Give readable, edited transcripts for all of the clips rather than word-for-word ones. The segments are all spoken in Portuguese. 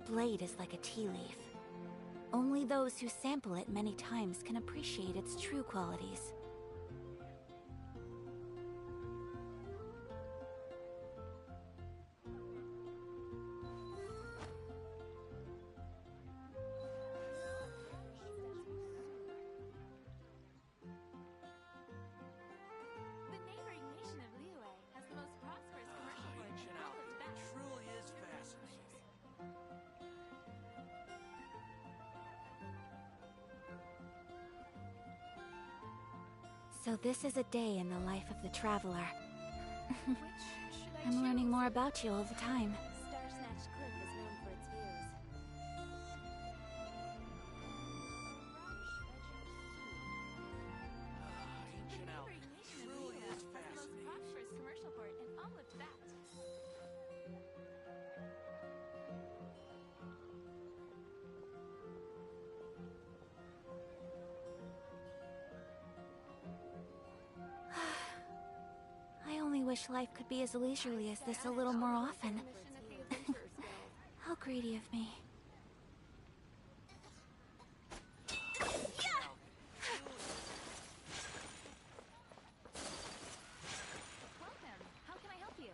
blade is like a tea leaf. Only those who sample it many times can appreciate its true qualities. So this is a day in the life of the traveler. I'm learning more about you all the time. Star-Snatch Cliff is known for its views. Ancient Elf truly is fascinating. Prosperous commercial port in all of that. I only wish life could be as leisurely as this a little more often. How greedy of me. Welcome. How can I help you?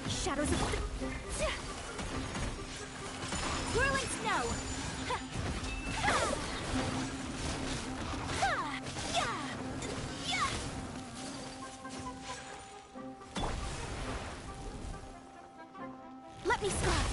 Shadows of whirling snow. Let me start.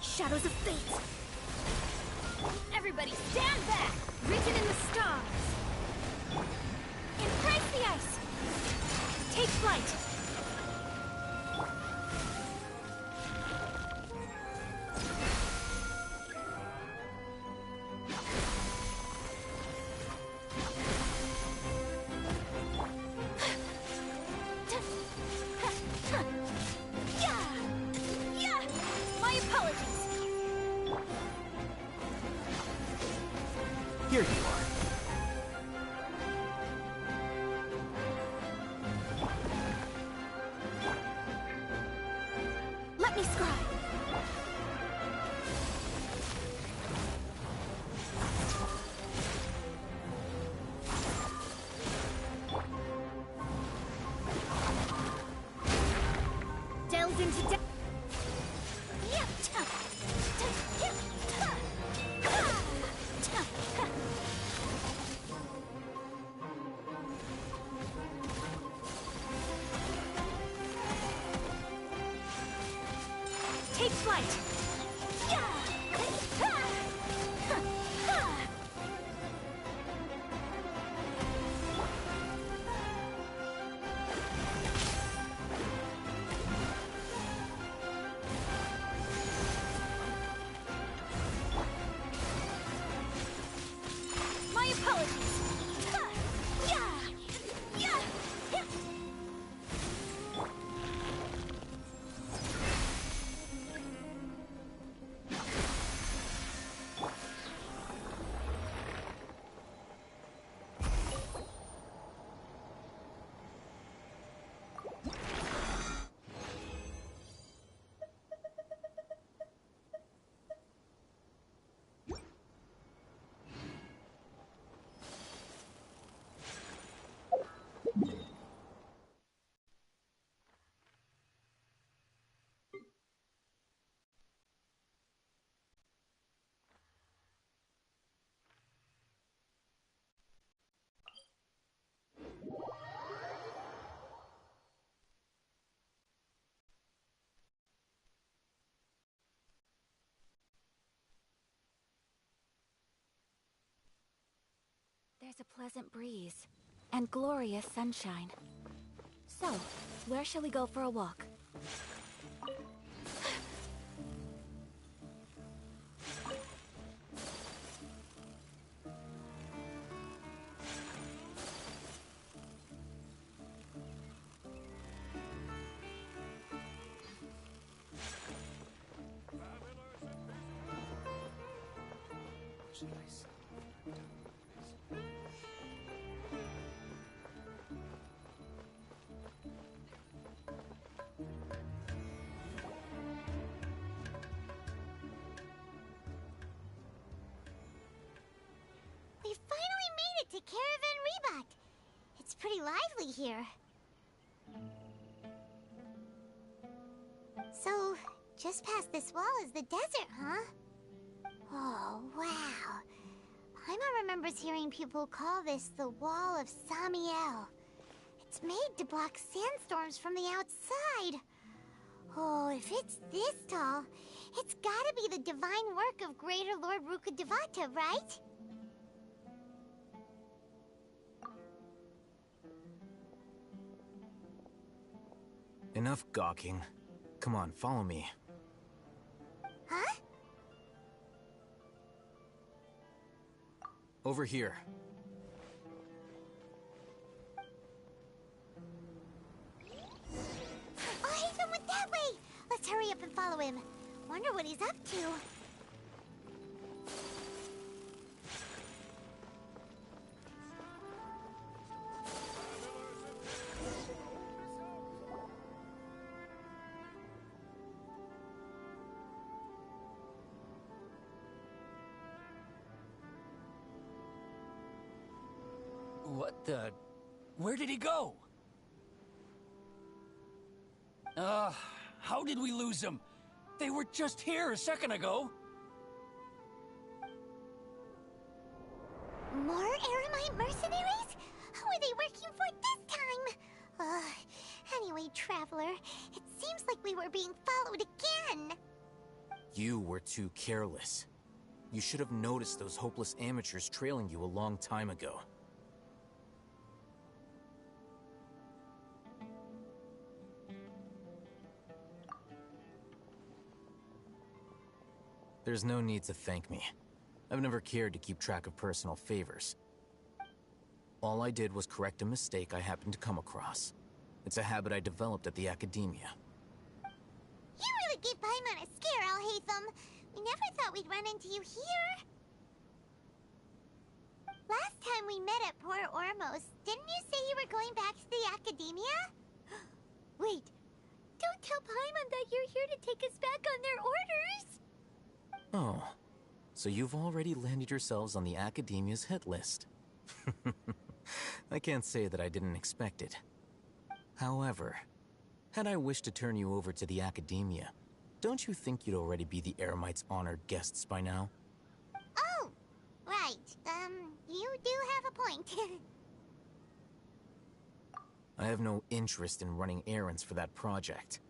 Shadows of fate. Everybody stand back! Written in the stars. Embrace the ice. Take flight. My Here you are. Let me scry. Delve into depth. Take flight. My apologies. There's a pleasant breeze and glorious sunshine. So, where shall we go for a walk? We finally made it to Caravan Rebot. It's pretty lively here. So, just past this wall is the desert, huh? Oh, wow. Paimon remembers hearing people call this the Wall of Samiel. It's made to block sandstorms from the outside. Oh, if it's this tall, it's gotta be the divine work of Greater Lord Rukkhadevata, right? Enough gawking. Come on, follow me. Huh? Over here. Oh, Hatham went that way! Let's hurry up and follow him. Wonder what he's up to. What the... Where did he go? How did we lose him? They were just here a second ago. More Aramite mercenaries? Who are they working for this time? Anyway, Traveler, it seems like we were being followed again. You were too careless. You should have noticed those hopeless amateurs trailing you a long time ago. There's no need to thank me. I've never cared to keep track of personal favors. All I did was correct a mistake I happened to come across. It's a habit I developed at the academia. You really gave Paimon a scare, Al Hatham. We never thought we'd run into you here. we met at Port Ormos, didn't you say you were going back to the academia? Wait, don't tell Paimon that you're here to take us back on their orders! Oh, so you've already landed yourselves on the Academia's hit list. I can't say that I didn't expect it. However, had I wished to turn you over to the Academia, don't you think you'd already be the Eremites' honored guests by now? Oh, right. You do have a point. I have no interest in running errands for that project.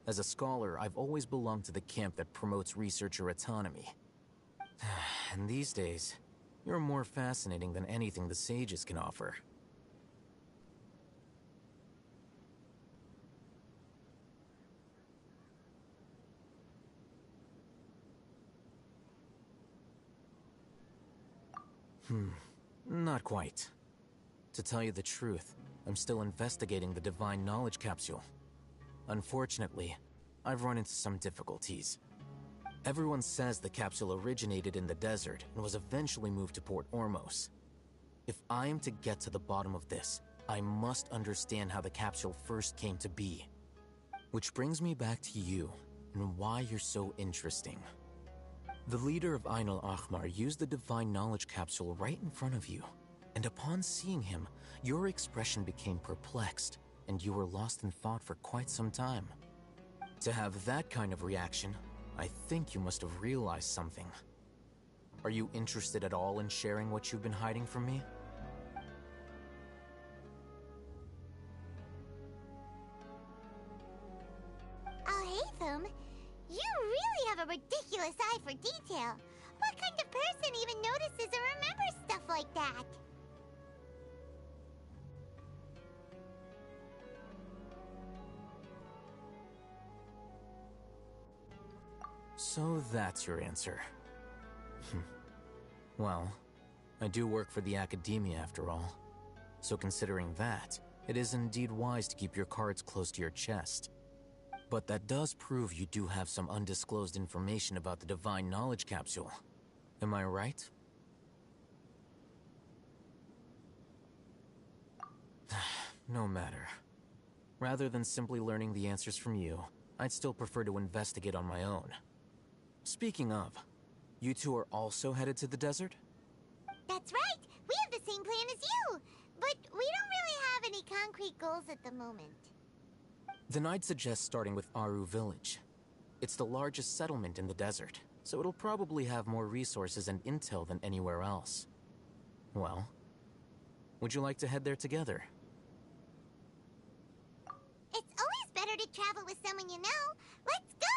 As a scholar, I've always belonged to the camp that promotes researcher autonomy. And these days, you're more fascinating than anything the sages can offer. Not quite. To tell you the truth, I'm still investigating the Divine Knowledge Capsule. Unfortunately, I've run into some difficulties. Everyone says the capsule originated in the desert and was eventually moved to Port Ormos. If I am to get to the bottom of this, I must understand how the capsule first came to be. Which brings me back to you, and why you're so interesting. The leader of Ain al-Ahmar used the Divine Knowledge Capsule right in front of you, and upon seeing him, your expression became perplexed, and you were lost in thought for quite some time. To have that kind of reaction, I think you must have realized something. Are you interested at all in sharing what you've been hiding from me? Al-Haytham, you really have a ridiculous eye for detail. What kind of person even notices or remembers stuff like that? So that's your answer. Well, I do work for the Academia after all. So considering that, it is indeed wise to keep your cards close to your chest. But that does prove you do have some undisclosed information about the Divine Knowledge Capsule. Am I right? No matter. Rather than simply learning the answers from you, I'd still prefer to investigate on my own. Speaking of, you two are also headed to the desert? That's right! We have the same plan as you! But we don't really have any concrete goals at the moment. Then I'd suggest starting with Aru Village. It's the largest settlement in the desert, so it'll probably have more resources and intel than anywhere else. Well, would you like to head there together? It's always better to travel with someone you know. Let's go!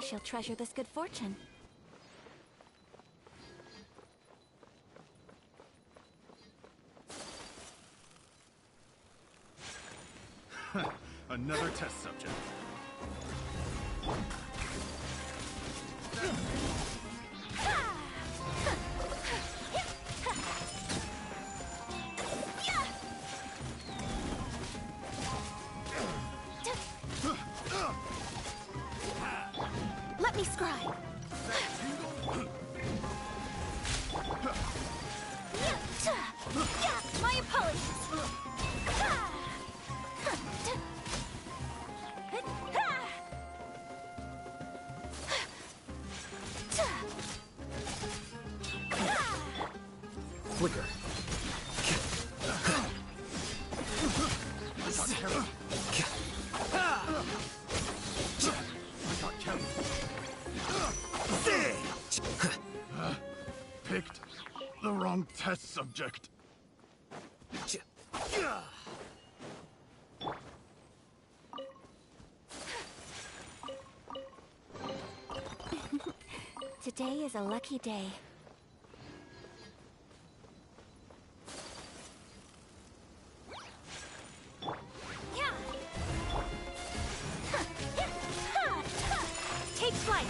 shall treasure this good fortune. Another test subject. Let me scribe. My apologies. Flicker. Picked the wrong test subject. Today is a lucky day. Take flight.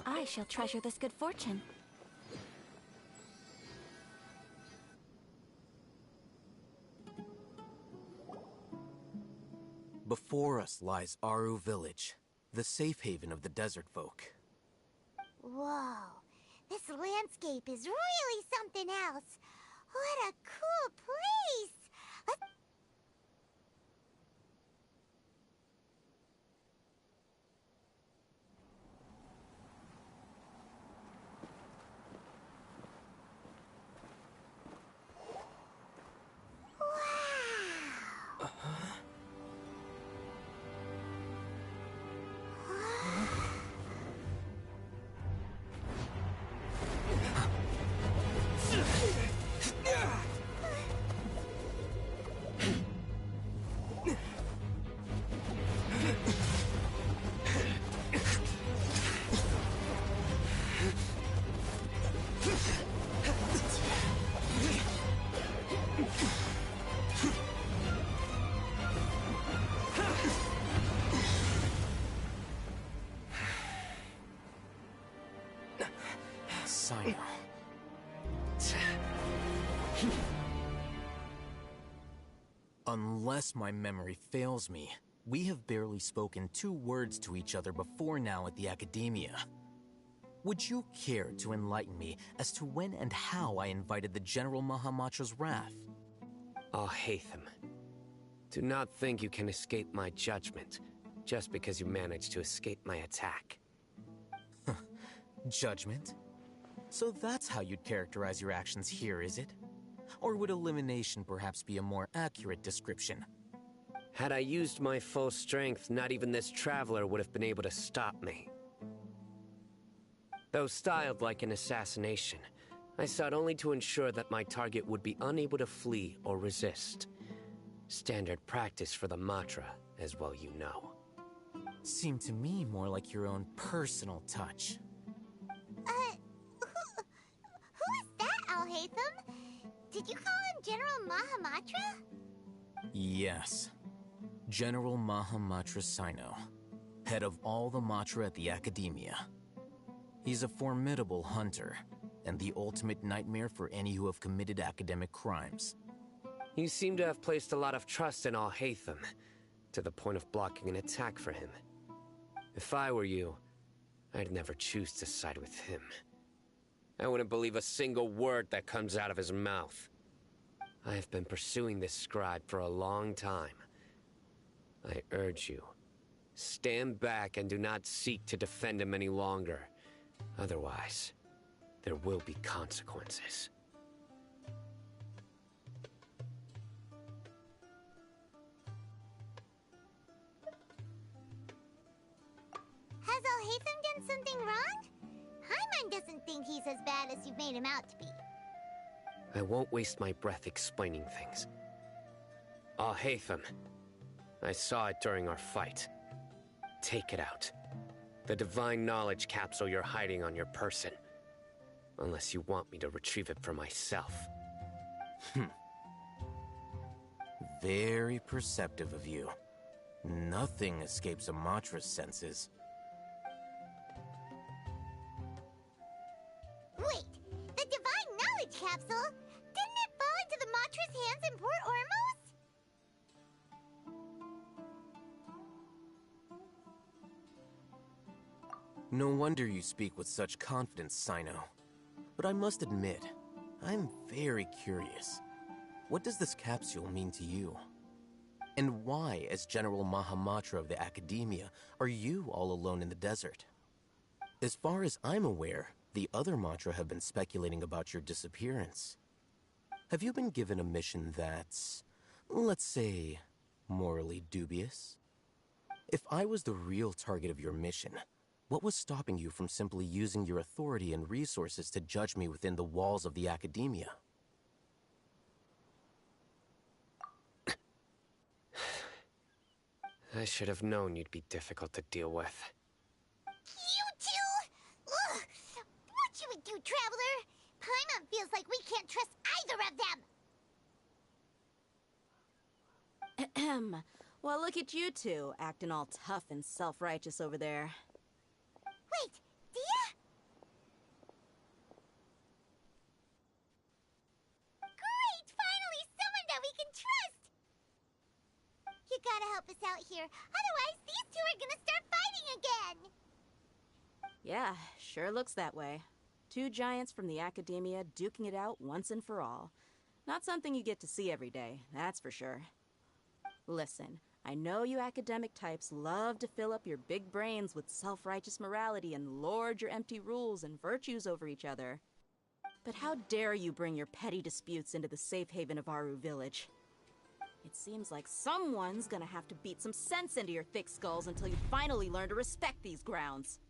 I shall treasure this good fortune. Before us lies Aru Village, the safe haven of the desert folk. Whoa, this landscape is really something else. What a cool place! Sino. Unless my memory fails me, we have barely spoken 2 words to each other before now at the Academia. Would you care to enlighten me as to when and how I invited the General Mahamatra's wrath? Oh, Hatham. Do not think you can escape my judgment, just because you managed to escape my attack. Judgment? So that's how you'd characterize your actions here, is it? Or would elimination perhaps be a more accurate description? Had I used my full strength, not even this traveler would have been able to stop me. Though styled like an assassination, I sought only to ensure that my target would be unable to flee or resist. Standard practice for the Matra, as well you know. Seemed to me more like your own personal touch. Who is that, Al-Haytham? Did you call him General Mahamatra? Yes. General Mahamatra Sino, head of all the Matra at the Academia. He's a formidable hunter, and the ultimate nightmare for any who have committed academic crimes. You seem to have placed a lot of trust in Al-Haytham, to the point of blocking an attack for him. If I were you, I'd never choose to side with him. I wouldn't believe a single word that comes out of his mouth. I have been pursuing this scribe for a long time. I urge you, stand back and do not seek to defend him any longer. Otherwise, there will be consequences. Has Al-Haytham done something wrong? Hyman doesn't think he's as bad as you've made him out to be. I won't waste my breath explaining things. Al-Haytham, I saw it during our fight. Take it out. The divine knowledge capsule you're hiding on your person. Unless you want me to retrieve it for myself. Very perceptive of you. Nothing escapes a Matra's senses. Wait, the divine knowledge capsule? Didn't it fall into the Matra's hands in Port Ormuz? No wonder you speak with such confidence, Sino. But I must admit, I'm very curious. What does this capsule mean to you? And why, as General Mahamatra of the Academia, are you all alone in the desert? As far as I'm aware, the other Matra have been speculating about your disappearance. Have you been given a mission that's, let's say, morally dubious? If I was the real target of your mission, what was stopping you from simply using your authority and resources to judge me within the walls of the Academia? I should have known you'd be difficult to deal with. You two? Ugh! What should we do, Traveler? Paimon feels like we can't trust either of them. Ahem. Well, look at you two, acting all tough and self-righteous over there. Wait, Dia? Great! Finally, someone that we can trust! You gotta help us out here. Otherwise, these two are gonna start fighting again! Yeah, sure looks that way. Two giants from the Academia duking it out once and for all. Not something you get to see every day, that's for sure. Listen, I know you academic types love to fill up your big brains with self-righteous morality and lord your empty rules and virtues over each other. But how dare you bring your petty disputes into the safe haven of Aru Village? It seems like someone's gonna have to beat some sense into your thick skulls until you finally learn to respect these grounds.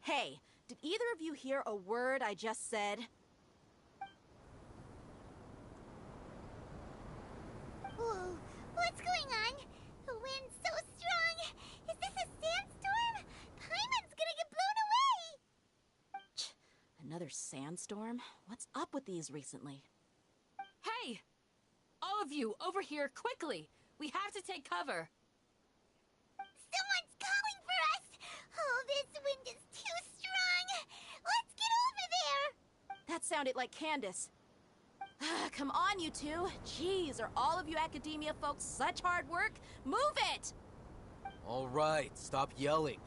Hey, did either of you hear a word I just said? Whoa, what's going on? The wind's so strong! Is this a sandstorm? Paimon's gonna get blown away! Another sandstorm? What's up with these recently? Hey! All of you, over here, quickly! We have to take cover! Someone's calling for us! Oh, this wind is too strong! Let's get That sounded like Candace. Come on, you two. Jeez, are all of you academia folks such hard work? Move it! All right, stop yelling.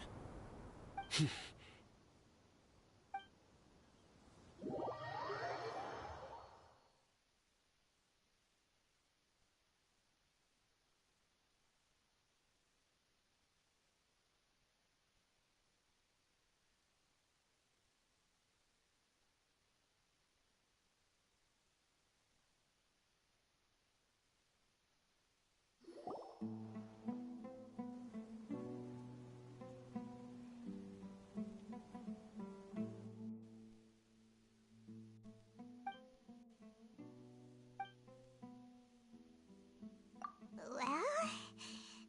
Well,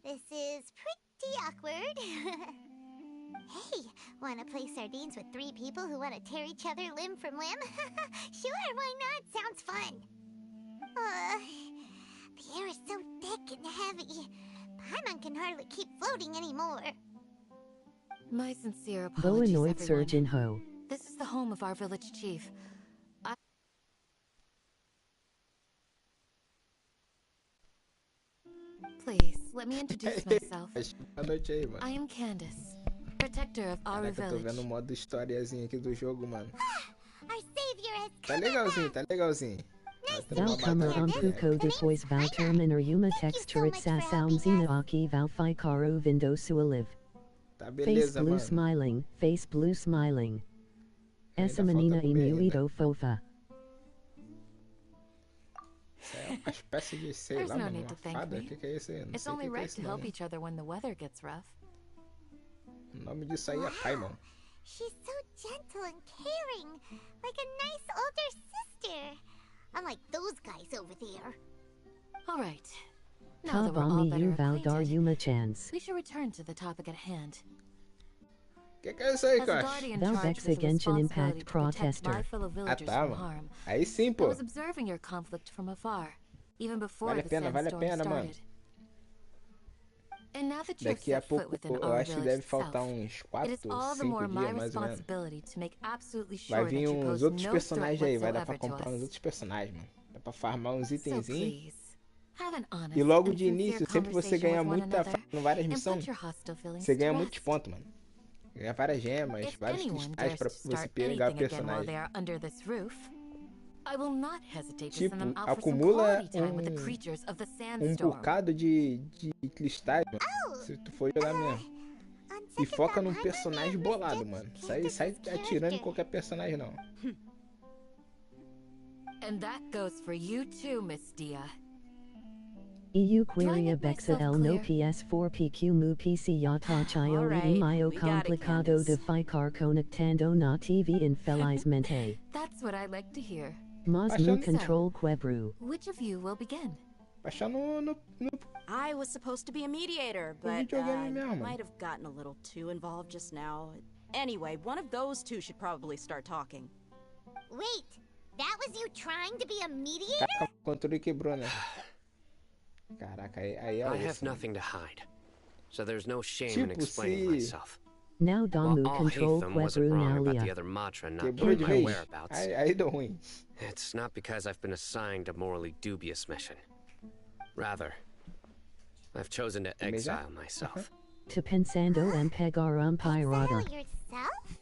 this is pretty awkward. Hey, wanna play sardines with 3 people who wanna tear each other limb from limb? Sure, why not? Sounds fun. The air is so thick and heavy. Paimon can hardly keep floating anymore. My sincere Bo apologies, annoyed everyone. Surgeon Ho. This is the home of our village chief. Please, let me introduce myself. Boa noite aí, mano. I am Candace, protector of our Caraca, eu tô vendo o village. modo historiazinho aqui do jogo, mano. Our savior has Tá come legalzinho, back. tá legalzinho. Tá tendo uma Valkama batalha on aqui, velho. Puko depois Valterminer Yuma Thank you so texturit much for helping Sasaumzina Aki Valfikaru Vindo Sualiv. Tá Face beleza, blue mano. smiling, face blue smiling. Ainda Essa falta menina comer ainda. inuito fofa. Isso é uma espécie de, sei There's lá, no mano, need uma to thank fada? me. O que é isso aí? Eu não It's sei o only que é right isso to não. help each other when the weather gets rough. O nome disso aí é Paimon. She's so gentle and caring, like a nice older sister. Unlike those guys over there. All right. Now that we're all Kabami better U Valdar acquainted, Yuma chance. we should return to the topic at hand. O que é isso aí, As a Cash? guardian Val charged Vexa with the Genshin responsibility Impact to protect my Protester. fellow Ah, villagers tá, from mano. harm, Aí sim, I pô. was observing your conflict from afar, even before Vale a the pena, vale a sandstorm pena, mano. started. And now that you have Daqui a set foot pouco, within eu our acho que village deve faltar itself, uns it 4, is all the 5 more my dias, mais ou menos. responsibility to make absolutely Vai sure that vir you uns pose outros no threat personagens aí, vai dar pra whatsoever to comprar uns us. outros personagens, mano. Dá pra farmar uns So itenzinhos. please, have an honest E logo and de sincere início, sempre você conversation ganha with one muita, another fazendo várias and missões, put your hostile feelings você to ganha muitos rest. pontos, mano. Ganha várias gemas, If vários anyone cristais dares pra to você start pegar anything again while personagem. they are under this roof, I will not hesitate to send them Tipo, out for some acumula quality time with the creatures of the sandstorm. bocado de cristais, mano. Se tu for jogar mesmo. On E second foca thought, num I personagem might bolado, misjudge mano. Sai Candace's atirando em character. qualquer personagem, não. And that goes for you too, Miss Dia. EU Do I Queria make Bexa myself el no clear? PS4 PQ mu PC Yata Chio Alright, e Mio we got it, Complicado de Candace. Ficar Conectando na TV Infelizmente. That's what I like to hear. Mas Achando- mu control quebru. Which of you will begin? Baixar no I was supposed to be a mediator, but videogame mesmo. might have gotten a little too involved just now. Anyway, one of those two should probably start talking. Wait, that was you trying to be a mediator? Caraca, o controle quebrou, né? Caraca, aí é I osso, have mano. nothing to hide, so there's no shame in Tipo, explaining se- myself. Now While Damu all control Hatham wasn't quebru wrong about the nalia. other Matra not Quebrou knowing de my vez. whereabouts, Aí deu ruim. it's not because I've been assigned a morally dubious mission. I've chosen to Também já? exile myself. To pensando en pegar pirata. Exile yourself?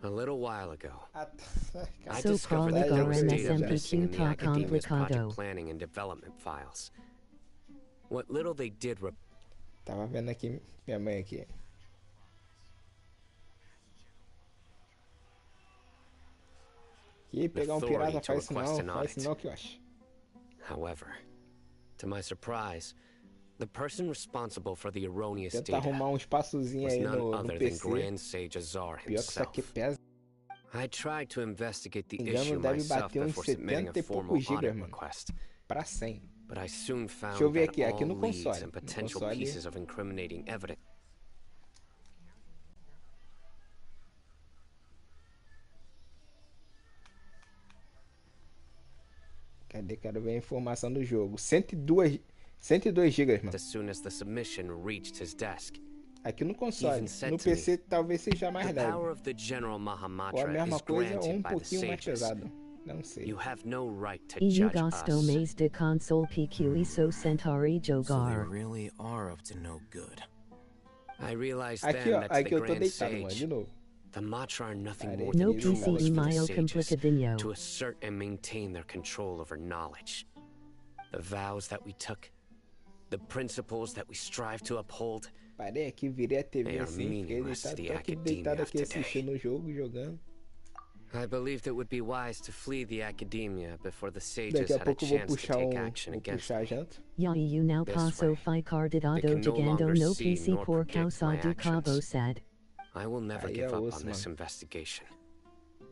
A little while ago, Ah, tá. I So discovered that there was proligar data MSMPQ missing in the tá Academia's project complicado. planning and development files. What little they did Tava vendo aqui minha mãe aqui. E pegar um pirata faz isso não, faz isso não que eu acho. However, to my surprise, the person responsible for the erroneous Tenta data arrumar um espaçozinho was aí none no other than PC. Grand Sage Azar Pior que isso aqui himself. pesa. I tried to investigate the Se não me issue engano, deve myself bater uns before submitting 70 a e formal poucos gigas, audit mano. request, Pra 100. but I soon found Deixa eu ver that aqui, aqui all no leads console. and No potential console. pieces of incriminating evidence Cadê? Quero ver a informação do jogo. 102 gigas, mano. as soon as the submission reached his desk. Aqui no console, no PC talvez seja mais leve. Ou a mesma coisa ou pouquinho mais pesado. Não sei. Eu gosto mais de console PQ e sou centauri jogar. Aqui, ó, aqui eu tô deitado, mano, de novo. The Matra are nothing more No than PC tools for the email sages complicadinho. to assert and maintain their control over knowledge. The vows that we took, the principles that we strive to uphold. Parei aqui, virei a TV assim, fiquei deitado, tô aqui deitado aqui assistindo o jogo, jogando. I believed it would be wise to flee the academia before the sages had a chance to take action against me. Eu now passo ficar dado jogando no PC por causa do cabo said. I will never give up on this investigation.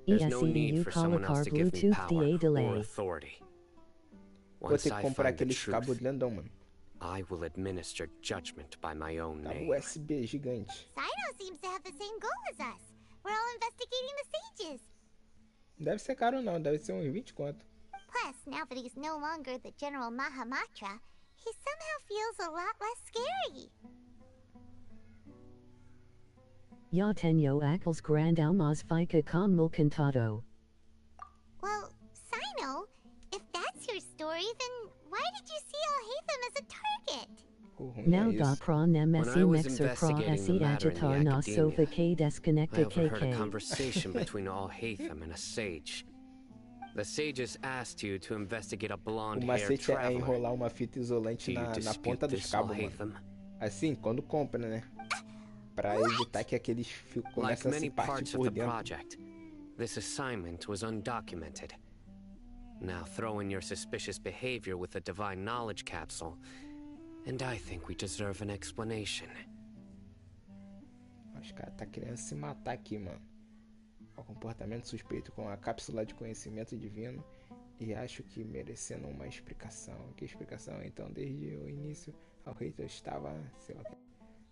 There's no need for someone else to give me power or authority. Once I find the truth, I will administer judgment by my own name. USB gigante. Sino seems to have the same goal as us. We're all investigating the sages. Deve ser caro não, deve ser uns 20 conto. Plus, now that he's no longer the General Mahamatra, he somehow feels a lot less scary. Ya tenho aqueles grand almas fica com cantado. Well, Sino, if that's your story, then why did you see Alhaitham as a target? Now da pra nemesi mexer pra esse agitar na sofa que desconecta I overheard a KK. conversation between Alhaitham and a sage. The sages asked you to investigate a O blonde-haired macete é traveler. enrolar uma fita isolante na ponta dos cabos, mano. Assim, quando compra, né? Pra evitar que aqueles fios comecem a se partir por dentro. Project, this assignment was undocumented. Now throw in your suspicious behavior with the divine knowledge capsule, and I think we deserve an explanation. Os caras tá querendo se matar aqui, mano. O comportamento suspeito com a cápsula de conhecimento divino e acho que merecendo uma explicação. Que explicação? Então, desde o início, ao rei eu estava, sei lá,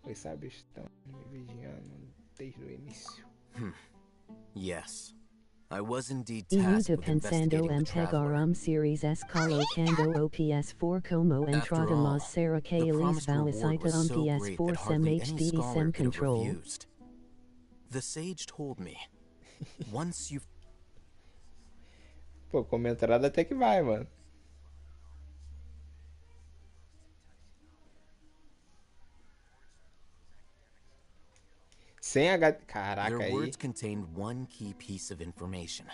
os sábios estão me vigiando desde o início. Yes. I was indeed Eu tasked with pensando investigating em the traveler. pegar series colocando OPS4 como entrada mas será que eles vão aceitar PS4 sem HD e sem control. The sage told me, once you've... Pô, como entrada até que vai, mano. Sem H... Caraca, Their aí... words contained one key piece of information,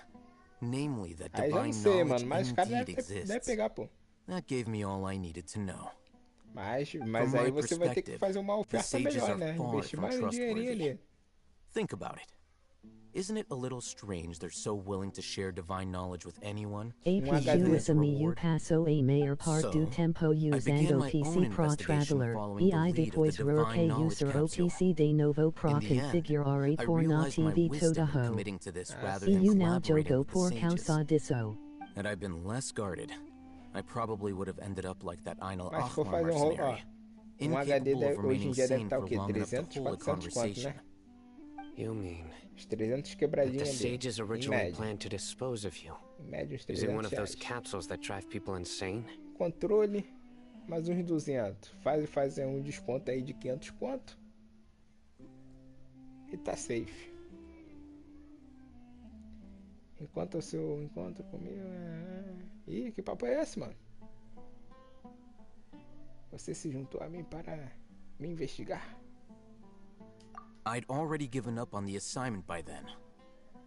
namely that Aí já não divine sei, knowledge mano, mas o cara indeed deve exists. pegar, pô. That gave me all I needed to know. Mas From aí my você vai ter que perspective, fazer uma the oferta sages melhor, are né? far Investir from mais um dinheirinho trustworthy. ali. Think about it. Isn't it a little strange they're so willing to share divine knowledge with anyone? APU is a meio passo a maior parte do tempo usando my OPC own Pro investigation Traveler, following the e lead of the depois divine rurke knowledge user capsule. OPC de novo pro In the end, configurar I por realized my nativi wisdom in todaho. committing to this rather E than eu now collaborating jogo with the por sages. causa disso. Had I been less guarded, I probably would have ended up like that Einal Mas se for Achmar fazer ó, mercenary, HD incapable of hoje em remaining dia deve sane estar o for quê? long enough to 300, hold a 400 conto, conversation. né? You mean Os 300 that quebradinhos the ali. sages Em originally média. planned to dispose of you Em média, uns using one of 300 those reais. capsules that drive people insane? Controle, mais uns 200. Faz um desconto aí de 500 conto. E tá safe. Enquanto o seu encontro comigo... Ih, que papo é esse, mano? Você se juntou a mim para me investigar? I'd already given up on the assignment by then.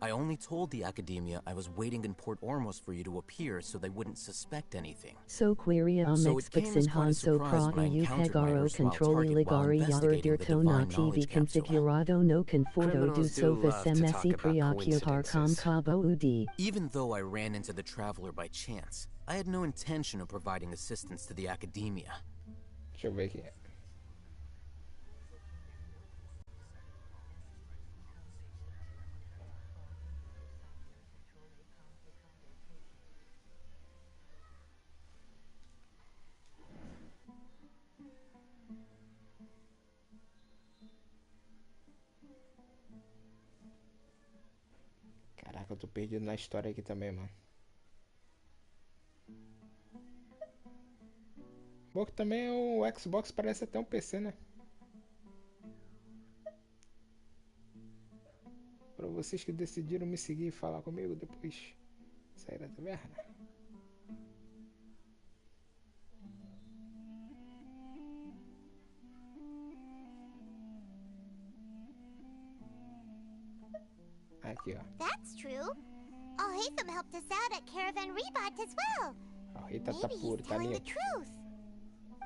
I only told the academia I was waiting in Port Ormos for you to appear so they wouldn't suspect anything. So queria So it came as mexpixin quite a hanso surprise when I prati u encountered my pegaro erstwhile controli target while ligari investigating the yardirto divine nativi knowledge capsule. configurado no conforto do Criminals do sofa love to semesi talk about preoccupar com coincidences. cabo udi. Even though I ran into the traveler by chance, I had no intention of providing assistance to the academia. Deixa eu ver aqui. Caraca, eu tô perdido na história aqui também, mano. Bom que também o Xbox parece até um PC, né? Para vocês que decidiram me seguir e falar comigo depois sair da taverna. Aqui, ó. That's true. Al-Haytham helped us out at Caravan Rebot as well. Al-Haytham tá Maybe puro, he's tá telling the limpo. truth.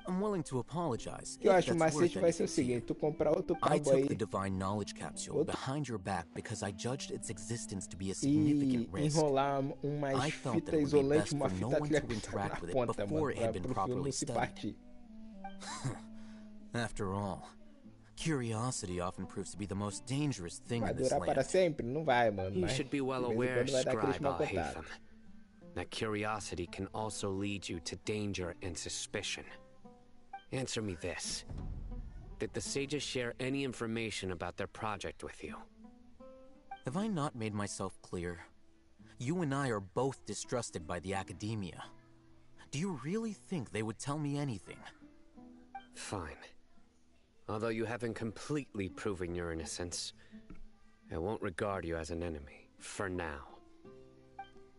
I'm willing to apologize. Eu if acho que o that's worth macete vai ser o anything to you. seguinte, tu comprar outro I cabo took aí the divine knowledge capsule Outro- behind your back because I judged its existence to be a e significant risk. enrolar umas I felt fita that it would be isolante, best uma for no fita one to atlética interact na with it ponta, mano, before it had been pro fio properly não se studied. partir. After all, curiosity often proves to be the most dangerous thing Vai in this durar para land. sempre? Não vai, mano. You Mas should be well de vez em aware, quando vai dar aqueles Scribe mal contados. Al-Haytham, that curiosity can also lead you to danger and suspicion. Answer me this. Did the sages share any information about their project with you? Have I not made myself clear? You and I are both distrusted by the academia. Do you really think they would tell me anything? Fine. Although you haven't completely proven your innocence, I won't regard you as an enemy, for now.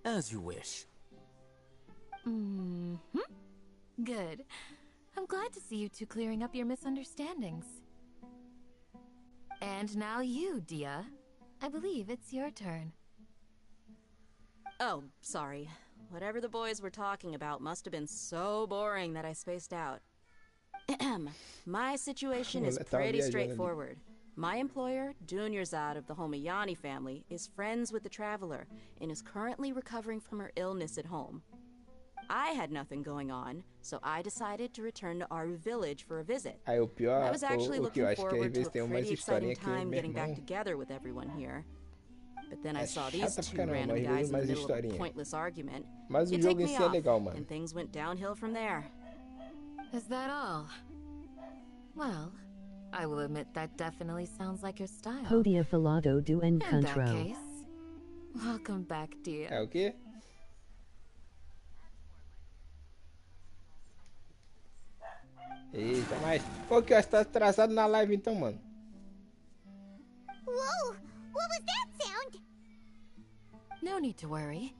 As you wish. Good. I'm glad to see you two clearing up your misunderstandings. And now you, Dia. I believe it's your turn. Oh, sorry. Whatever the boys were talking about must have been so boring that I spaced out. My situation is pretty straightforward. My employer, Dunyarzad of the Homayani family, is friends with the traveler and is currently recovering from her illness at home. I had nothing going on, so I decided to return to our village for a visit. Aí o pior, I was actually o que eu looking acho que às forward to vezes a tem umas pretty exciting historinhas que time meu getting back irmão together with everyone here. But then I é saw these chata two pra caramba, random às guys vezes in the umas middle of a historinhas. pointless argument. Mas o You jogo take em me si é off, legal, mano. and things went downhill from there. Is that all? Well, I will admit that definitely sounds like your style. Podia falado do In that encontro. case, welcome back, Dia. É o quê? Eita, mas... Pô, que ó, você tá atrasado na live então, mano. Whoa! What was that sound? No need to worry.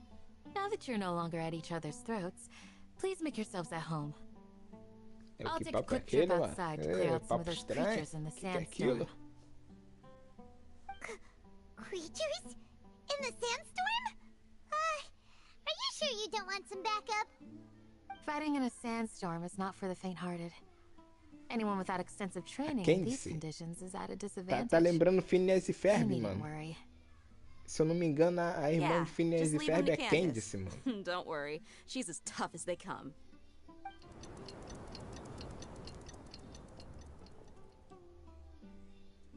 Now that you're no longer at each other's throats, please make yourselves at home. É, I'll que take a papo é quick trip aquele, mano? outside to clear É, out some papo of those estranho. creatures in the Que é aquilo? sandstorm. Creatures? In the sandstorm? Are you sure you don't want some backup? Fighting in a sandstorm is not for the faint-hearted. Anyone without extensive training in these Quente-se. conditions is at a Tá, disadvantage. tá lembrando Phineas e You Ferb, needn't mano. worry. Se eu não me engano, a irmã Yeah, de Phineas just e leave 'em Ferb to é Candace. Candice, mano. Don't worry, she's as tough as they come.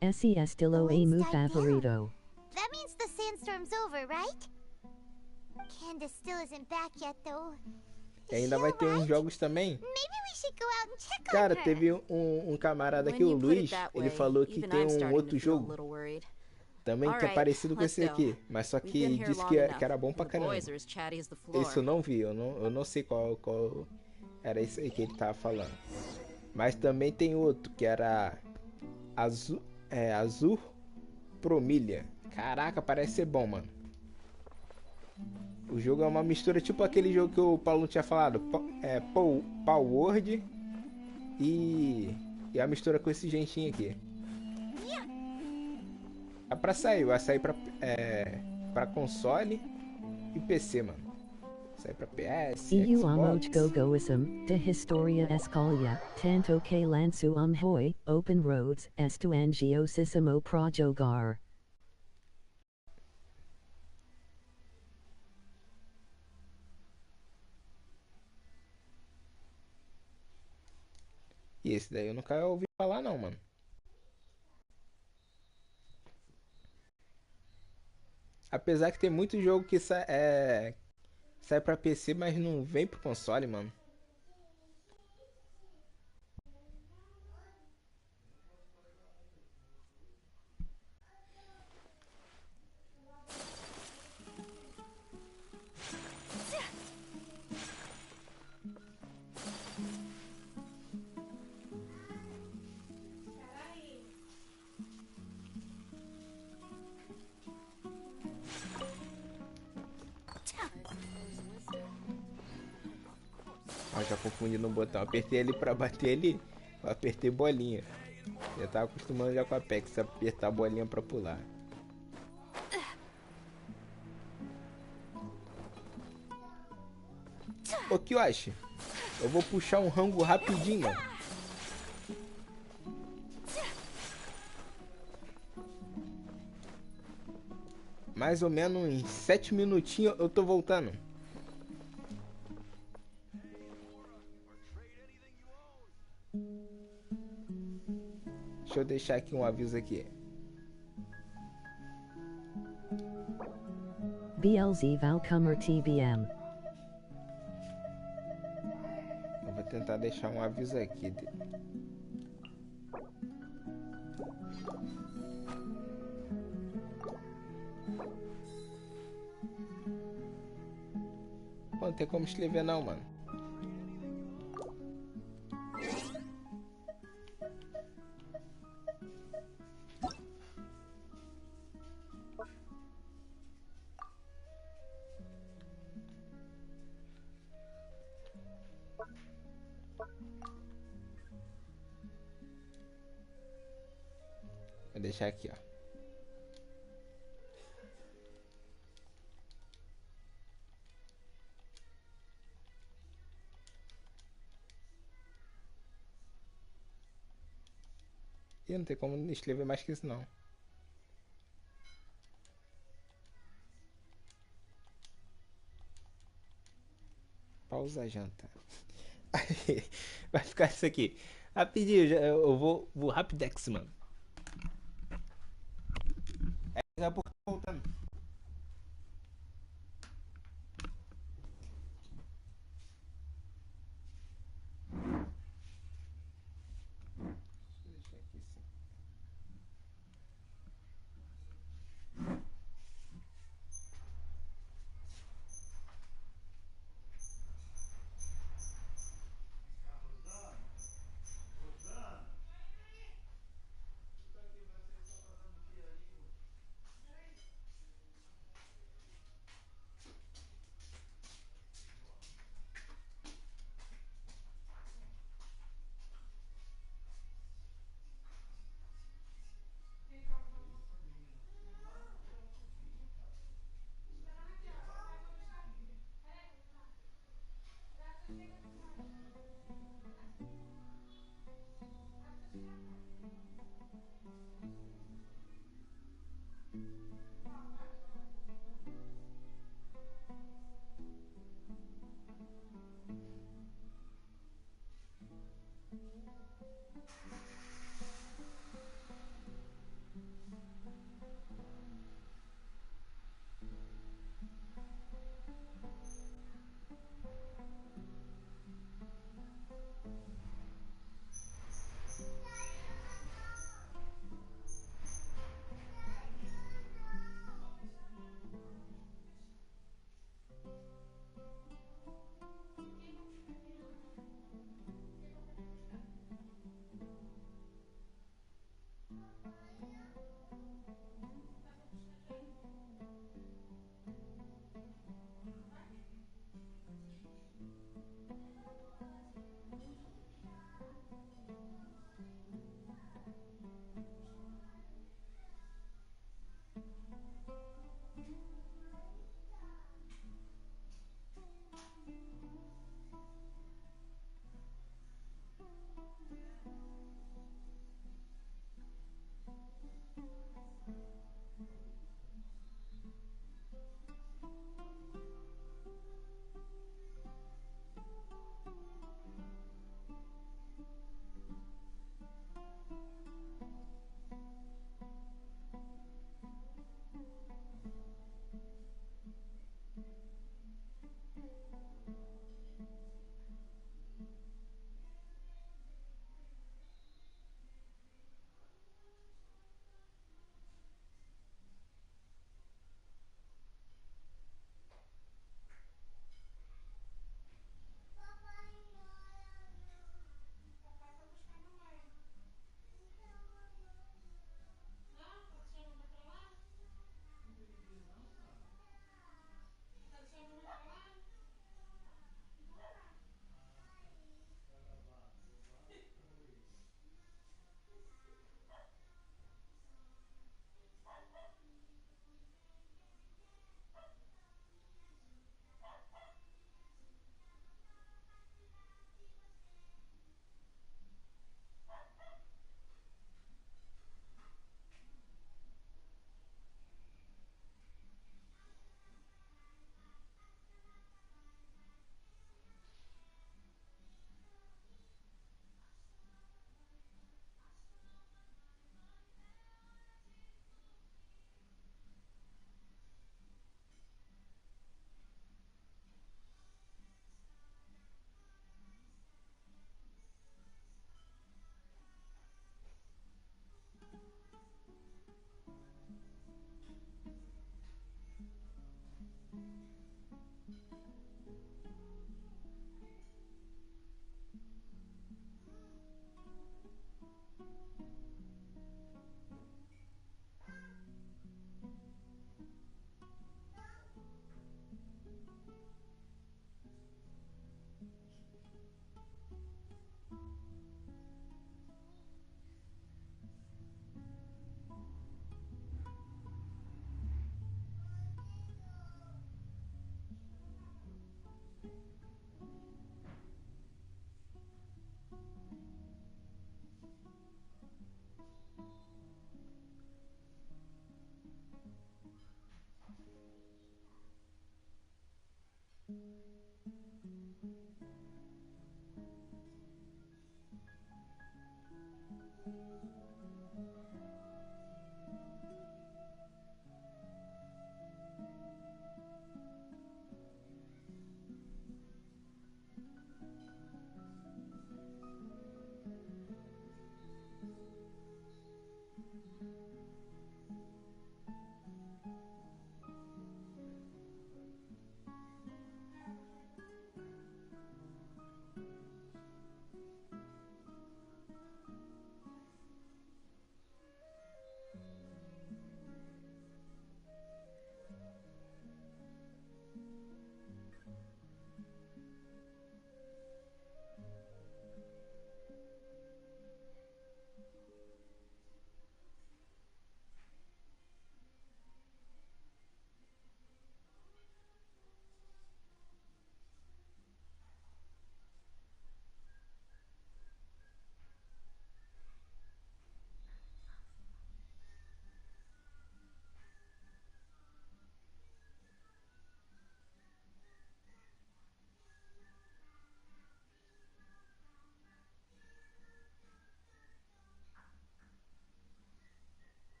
Esse estilo é meu favorito. That means the sandstorm's over, right? Candace still isn't back yet, though. E ainda vai ter uns jogos também. Maybe we should go out and check Cara, on her. teve um camarada aqui, When o you put it Luiz, that ele way, falou que even tem I'm starting outro to feel a jogo little worried. também que é Alright, parecido com let's esse go. aqui, mas só We've que been here disse long que enough. era bom pra The caramba. boys are as chatty as the floor. Esse eu não vi, eu não sei qual era esse aí que ele tava falando. Mas também tem outro que era Azul Promilha. Caraca, parece ser bom, mano. O jogo é uma mistura, tipo aquele jogo que o Paulo tinha falado, Power Word e a mistura com esse Genshin aqui. É pra sair, vai sair pra console e PC, mano. Sai pra PS, EU Xbox. amoj gogoism, de historia escolia, tanto que lanço hoy, open roads, estu angiosissimo pro jogar. E esse daí eu nunca ouvi falar não, mano. Apesar que tem muito jogo que sai pra PC, mas não vem pro console, mano. Eu já confundi no botão. Apertei ali pra bater ali. Eu apertei bolinha. Eu tava acostumando já com a Apex, apertar a bolinha pra pular. Ô, Kiyoshi, eu vou puxar um rango rapidinho, mano. Mais ou menos em 7 minutinhos eu tô voltando. Deixa eu deixar aqui um aviso aqui. BLZ Valcomer TBM. Eu vou tentar deixar um aviso aqui. Pô, não tem como escrever não, mano. Vou deixar aqui, ó. E não tem como escrever mais que isso, não. Pausa a janta. Vai ficar isso aqui. Rapidinho, eu vou rapidex, mano. Daqui a pouco tô voltando. Deixa eu deixar aqui sim.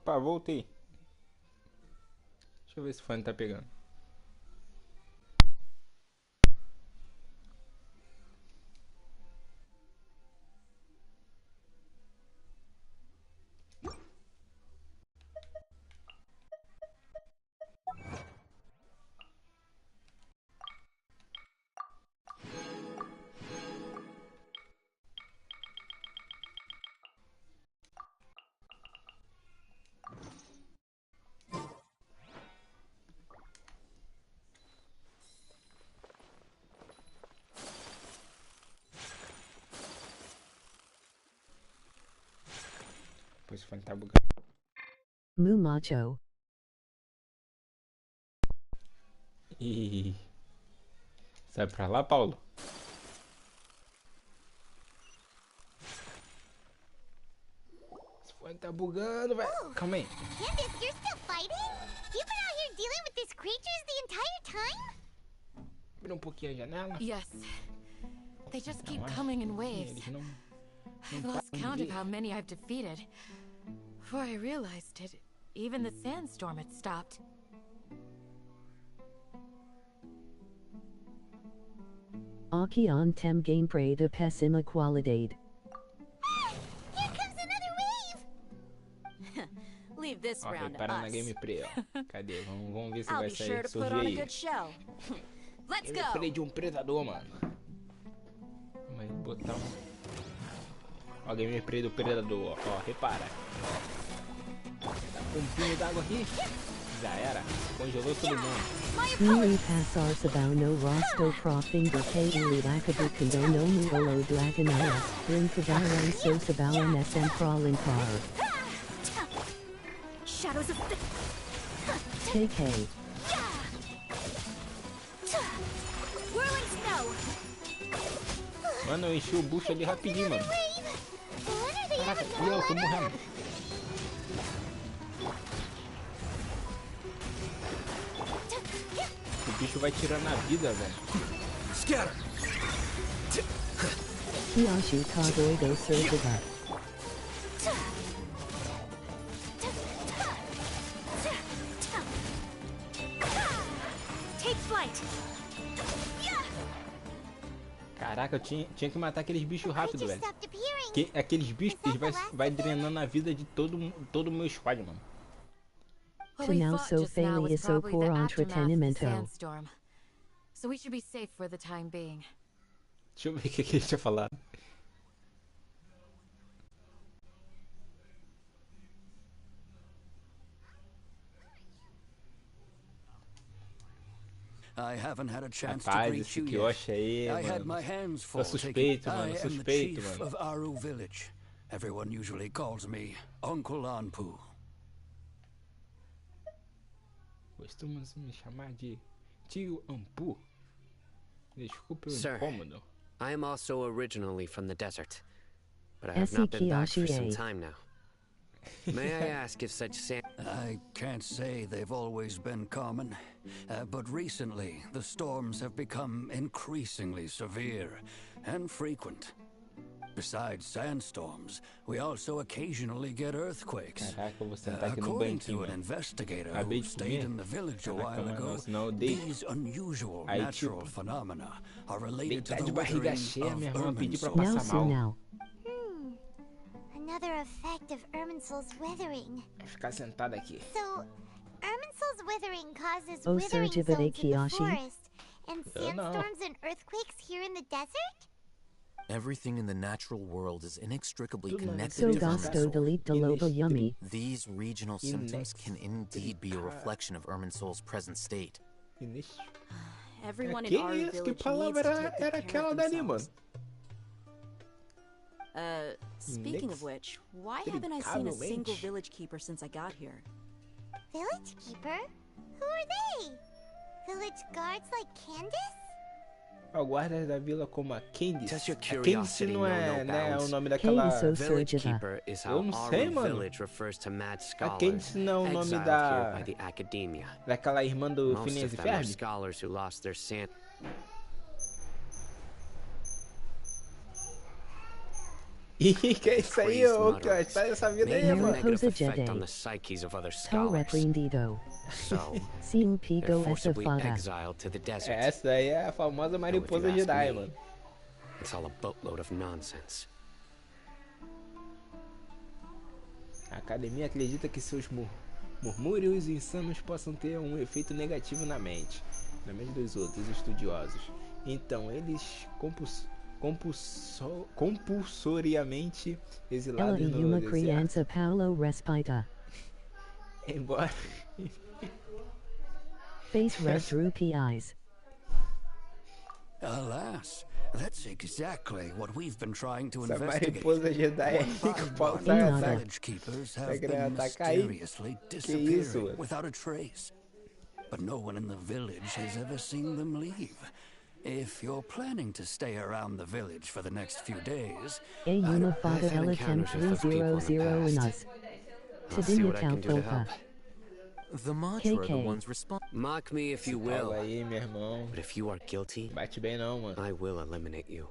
Opa, voltei. Deixa eu ver se o fone tá pegando. Pois o fone tá bugando. Mumacho. Ih. Sai pra lá, Paulo. Esse fone tá bugando, velho. Calma aí. Candace, you're still fighting? You've been out here dealing with these creatures the entire time? Abre um pouquinho a janela. Yes. They just keep Não, coming in waves. Eles não I've lost count of how many I've defeated. Before I realized it, even the sandstorm had stopped. Aqui on tem gameplay de péssima qualidade. Here comes another wave! Leave this Ó, round to repara na us. gameplay, ó. Cadê? Vamos ver se I'll vai be sair sure to put surgir on a aí. good show. Let's go. Gameplay de um predador, mano. Vamos botar um... Ó, gameplay do predador, ó. Repara. Um pinho d'água aqui. Já era. Congelou todo mundo. Ili passar sabao no rosto profinger ke ili lakabukundo no muolo dragonaya. Bring kagaran so sabao nsm pralinkar. Shadows of KK. whirling snow. Mano, eu enchi o bucho ali rapidinho, mano. Caraca, e eu tô morrendo. O bicho vai tirando a vida, velho. Scatter! Kiyoshi Kagoido Surgiva. Take flight. Caraca, eu tinha que matar aqueles bichos rápido, Creatures velho. stopped appearing. Que, aqueles bichos, eles vai drenando a vida de todo o meu squad, mano. What we Now fought so just now was failure so probably por the aftermath of the entretenimento. sandstorm. So we should be safe for the time being. Deixa eu ver o que ele tinha falado. I haven't had a chance to Rapaz, greet esse you yet. Kyoshi aí, I had mano. my hands Tô full. suspeito, mano. I am the Suspeito, chief mano. of Aru village. Everyone usually calls me Uncle Anpu. Costumam me chamar de Tio Ampu. Desculpe o Sir, incômodo. I am also originally from the desert, but I have not been back for some time now. May I ask if such I can't say they've always been common, but recently the storms have become increasingly severe and frequent. Besides sandstorms, we also occasionally get earthquakes. Caraca, eu vou sentar aqui no According banquinho, to an mano. investigator Acabei who de stayed comer. in the village a Caraca, while mano, ago, senão eu deito. these unusual Aí, natural tipo, phenomena are related to deitar the de barriga withering cheia, of minha irmã pedir pra Irminsul. Now passar so mal. now. Another effect of Irminsul's withering. Vai ficar sentado aqui. So, Irminsul's withering causes Oh, withering Sergio zones in the Kiyoshi. forest, and Oh, no. sandstorms and earthquakes here in the desert? Everything in the natural world is inextricably Tudo na connected So to gasto Irminsul. delete the lobo yummy. These regional symptoms can indeed be a reflection of Irminsul's present state. Everyone in Que our isso? Que village needs palavra to take era good care aquela of dali, mano? themselves. Speaking of which, why haven't I seen a single Inextricavelmente. village keeper since I got here? Village keeper? Who are they? Village guards like Candace? O guarda da vila como a Candice. Does your A Candice curiosity não know é, no né, o bounds? nome daquela... so Village Sergiva. keeper is how Eu não sei, Aru mano. village refers to mad A scholars Candice não é o nome exiled da... here by the academia. daquela irmã do Most Phineas of e them are Ferb? scholars who lost their san... Ih, que é isso aí, ô, que ó, tá essa vida aí, May have a mano. negative effect on the psyches of other Tá scholars. repreendido. So, Sim, they're pigo essa forcibly fada. exiled to the desert. Essa aí é a famosa mariposa Now, if you ask Jedi, me, mano. It's all a boatload of nonsense. A academia acredita que seus murmúrios insanos possam ter um efeito negativo na mente dos outros estudiosos. Então, eles compulsoriamente Ela exilados e no uma deserto. criança Paulo respita. Embora... Face red droopy eyes. Alas, that's exactly what we've been trying to Essa investigate. mariposa Jedi aí que o Paulo tá Village keepers have querendo been atacar aí. mysteriously Que isso, disappearing mano? without a trace. But no one in the village has ever seen them leave. If you're planning to stay around the village for the next few days, A uma I'd- fada I've had ela tem encounters with those people in the 300 in past. us. I'll see what I Tadinha can do to Talfofa. help. The Matra are the KK. ones responsible. Mock me if you Paulo will, aí, meu irmão. but if you are guilty, Bate bem não, mano. I will eliminate you,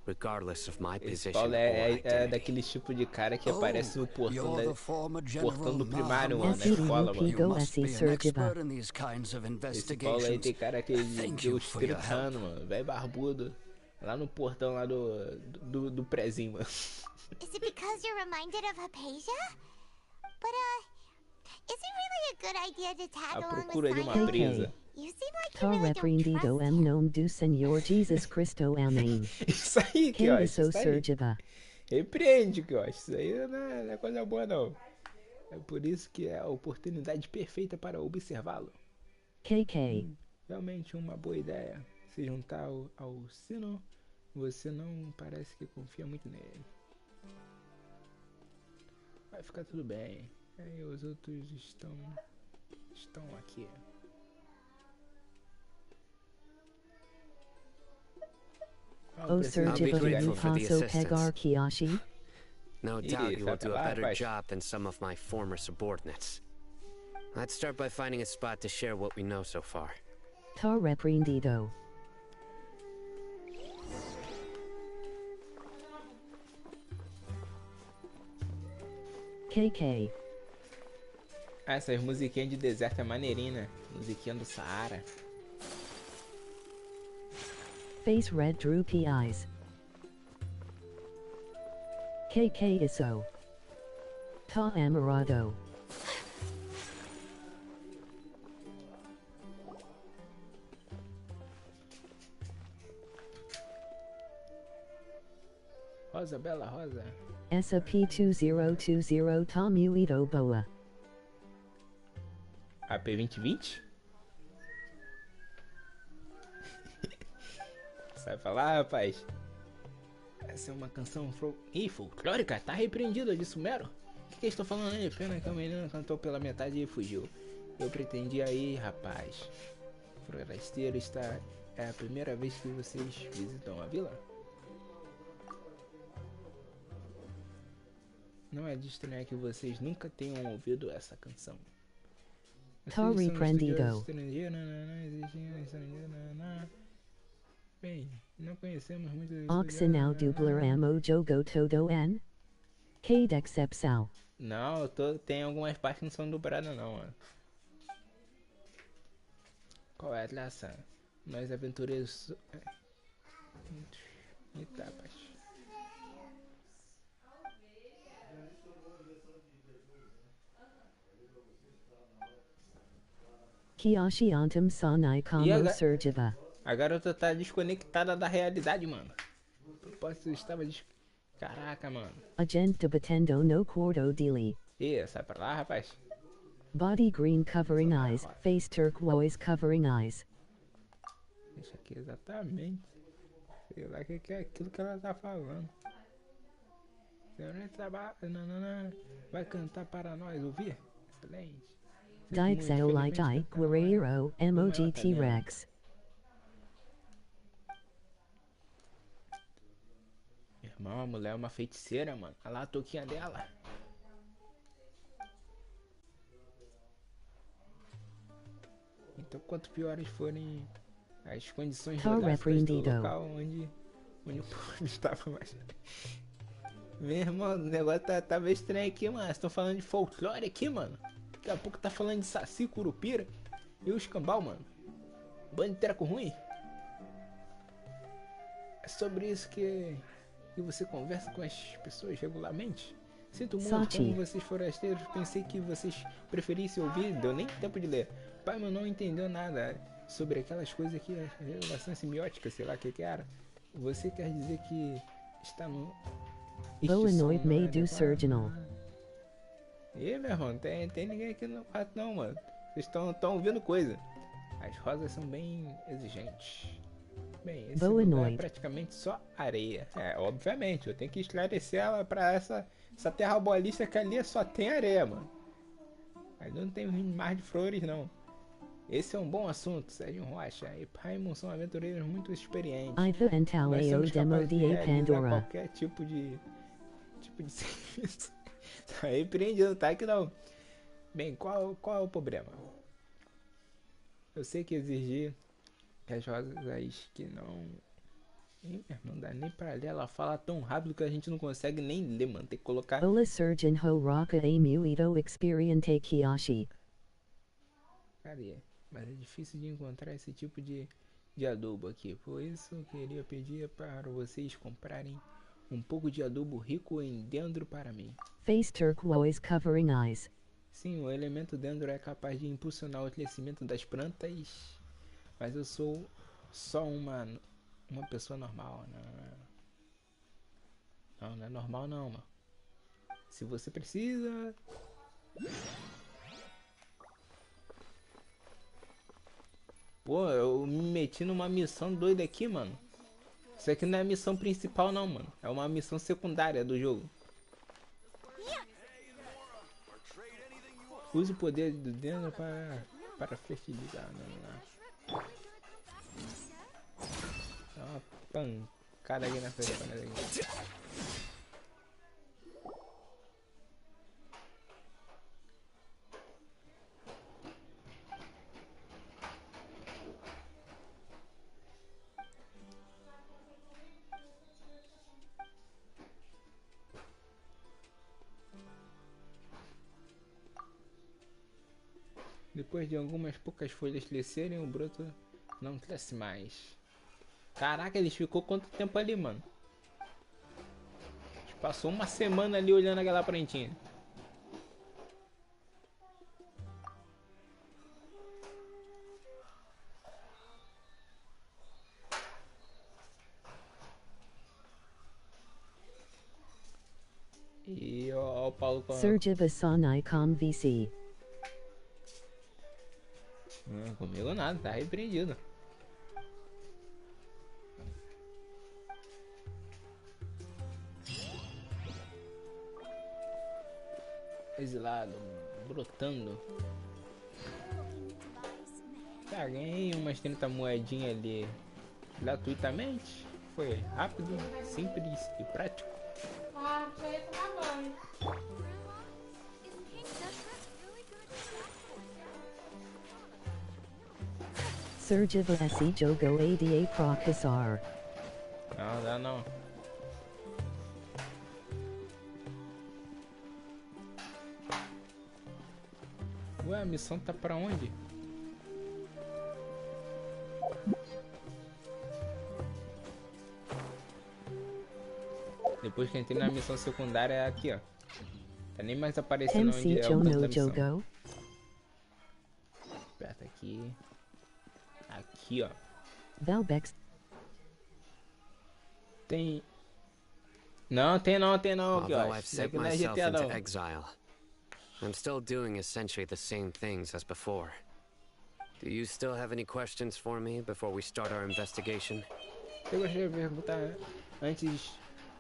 regardless of my Esse position Paulo or é identity. daquele tipo de cara que Oh, aparece no portão, you're the former portão do General primário, mano, na Esse escola, mano. Yuki You Go must esse be an Sergiva. expert in these kinds of Esse Paulo aí investigations. tem cara que Thank deu you os for your 30 help. anos, mano. Velho barbudo. Lá no portão lá do prézinho, mano. Is it because you're reminded of Hypatia? But, is it really a good idea to tag A along with procura de uma science? presa. You seem like you Tá really don't repreendido trust em nome do Senhor Jesus Cristo. Amém. Isso aí, que Quem ó. é Isso o aí. Sergiva? Repreende, que ó. Isso aí não é coisa boa, não. É por isso que é a oportunidade perfeita para observá-lo. KK. Realmente uma boa ideia. Se juntar ao sino, você não parece que confia muito nele. Vai ficar tudo bem. Aí os outros estão aqui. O Sergiva grateful não for the posso assistance. pegar Kiyoshi? No It doubt is, you will do a Aviso. better job than some of my former subordinates. Let's start by finding a spot to share what we know so far. Tá repreendido. KK. Ah, essas musiquinhas de deserto é maneirinha, né? Musiquinha do Saara. Face red droopy eyes. KK isso. Tá amarado. Rosa, bela rosa. SP2020 tá muito boa. AP 2020? Sai falar, rapaz. Essa é uma canção folclórica, tá repreendida de Sumero. O que eles estão falando aí? Pena que a menina cantou pela metade e fugiu. Eu pretendia ir, rapaz. Forasteiro está... É a primeira vez que vocês visitam a vila? Não é de estranhar que vocês nunca tenham ouvido essa canção. Tá repreendido. Bem, não conhecemos muito... Oxinal dubler amo jogo todo n? Que decepção. Não, tem algumas partes que não são dobradas não, mano. Qual é a traça? Nós aventureiros... Eita, rapaz. Kiyoshi Antam Sanai E como agora- Sergiva. A garota tá desconectada da realidade, mano. O propósito estava Caraca, mano. Agente debatendo no quarto dele. Ih, sai pra lá, rapaz. Body green covering eyes, face turquoise covering eyes. Isso aqui exatamente. Sei lá o que é aquilo que ela tá falando. Senhor trabalho, não. Vai cantar para nós ouvir? Excelente. Dixel like I, guerreiro, emoji T-Rex. Irmão, a mulher é uma feiticeira, mano. Olha lá a touquinha dela. Então, quanto piores forem as condições Tá geográficas do repreendido. local onde o povo estava mais... Meu irmão, o negócio tá meio estranho aqui, mano. Vocês tão falando de folclore aqui, mano. Daqui a pouco tá falando de saci, curupira e o escambau, mano. Bando de treco ruim. É sobre isso que você conversa com as pessoas regularmente? Sinto muito, como vocês forasteiros, pensei que vocês preferissem ouvir, deu nem tempo de ler. Pai, meu não entendeu nada sobre aquelas coisas aqui, a relação semiótica, sei lá o que era. Você quer dizer que está no... Boanoid may do surginal. Ih, meu irmão, tem ninguém aqui no quarto não, mano. Vocês estão ouvindo coisa. As rosas são bem exigentes. Bem, esse lugar é praticamente só areia. É, obviamente, eu tenho que esclarecer ela pra essa terra bolista que ali só tem areia, mano. Ali não tem mar de flores, não. Esse é um bom assunto, Serginho Rocha e Paimon são aventureiros muito experientes. Nós somos capazes de realizar qualquer tipo de serviço. Tá repreendido, tá que não. Bem, qual é o problema? Eu sei que exigir que as rosas que não... Não dá nem pra ler, ela fala tão rápido que a gente não consegue nem ler, mano. Tem que colocar... Ola Serginho Rocha e muito experiente Kiyoshi. Cadê? Mas é difícil de encontrar esse tipo de adubo aqui. Por isso eu queria pedir para vocês comprarem um pouco de adubo rico em dendro para mim. Face turquoise covering eyes. Sim, o elemento dendro é capaz de impulsionar o crescimento das plantas. Mas eu sou só uma pessoa normal. Não é normal não, mano. Se você precisa... Pô, eu me meti numa missão doida aqui, mano. Isso aqui não é a missão principal não, mano. É uma missão secundária do jogo. Use o poder do dentro para fertilizar. Dá uma pancada aqui na frente. Depois de algumas poucas folhas crescerem, o broto não cresce mais. Caraca, eles ficou quanto tempo ali, mano? Passou uma semana ali olhando aquela plantinha. E ó o Paulo com... Sergivasanai com VC. Comigo nada, tá repreendido. Exilado, brotando. Tá, ganhei umas 30 moedinhas ali gratuitamente. Foi rápido, simples e prático. Ah, já ia tomar banho. Sergiva-se jogo ada processar. Não, dá não. Ué, a missão tá pra onde? Depois que entrei na missão secundária é aqui, ó. Tá nem mais aparecendo onde é o canto da missão. Aperta aqui. Aqui, ó. Velbex. Tem... Não, tem não. Aqui, ó. Although I've sent myself into exile, I'm still doing essentially the same things as before. Do you still have any questions for me before we start our investigation? Eu gostaria de perguntar, antes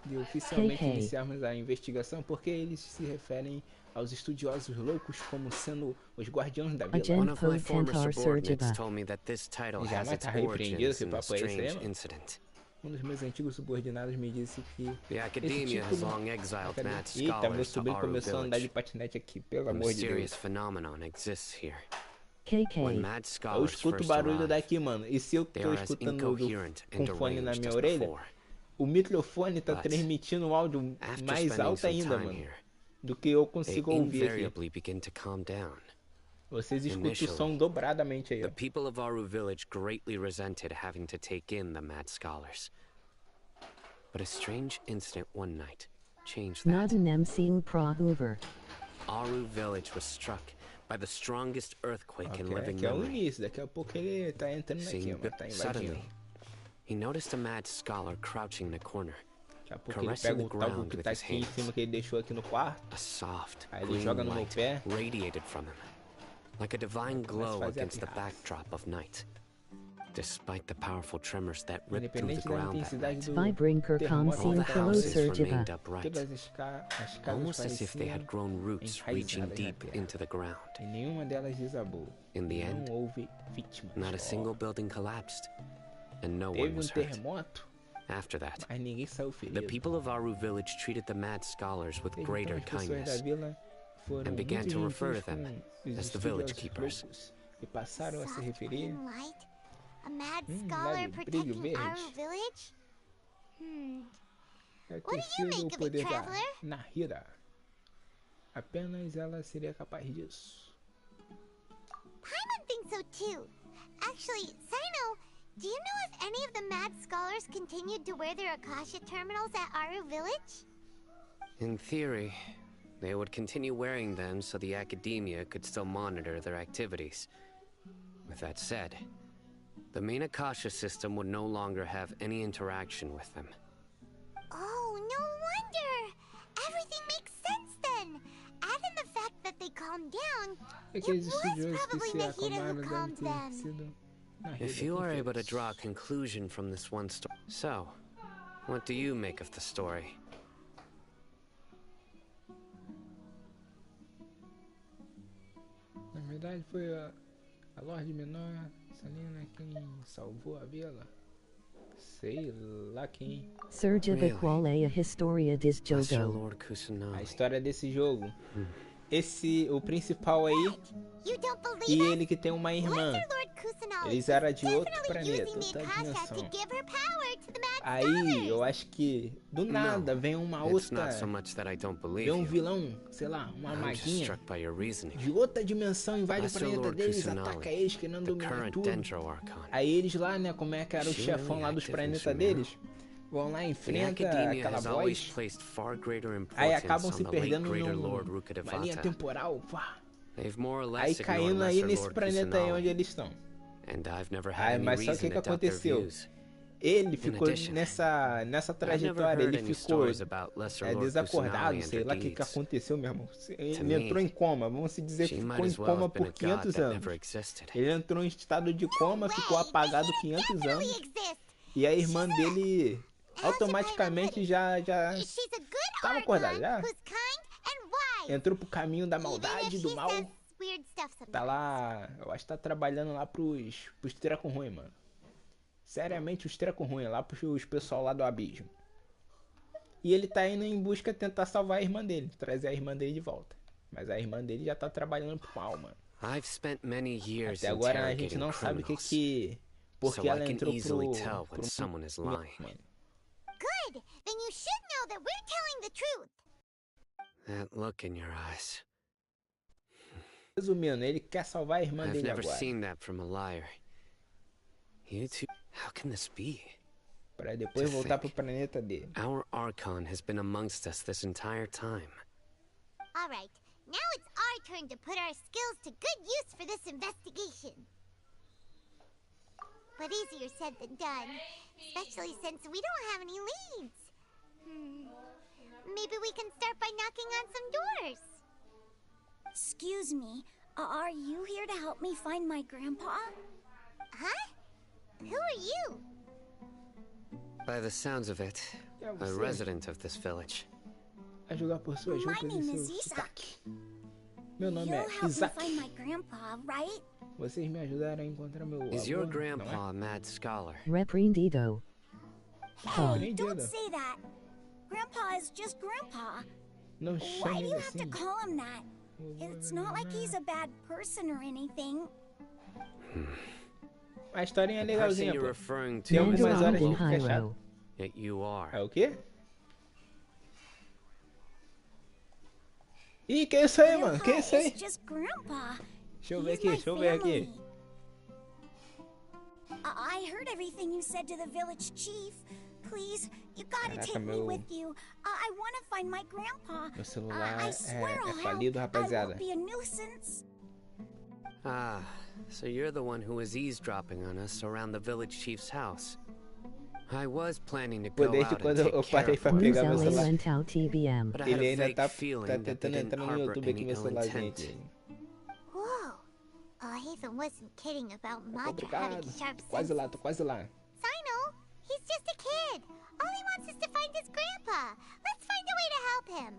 de oficialmente iniciarmos a investigação, por que eles se referem aos estudiosos loucos como sendo os guardiões da vila? One of my former subordinates told me that this title has its origins in a strange incident. Dos meus antigos subordinados me disse que the academia has long exiled mad Eita, meu scholars to sobrinho our começou a andar de village. patinete aqui, pelo A amor de mysterious Deus. phenomenon exists here. KK. Eu escuto o barulho daqui, mano. E se eu tô escutando com fone na minha orelha, O microfone tá But transmitindo um áudio after mais spending alto some ainda, time mano, here, do que eu they consigo ouvir aqui. invariably begin to calm down. Vocês escutam o som Initially, dobradamente aí, the ó. people of Aru village greatly resented having to take in the mad scholars. But a strange incident one night changed that. Not an MC Pro Hoover. Aru village was struck by the strongest earthquake in living Aqui é o memory. início, daqui a pouco ele tá entrando aqui, Seeing mano, tá invadindo. suddenly, he noticed a mad scholar crouching in a corner, Daqui a pouco ele caressing pega the o tabu ground que with tá his aqui em hands. cima que ele deixou aqui no quarto. A soft, Aí ele green joga no meu light pé. radiated from him, like a divine glow fazer a against the pirraça. backdrop of night. Despite the powerful tremors that ripped through the Independente da ground that intensidade night, do Vai brincar com terremoto, all the cinco houses Sergiva. remained upright, todas as casas almost as if they pareciam had grown roots reaching enraizadas na deep terra. into the ground. E nenhuma delas desabou. In the Não end, houve vítimas. not a Ó, single building collapsed, and no one teve was hurt. terremoto, After that, mas ninguém saiu the ferido. people of Aru village treated the mad scholars with Desde greater então, as pessoas da kindness, vila foram and began muito to refer to gentis them com os as the village estudiosos keepers. loucos e passaram a se Soft referir. green light? A mad leve scholar brilho protecting verde. Aru village? É What do you aquecido make o of it, poder da traveler? Nahira. Apenas ela seria capaz disso. Paimon thinks so too. Actually, Sino, do you know if any of the mad scholars continued to wear their Akasha terminals at Aru village? In theory, they would continue wearing them so the academia could still monitor their activities. With that said, the main Akasha system would no longer have any interaction with them. Oh, no wonder! Everything makes sense then! Add in the fact that they calmed down. It Aqueles was estudiosos que probably se Nahida who acalmaram devem calmed ter them. sido Nahida If you quem are able to fez. draw a conclusion from this one story, so, what do you make of the story? Na verdade foi a Lorde Menor, Salina, quem salvou a vila. Sei lá quem. Sergiva Really? qual é a história des Master jogo? Lord Kusanagi. A história desse jogo. O principal aí, You don't e believe ele que tem uma irmã. Lesser Lord Kusanagi Eles is eram de outro definitely planeta, using the outra Akasha to dimensão. give her power to the mad Aí scholars. eu acho que do nada vem uma It's outra. not so much that I don't believe Vem um you. vilão, sei lá, uma I'm just maguinha struck by your reasoning. de outra dimensão, invade o Master planeta Lord deles, Kusanagi, ataca eles, querendo the dominar current tudo. Dendro Archon. Aí eles lá, né, como é que era o She chefão really lá dos active in planetas Sumeru? deles, vão lá, The enfrenta academia aquela has always voz, placed far greater aí importance acabam on se the late perdendo Greater Lord numa linha Rukadevata. temporal, pá. They've more or Aí less ignored caindo aí Lesser nesse Lord planeta aí onde Kusanagi, eles estão. and I've never had any Mas só reason que to doubt their aconteceu? views. Ele ficou addition, nessa I've never trajetória, heard ele any ficou stories about Lesser Lord desacordado, Kusanagi sei and lá her o que deeds. aconteceu, meu irmão. To Ele me, entrou em coma, vamos se dizer que She ficou might em as well coma have been a por god 500 that anos. never existed. Ele entrou em estado de coma, ficou apagado 500 anos, Exist. e a irmã dele automaticamente já She's a good tava acordada, já who's kind and wise. entrou pro caminho da Even maldade, if do she mal. says weird stuff sometimes. Tá lá, eu acho que tá trabalhando lá pros treco ruim, mano. Seriamente, os treco ruim, lá pros pessoal lá do Aviso. E ele tá indo em busca de tentar salvar a irmã dele, trazer a irmã dele de volta. Mas a irmã dele já tá trabalhando pro mal, mano. I've spent many years Até agora a gente interrogating não sabe o criminals, que porque so I ela can entrou easily tell when pro someone is lying. mano. Good. Then you should know that we're telling the truth. That look in your eyes. Resumindo, ele quer salvar a irmã I've dele never agora. seen that from a liar. You two, how can this be? Pra depois To voltar think. pro planeta dele. Our Archon has been amongst us this entire time. All right. Now it's our turn to put our skills to good use for this investigation. But easier said than done, especially since we don't have any leads. Maybe we can start by knocking on some doors. Excuse me, are you here to help me find my grandpa? Huh? Who are you? By the sounds of it, É a você. resident of this village. A julgar por suas My roupas name e is seu Isaac. sotaque. Meu nome You'll é help me Isaac. find my grandpa, right? Vocês me ajudaram a encontrar meu avô, Is your não é? grandpa a mad scholar? Repreendido. Hey, don't Aprendido. say that. Grandpa is just Grandpa. Não Why chame do ele you have to assim. call him that? It's not like he's a bad person or anything. A historinha é The person legalzinha, you're pô. referring to Tem is algumas Nando horas que Alden fica chato. Hyro. Yet you are. É o quê? Ih, que é isso aí, mano? Que é isso aí? Just Grandpa. Deixa eu ver aqui, deixa eu ver aqui. I heard everything you said to the village chief. Please, you gotta Caraca, take me meu- with you. I wanna find my grandpa. Meu celular I swear I'll é falido, help. I rapaziada. won't be a nuisance. Ah, so you're the one who was eavesdropping on us around the village chief's house. I was planning to Pô, go desde out and quando take eu care parei of pra my pegar meu News celular. LA went out TVM. but I had Ele a ainda vague tá feeling that they tentando didn't entrar no harbor YouTube aqui any meu ill celularzinho intent. aqui. Whoa. Ethan wasn't kidding about Mudra having Obrigado. sharp Quase lá, senses. tô quase lá. Sino, he's just a kid. All he wants is to find his grandpa. Let's find a way to help him.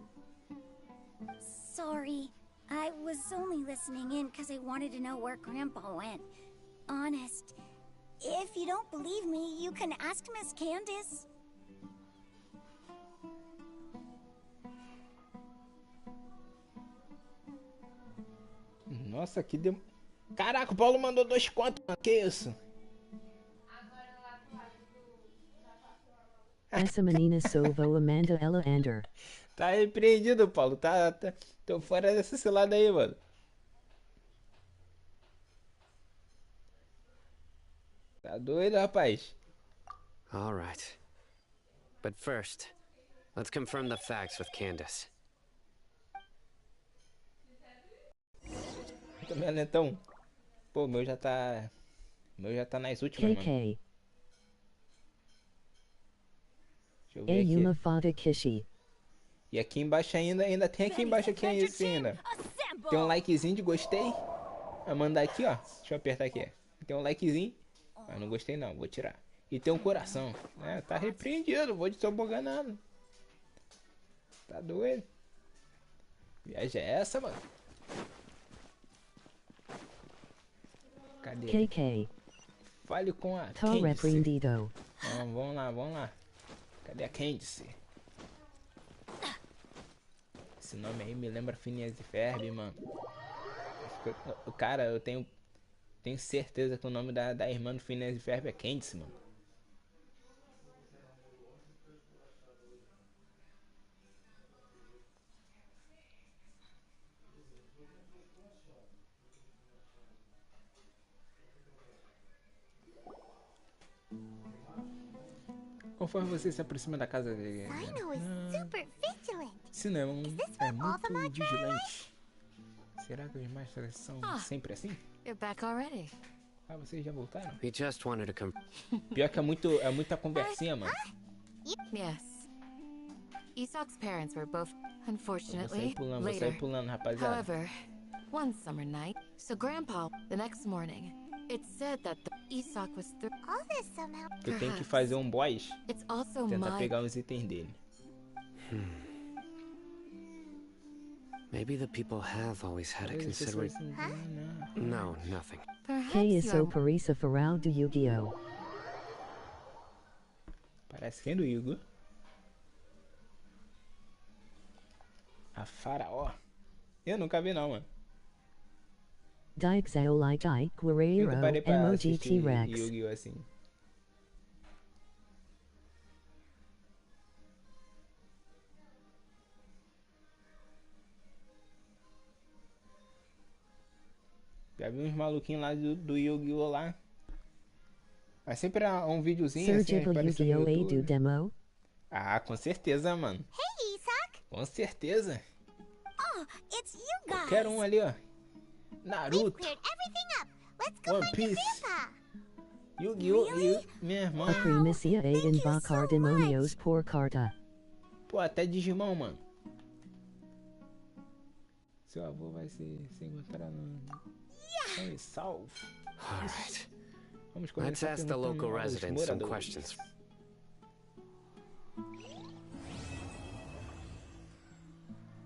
Sorry. I was only listening in because I wanted to know where Grandpa went. Honest. If you don't believe me, you can ask Miss Candace. Nossa, que dem... Caraca, o Paulo mandou 2 contos, mano. Que isso? Essa menina Sovo Amanda Ella Ander. Tá repreendido, Paulo. Tô fora dessa cilada aí, mano. Tá doido, rapaz? All right. But first, let's confirm the facts with Candace. Também, então. Pô, meu já tá nas últimas, mano. KK. Deixa eu ver aqui. Ayuma Fada Kishi. E aqui embaixo ainda tem aqui embaixo aqui ainda. Tem um likezinho de gostei. Vai mandar aqui, ó. Deixa eu apertar aqui. Tem um likezinho. Mas não gostei não, vou tirar. E tem um coração. É, tá repreendido, vou de tobogã nada. Tá doido? Viagem é essa, mano? Cadê? KK. Fale com a Tá Candice. repreendido. Vamos lá. Cadê a Candice? Esse nome aí me lembra Phineas e Ferb, mano. Cara, eu tenho certeza que o nome da irmã do Phineas e Ferb é Candice, mano. Conforme você se aproxima da casa dele. Sino is super vigilant. Sino é all the muito Madra vigilante. Será que os masters são sempre assim? You're back already. Ah, vocês já voltaram? We just wanted to Pior que é muita conversinha, mano. Yes. Isak's parents were both, Vou sair unfortunately, pulando, later. rapaziada. However, one summer night, so Grandpa, the next morning, it said that Isak was All this somehow. Eu tenho que fazer um boss. It's also Tentar my pegar os itens dele. Maybe the people have always had a considerate. No, nothing. perhaps Que isso you're Parisa Farol do Yu-Gi-Oh! Parece quem do Yugo? A Faraó. Eu nunca vi não, mano. Dixel like I, Eu Guerreiro, nunca parei pra Emoji assistir T-Rex. Yu-Gi-Oh! Assim. Já vi uns maluquinhos lá do Yu-Gi-Oh! Lá. Mas sempre é um videozinho assim, Sergico aparecendo Yu-Gi-Oh! no A do YouTube. demo. Ah, com certeza, mano. Hey, Isak. Com certeza. Oh, it's you guys. Quero um ali, ó. We've Naruto, cleared everything up. Let's go One find your Piece. grandpa. Yu-Gi-Oh! Minha irmã. A Primacia A Thank you Invocar so Demonios por Carta. Pô, até Digimon, mano. Seu avô vai se encontrar no... Salve. All right. Vamos Let's começar ask the perguntando local aos residents some moradores. questions.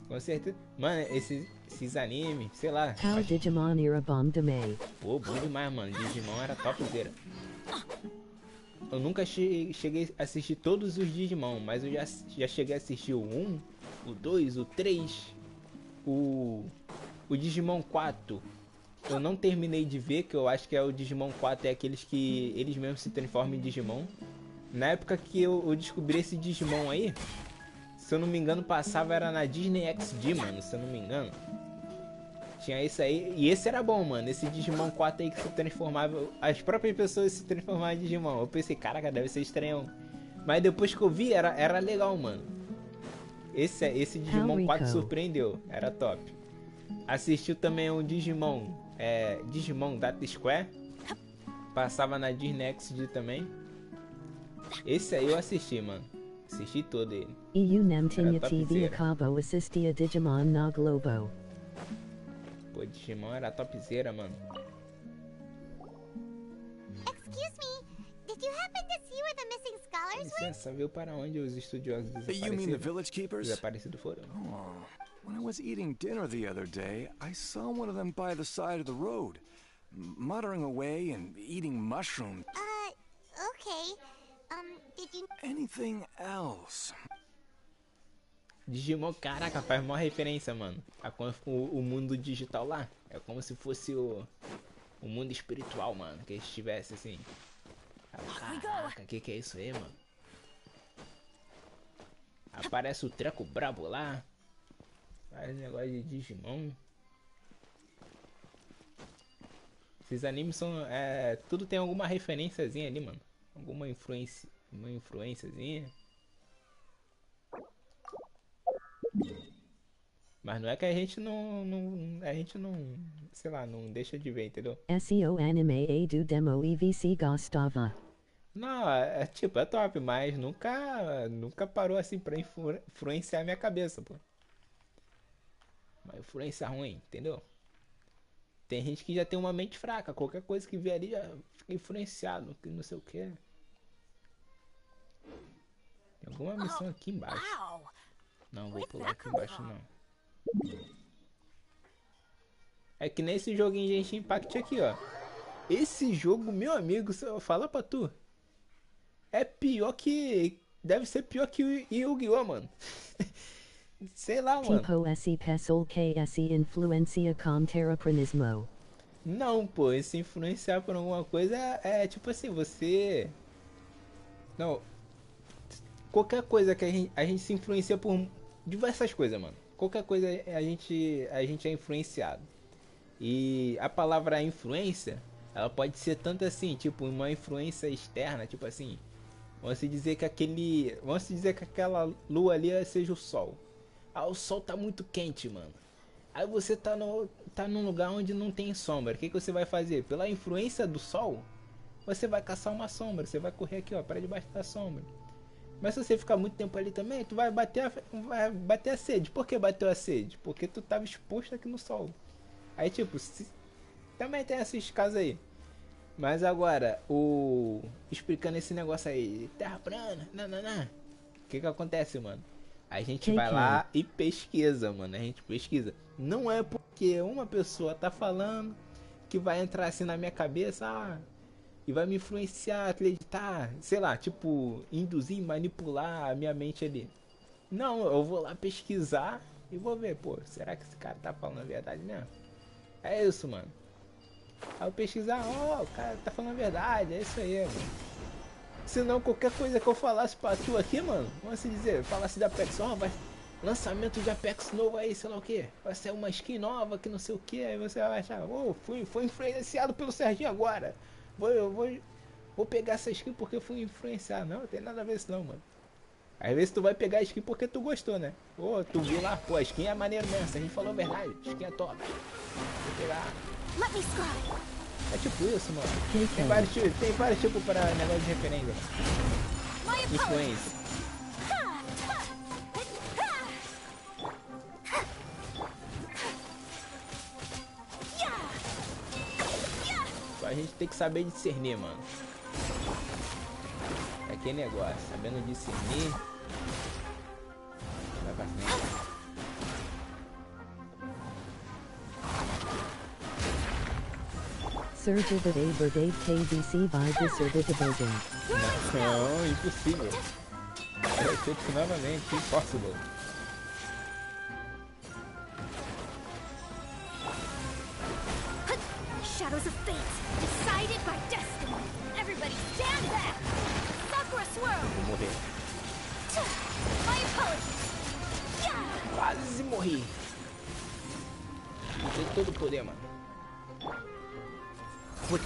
Com certeza. Mano, esses animes, sei lá. How acho- Digimon era bom demais. Pô, bom demais, mano. Digimon era topzera. Eu nunca cheguei a assistir todos os Digimon, mas eu já cheguei a assistir o 1, o 2, o 3, o Digimon 4. Eu não terminei de ver, que eu acho que é o Digimon 4, é aqueles que eles mesmos se transformam em Digimon. Na época que eu descobri esse Digimon aí, se eu não me engano, passava era na Disney XD, mano, se eu não me engano. Tinha esse aí, e esse era bom, mano. Esse Digimon 4 aí que se transformava, as próprias pessoas se transformavam em Digimon. Eu pensei, caraca, deve ser estranhão. Mas depois que eu vi, era legal, mano. Esse Digimon 4 surpreendeu, era top. Assistiu também o Digimon, Digimon Data Square. Passava na Disney XD também. Esse aí eu assisti, mano. Assisti todo ele. EU Namtinha TV Acabo assistia Digimon na Globo. Pô, Digimon era topzera, mano. Excuse me, did you happen to see where the missing scholars went? Licença, viu para onde os estudiosos You mean the village keepers? desaparecidos foram? Oh, when I was eating dinner the other day, I saw one of them by the side of the road, muttering away and eating mushrooms. Okay. Did you... Anything else? Digimon, caraca, faz maior referência, mano. O mundo digital lá. É como se fosse o mundo espiritual, mano. Que eles tivessem assim. Caraca, que é isso aí, mano? Aparece o treco brabo lá. Faz negócio de Digimon. Esses animes são. Tudo tem alguma referenciazinha ali, mano. Alguma influenciazinha. Mas não é que a gente não, sei lá, não deixa de ver, entendeu? SEO anime do demo EVC gostava. Não, é top, mas nunca parou assim pra influenciar minha cabeça, pô. Uma influência ruim, entendeu? Tem gente que já tem uma mente fraca, qualquer coisa que vier ali já fica influenciado, que não sei o que. Tem alguma missão aqui embaixo. Não, vou pular aqui embaixo não. É que nesse jogo em Genshin Impact aqui, ó. Esse jogo, meu amigo, se eu falar pra tu, é pior que... Deve ser pior que o Yu-Gi-Oh, mano. Sei lá, mano. Tipo esse pessoal que se influencia com terraplanismo. Não, pô, esse influenciar por alguma coisa é tipo assim, você... Não. Qualquer coisa que a gente se influencia por diversas coisas, mano. Qualquer coisa a gente é influenciado. E a palavra influência, ela pode ser tanto assim, tipo uma influência externa, tipo assim, vamos dizer que aquela lua ali seja o sol. Ah, o sol tá muito quente, mano. Aí você tá num lugar onde não tem sombra. O que você vai fazer? Pela influência do sol, você vai caçar uma sombra. Você vai correr aqui, ó, para debaixo da sombra. Mas se você ficar muito tempo ali também, tu vai bater a sede. Por que bateu a sede? Porque tu tava exposto aqui no sol. Aí tipo, também tem esses casos aí. Mas agora, explicando esse negócio aí, terra plana, nananã. O que acontece, mano? A gente vai lá e pesquisa, mano. A gente pesquisa. Não é porque uma pessoa tá falando que vai entrar assim na minha cabeça, e vai me influenciar, acreditar, sei lá, tipo, induzir, manipular a minha mente ali. Não, eu vou lá pesquisar e vou ver, pô, será que esse cara tá falando a verdade mesmo? É isso, mano. Aí eu pesquisar, o cara tá falando a verdade, é isso aí, mano. Senão qualquer coisa que eu falasse pra tu aqui, mano, vamos dizer, falasse da Apex, vai lançamento de Apex novo aí, sei lá o que, vai ser uma skin nova que não sei o que, aí você vai achar, foi influenciado pelo Serginho agora. Vou pegar essa skin porque fui influenciado. Não tem nada a ver isso não, mano. Às vezes tu vai pegar a skin porque tu gostou, né? Ou tu viu lá, pô, a skin é maneiro mesmo, a gente falou a verdade, a skin é top. Vou pegar. É tipo isso, mano. Tem vários tipos para negócio de referência. Influência. A gente tem que saber discernir, mano. É aquele negócio, sabendo discernir. Vai pra frente. Sergio Birthday KBC by Deserted Voting. Não, impossível. É feito novamente, impossible. Shadows of fate, decided by destiny. Everybody stand back! Sakura swirl! Corre! Tem todo o poder, mano. Puta.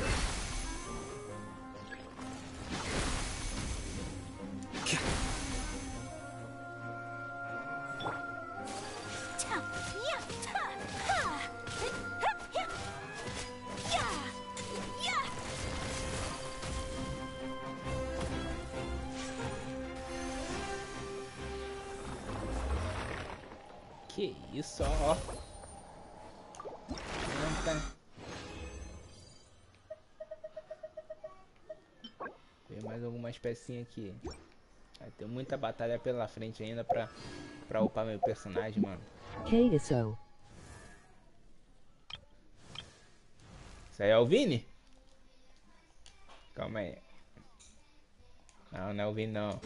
Que isso, ó. Tem mais algumas pecinhas aqui. Vai ter muita batalha pela frente ainda pra upar meu personagem, mano. Que isso? Isso aí é o Vini? Calma aí. Não, não é o Vini não.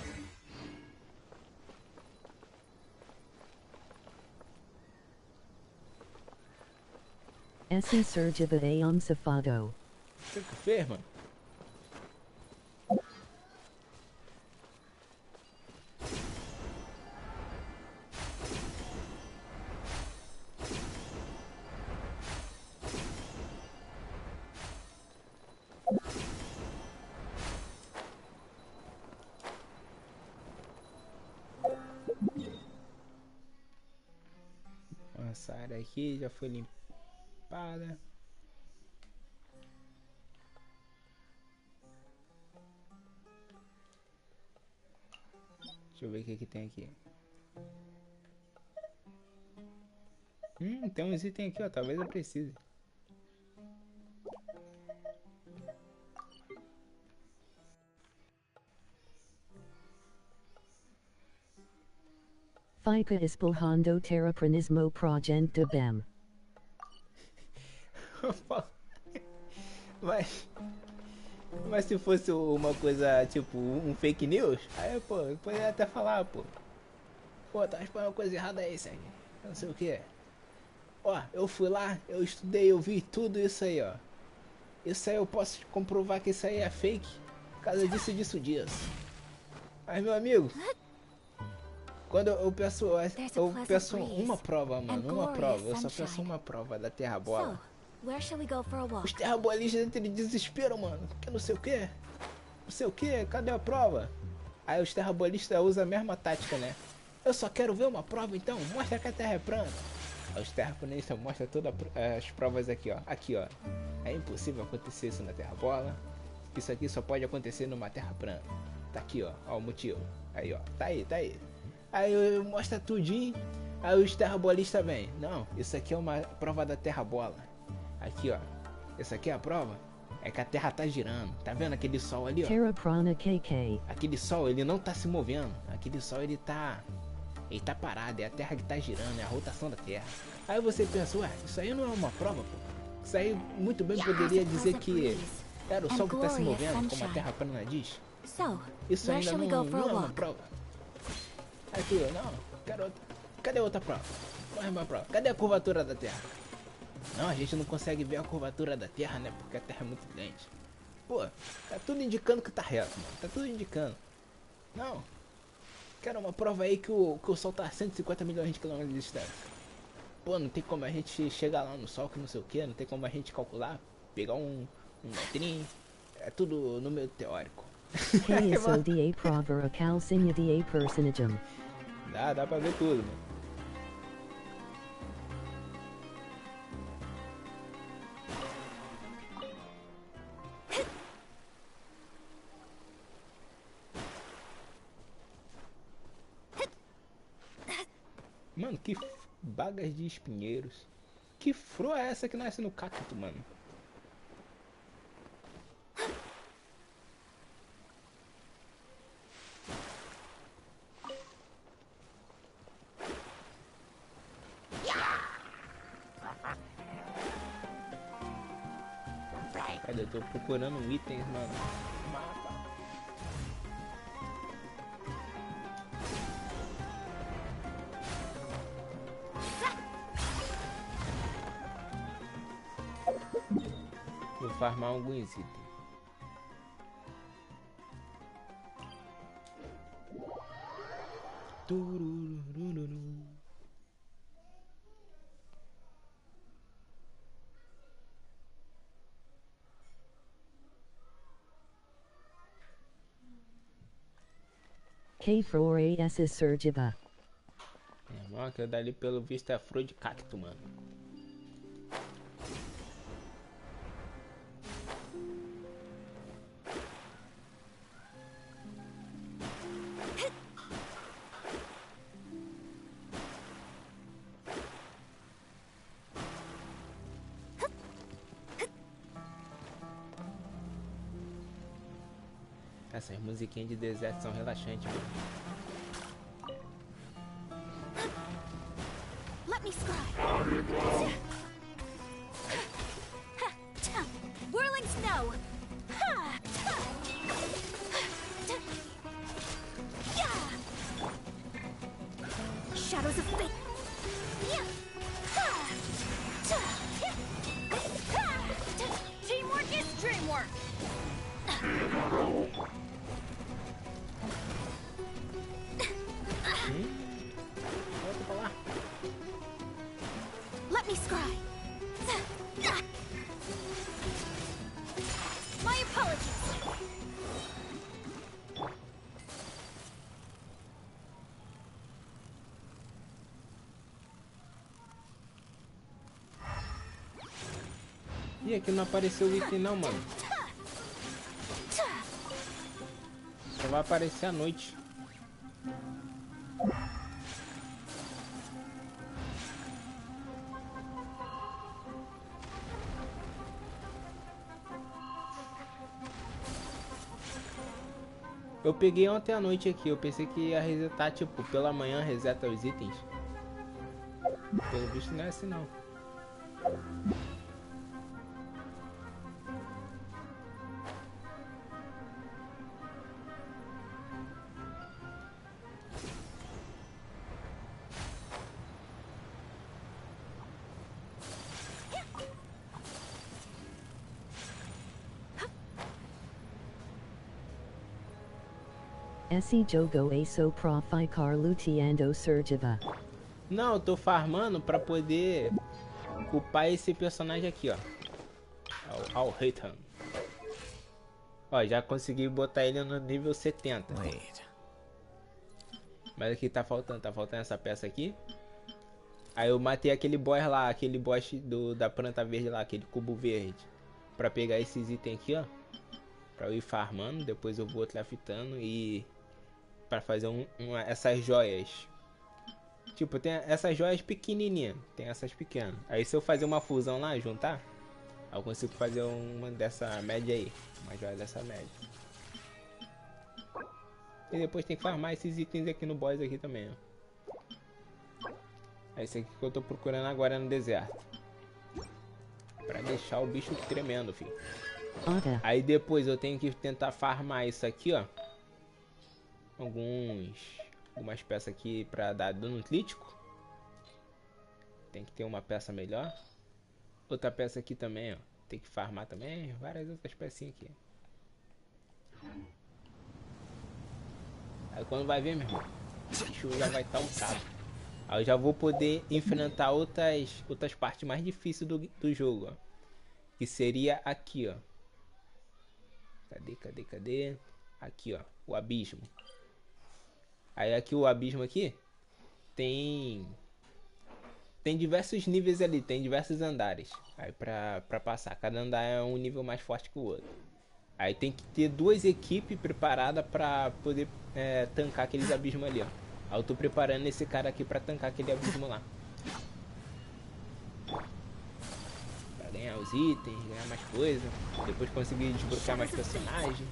Esse Sergio é um safado. O que fez, mano? Essa área aqui já foi limpada. Deixa eu ver o que tem aqui. Tem uns itens aqui, ó. Talvez eu precise. Fica espelhando terraplanismo progente bem. Mas se fosse uma coisa tipo um fake news, aí pô, eu poderia até falar, pô. Pô, tá respondendo uma coisa errada aí, Sérgio. Não sei o que. Ó, eu fui lá, eu estudei, eu vi tudo isso aí, ó. Isso aí eu posso comprovar que isso aí é fake. Por causa disso. Mas meu amigo, quando eu peço uma prova, mano, uma prova. Eu só peço uma prova da Terra Bola. Os terrabolistas entram em desespero, mano. Que não sei o que. Não sei o que, cadê a prova? Aí os terrabolistas usam a mesma tática, né? Eu só quero ver uma prova então, mostra que a Terra é plana. Aí os terraplanistas mostram todas as provas aqui, ó. Aqui, ó. É impossível acontecer isso na Terra Bola. Isso aqui só pode acontecer numa Terra plana. Tá aqui, ó. Ó o motivo. Aí, ó. Tá aí. Aí eu mostro tudinho. Aí os terrabolistas vêm. Não, isso aqui é uma prova da Terra Bola. Aqui, ó. Essa aqui é a prova. É que a Terra tá girando. Tá vendo aquele sol ali, ó? Terra prana KK. Aquele sol, ele não tá se movendo. Aquele sol, ele tá parado. É a Terra que tá girando. É a rotação da Terra. Aí você pensa, ué, isso aí não é uma prova, pô. Isso aí muito bem poderia dizer que era o sol que tá se movendo, como a Terra plana diz. Isso ainda não é uma prova. Aqui, não. Quero outra. Cadê outra prova? Não é uma prova. Cadê a curvatura da Terra? Não, a gente não consegue ver a curvatura da Terra, né? Porque a Terra é muito grande. Pô, tá tudo indicando que tá reto, mano. Tá tudo indicando. Não. Quero uma prova aí que o Sol tá a 150 milhões de quilômetros de distância. Pô, não tem como a gente chegar lá no Sol, que não sei o que. Não tem como a gente calcular. Pegar um metrinho. É tudo número teórico. Que isso de prova a calcinha de personagem. Dá pra ver tudo, mano. Mano, que bagas de espinheiros. Que flor é essa que nasce no cacto, mano? Cadê? Eu tô procurando itens, mano. Mapa. Vou farmar alguns itens. K for S Sergiva. Irmão, aquilo dali pelo visto é flor de cacto, mano. Essas musiquinhas de deserto são relaxantes, mano. Let me scry. Whirling snow. Shadows of fate. Teamwork is dreamwork. Volta pra lá. Let me scry. My apologies. Ih, aqui não apareceu o item não, mano. Só vai aparecer à noite. Eu peguei ontem à noite aqui, eu pensei que ia resetar, tipo, pela manhã reseta os itens. Pelo visto não é assim não. Esse jogo é só pra ficar luteando Sergiva. Não, eu tô farmando pra poder upar esse personagem aqui, ó. Ao Reitan. Ó, já consegui botar ele no nível 70. Mas aqui tá faltando essa peça aqui. Aí eu matei aquele boss lá, aquele boss da planta verde lá, aquele cubo verde. Pra pegar esses itens aqui, ó. Pra eu ir farmando, depois eu vou craftando e... Pra fazer essas joias. Tipo, tem essas joias pequenininhas. Tem essas pequenas. Aí se eu fazer uma fusão lá, juntar, eu consigo fazer uma dessa média aí. Uma joia dessa média. E depois tem que farmar esses itens aqui no boss aqui também, ó. É esse aqui que eu tô procurando agora no deserto. Pra deixar o bicho tremendo, filho. Aí depois eu tenho que tentar farmar isso aqui, ó. Algumas peças aqui pra dar dano crítico. Tem que ter uma peça melhor. Outra peça aqui também, ó. Tem que farmar também. Várias outras pecinhas aqui. Aí quando vai ver, meu irmão, o bicho já vai estar lutado. Aí eu já vou poder enfrentar outras partes mais difíceis do jogo, ó. Que seria aqui, ó. Cadê? Aqui, ó. O abismo. Aí aqui o abismo aqui tem diversos níveis ali, tem diversos andares. Aí pra passar, cada andar é um nível mais forte que o outro. Aí tem que ter duas equipes preparadas pra poder tancar aqueles abismos ali, ó. Aí eu tô preparando esse cara aqui pra tancar aquele abismo lá. Pra ganhar os itens, ganhar mais coisa. Depois conseguir desbloquear mais personagens.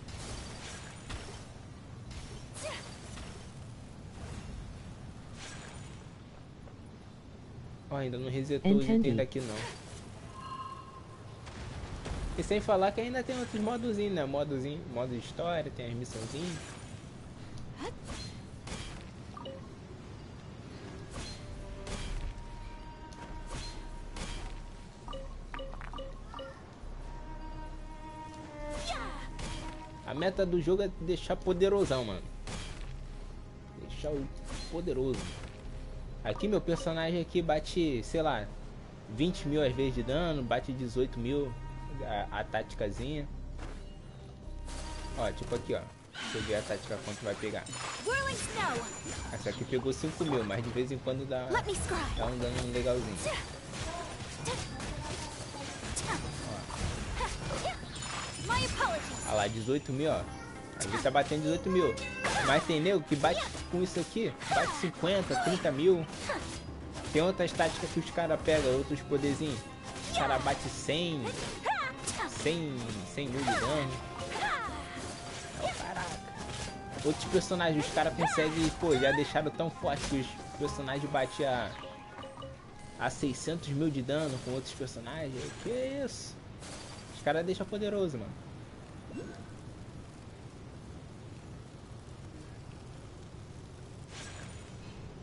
Ó, ainda não resetou os itens daqui não. E sem falar que ainda tem outros modozinhos, né? Modo de história, tem as missãozinhas. A meta do jogo é deixar poderosão, mano. Deixar o poderoso. Aqui meu personagem aqui bate, sei lá, 20 mil às vezes de dano, bate 18 mil a táticazinha. Ó, tipo aqui, ó. Deixa eu ver a tática quanto vai pegar. Whirling snow. Essa aqui pegou 5.000, mas de vez em quando dá um dano legalzinho. Olha lá, 18.000, ó. A gente tá batendo 18.000. Mas tem nego que bate com isso aqui, bate 50, 30.000. Tem outras táticas que os caras pegam, outros poderzinhos. Os caras batem 100 mil de dano. Caraca. Outros personagens, os caras conseguem, pô, já deixaram tão forte que os personagens batem a 600 mil de dano com outros personagens. Que isso? Os caras deixam poderoso, mano.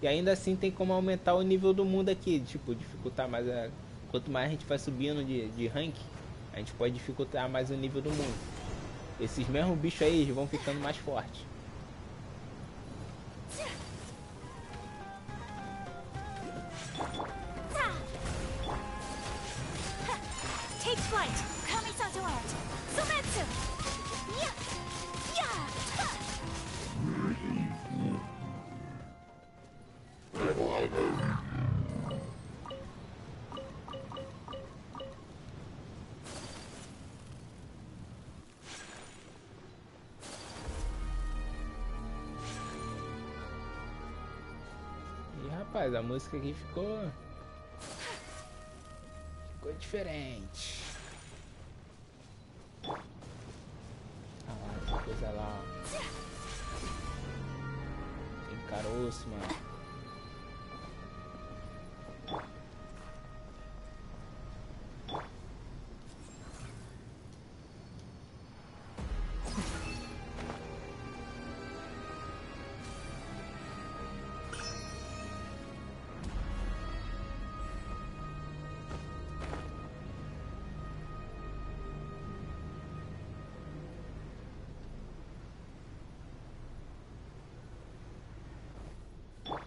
E ainda assim tem como aumentar o nível do mundo aqui, tipo, dificultar mais a... Quanto mais a gente vai subindo de rank, a gente pode dificultar mais o nível do mundo. Esses mesmos bichos aí, eles vão ficando mais fortes. Take flight. Kamisato art. Sumetsu. Yeah. Yeah. E rapaz, a música aqui ficou diferente. Ah lá, essa coisa lá, ó. Tem caroço, mano.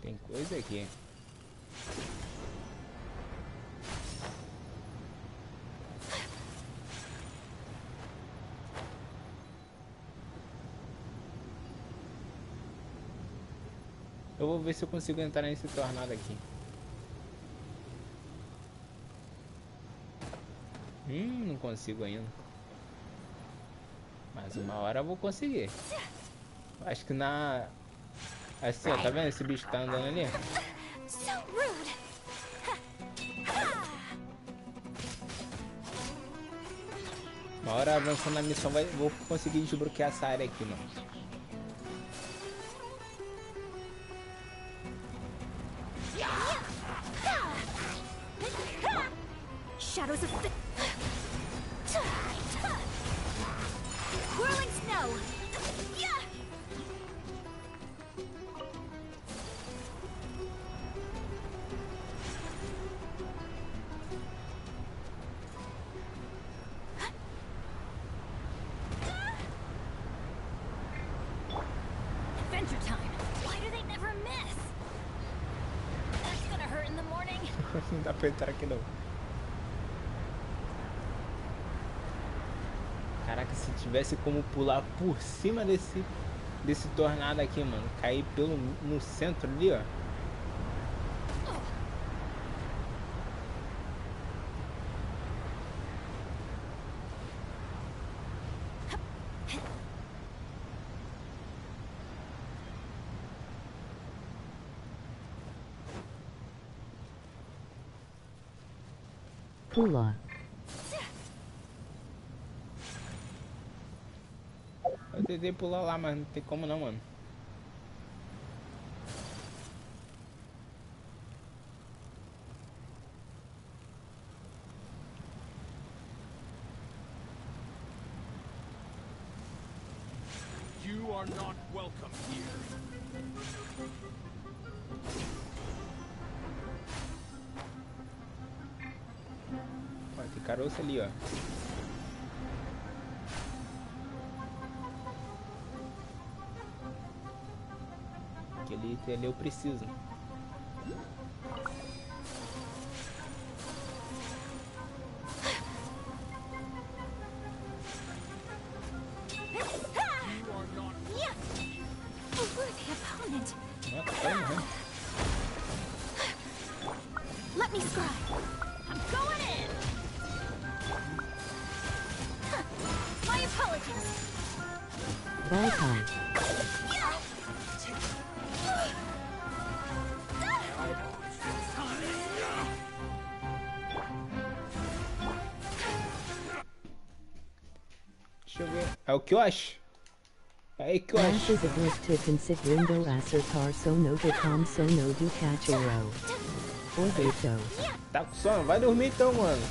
Tem coisa aqui. Eu vou ver se eu consigo entrar nesse tornado aqui. Não consigo ainda. Mas uma hora eu vou conseguir. Acho que na... Assim, ó, tá vendo esse bicho que tá andando ali? Uma hora avançando na missão, vou conseguir desbloquear essa área aqui, mano. Shadows of whirling snow. Yeah. Adventure time. Why do they never miss? That's gonna hurt in the morning. Não dá pra entrar aqui não. Caraca, se tivesse como pular por cima desse tornado aqui, mano. Cair no centro ali, ó. Pula. Eu tentei pular lá, mas não tem como não, mano. You are not welcome here. Ó, tem caroço ali, ó. Aquele ali eu preciso. impertinent. Não, tá quase morrendo. Let me scribe. I'm going in. My apologies. Ball time. Deixa eu ver. É o que eu acho. É aí que eu acho. Masses of list to considerando acertar sono de com sono do cachorro. Obrigado. Tá com sono? Vai dormir então, mano.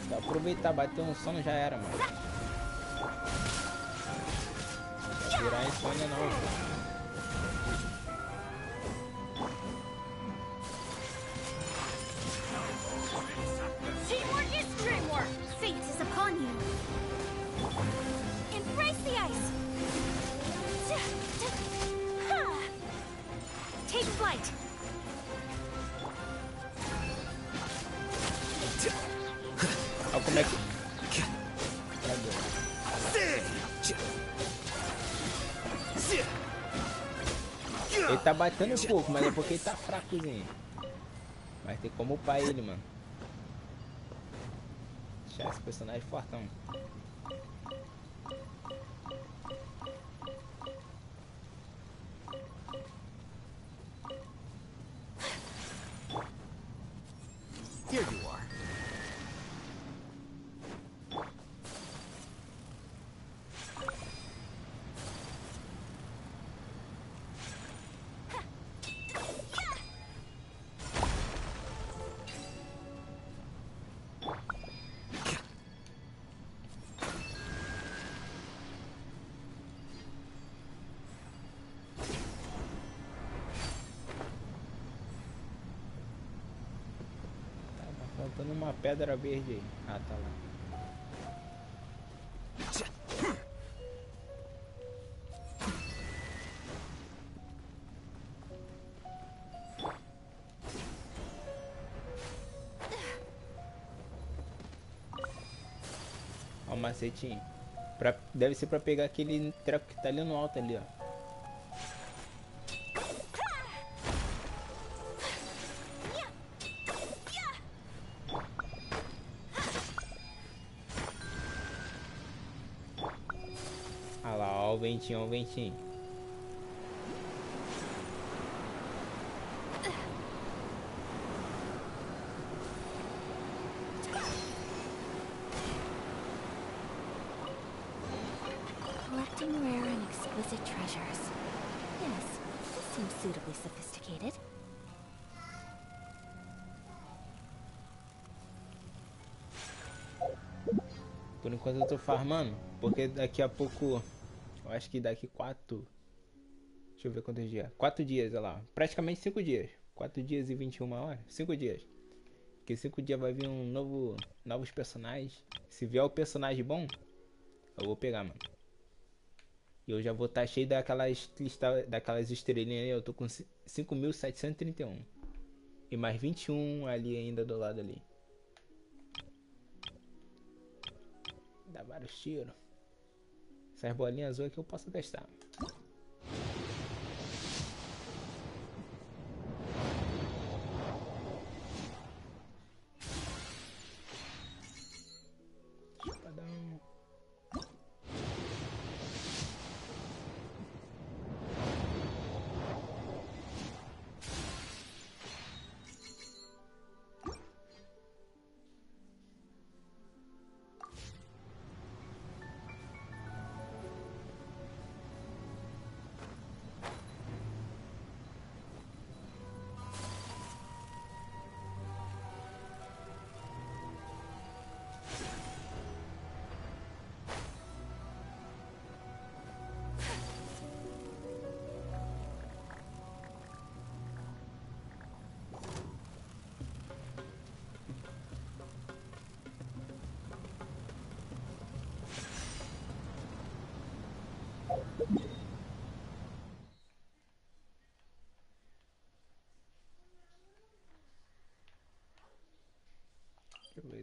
Só aproveitar, bater um sono já era, mano. Vai virar insônia não. Teamwork is dreamwork. Fate is upon you. Embrace the ice. Take flight. Olha como é que... Ele tá batendo um pouco, mas é porque ele tá fracozinho. Mas tem como upar ele, mano. Deixar esse personagem fortão. Here you are. Faltando uma pedra verde aí. Ah, tá lá. Ó o macetinho. Deve ser pra pegar aquele treco que tá ali no alto ali, ó. Ah lá, ó o ventinho, ó o ventinho. Collecting rare and exquisite treasures. Yes, this seems suitably sophisticated. Por enquanto eu tô farmando, porque daqui a pouco, eu acho que daqui 4, deixa eu ver quantos dias, 4 dias, olha lá, praticamente 5 dias, 4 dias e 21 horas, 5 dias, porque 5 dias vai vir novos personagens, se vier o personagem bom, eu vou pegar, mano, e eu já vou estar cheio daquelas estrelinhas aí, eu tô com 5.731, e mais 21 ali ainda do lado ali. Dá vários tiros. Essas bolinhas azuis que eu posso testar. Espadão.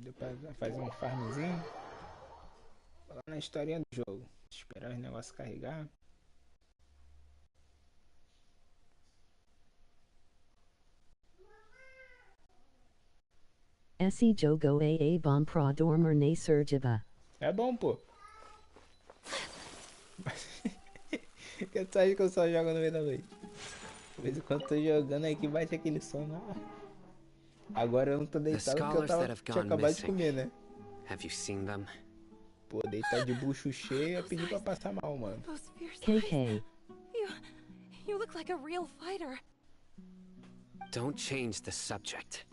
Depois fazer um farmzinho. Vou lá na historinha do jogo. Esperar os negócios carregar. Esse jogo é bom pra dormir na Sergiva. É bom, pô. Que tu acha que eu só jogo no meio da noite? De vez em quando tô jogando aí que bate aquele sono. Agora eu não tô deitado porque eu tinha acabado de comer, né? Have you seen them? Pô, deitar de bucho cheio é pedir pra passar mal, mano. KK. You look like a real fighter. Don't change the subject.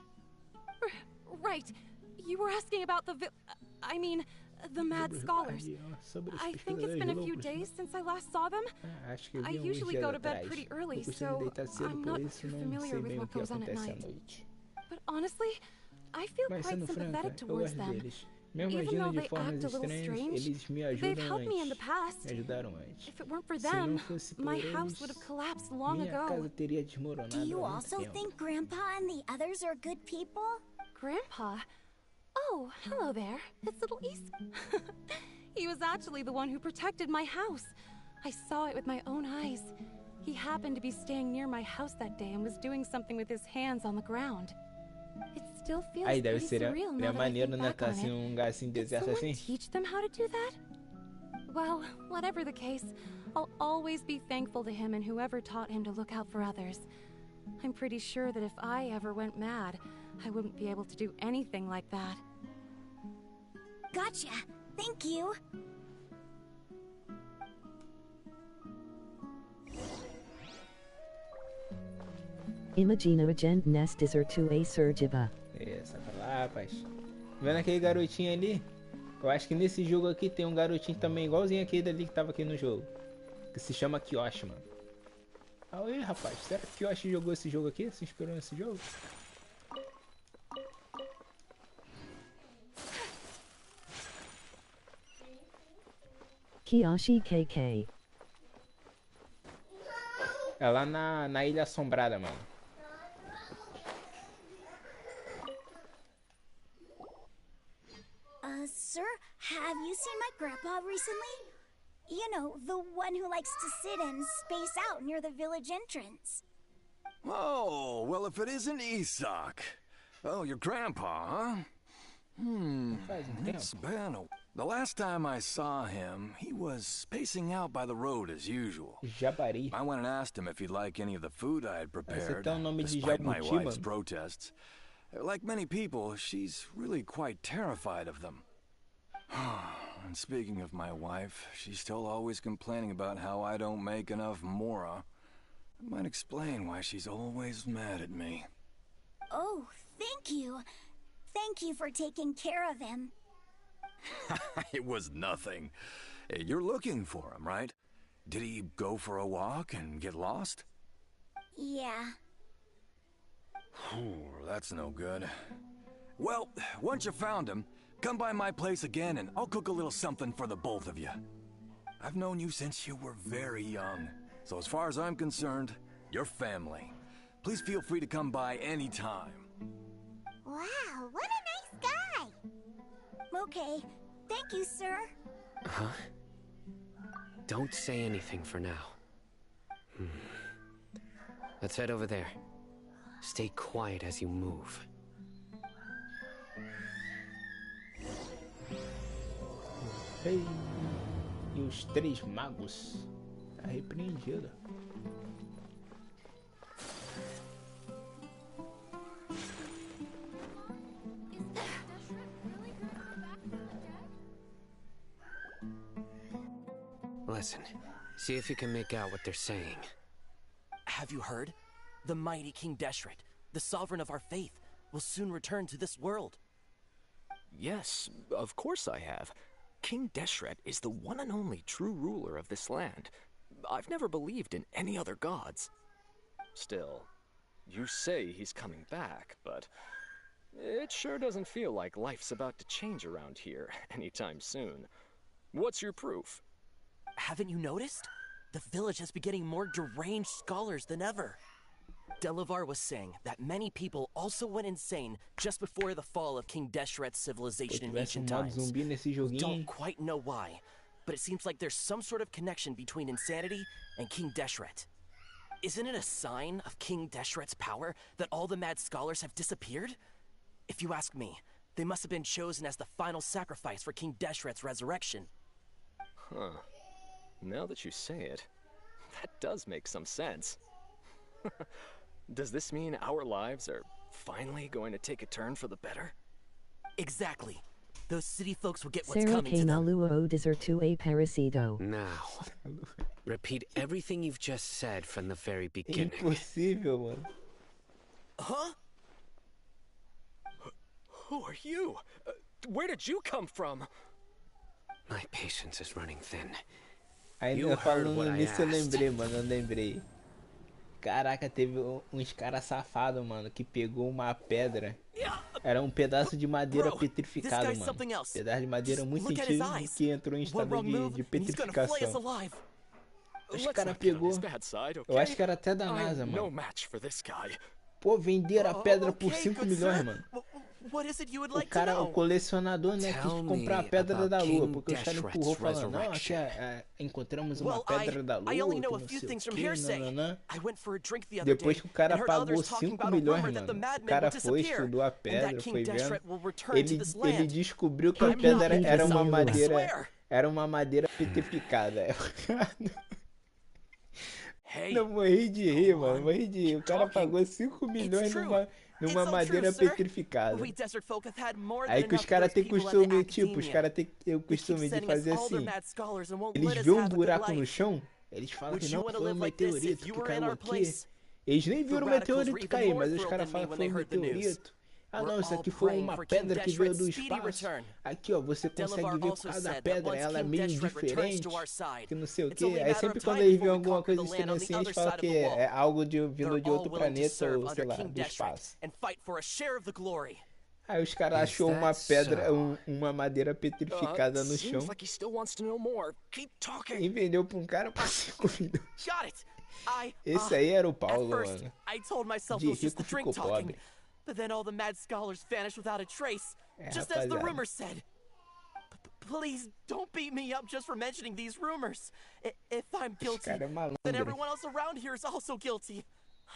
Right. You were asking about the mad scholars. I think it's been a few days since I last saw them. I usually go to bed pretty early, so I'm not too familiar with what goes on at night. But honestly, I feel quite sympathetic towards them. Even though they act a little strange, they've helped me in the past. If it weren't for them, my house would have collapsed long ago. Do you also think Grandpa and the others are good people? Grandpa? Oh, hello there. It's little East. He was actually the one who protected my house. I saw it with my own eyes. He happened to be staying near my house that day and was doing something with his hands on the ground. It still feels Aí deve pretty ser surreal now that I maneiro, think né? back Tá on assim it. lugar assim Did deserto someone assim. teach them how to do that? Well, whatever the case, I'll always be thankful to him and whoever taught him to look out for others. I'm pretty sure that if I ever went mad, I wouldn't be able to do anything like that. Gotcha. Thank you. Imagina a gente neste deserto a Sergiva. Sai pra lá, rapaz. Vendo aquele garotinho ali? Eu acho que nesse jogo aqui tem um garotinho também igualzinho aquele ali que tava aqui no jogo. Que se chama Kyoshi, mano. Aí, rapaz, será que Kyoshi jogou esse jogo aqui? Se inspirou nesse jogo? Kyoshi KK. É lá na Ilha Assombrada, mano. Sir, have you seen my grandpa recently? You know, the one who likes to sit and space out near the village entrance. Oh, well, if it isn't Isak. Oh, your grandpa, huh? It's been the last time I saw him, he was spacing out by the road as usual. Jabari. I went and asked him if he'd like any of the food I had prepared, nome de despite my Jabuti, wife's mano. protests. Like many people, she's really quite terrified of them. And speaking of my wife, she's still always complaining about how I don't make enough mora. That might explain why she's always mad at me. Oh, thank you. Thank you for taking care of him. It was nothing. You're looking for him, right? Did he go for a walk and get lost? Yeah. That's no good. Well, once you found him, come by my place again and I'll cook a little something for the both of you. I've known you since you were very young, so as far as I'm concerned, you're family. Please feel free to come by anytime. Wow, what a nice guy! Okay. Thank you, sir. Huh? Don't say anything for now. Let's head over there. Stay quiet as you move. Hey, e os três magos? Tá repreendido. Listen, see if you can make out what they're saying. Have you heard? The mighty King Deshret, the sovereign of our faith, will soon return to this world. Yes, of course I have. King Deshret is the one and only true ruler of this land. I've never believed in any other gods. Still, you say he's coming back, but it sure doesn't feel like life's about to change around here anytime soon. What's your proof? Haven't you noticed? The village has been getting more deranged scholars than ever. Delavar was saying that many people also went insane just before the fall of King Deshret's civilization in ancient times. We don't quite know why, but it seems like there's some sort of connection between insanity and King Deshret. Isn't it a sign of King Deshret's power that all the mad scholars have disappeared? If you ask me, they must have been chosen as the final sacrifice for King Deshret's resurrection. Huh. Now that you say it, that does make some sense. Does this mean our lives are finally going to take a turn for the better? Exactly. Those city folks will get what's coming to them. Naluo desert to a parasito. Now, repeat everything you've just said from the very beginning. Impossível, mano. Huh? Who are you? Where did you come from? My patience is running thin. Ainda falando nisso eu lembrei, mano, eu lembrei. Caraca, teve uns caras safados, mano, que pegou uma pedra. Era um pedaço de madeira petrificado, mano. Pedaço de madeira muito antigo que entrou em estado de petrificação. Os caras pegou. Eu acho que era até da NASA, mano. Pô, venderam a pedra por 5 milhões, mano. O cara, o colecionador, né, quis comprar a pedra da lua, porque os caras empurrou falando, não, aqui encontramos uma pedra da lua, que não sei o que, nananã. Depois que o cara pagou 5 milhões, mano, o cara foi, estudou a pedra, foi vendo, ele descobriu que a pedra era uma madeira petrificada. Não, morri de rir, mano, morri de rir. O cara pagou 5 milhões numa madeira petrificada. Aí que os caras têm costume, tipo, os caras têm o costume de fazer assim. Eles vêem um buraco no chão, eles falam que não foi um meteorito que caiu aqui. Eles nem viram o meteorito cair, mas os caras falam que foi um meteorito. Ah não, isso aqui foi uma pedra que veio do espaço. Aqui ó, você consegue ver por causa da pedra, ela é meio diferente, que não sei o que. Aí sempre quando eles veem alguma coisa estranha assim, eles falam que é algo vindo de outro planeta ou sei lá, do espaço. Aí os caras achou uma pedra, uma madeira petrificada no chão e vendeu pra um cara por 5 milhões. Esse aí era o Paulo, mano. De rico ficou pobre. But then all the mad scholars vanished without a trace, just as the rumors said. Please don't beat me up just for mentioning these rumors. If I'm guilty, then everyone else around here is also guilty.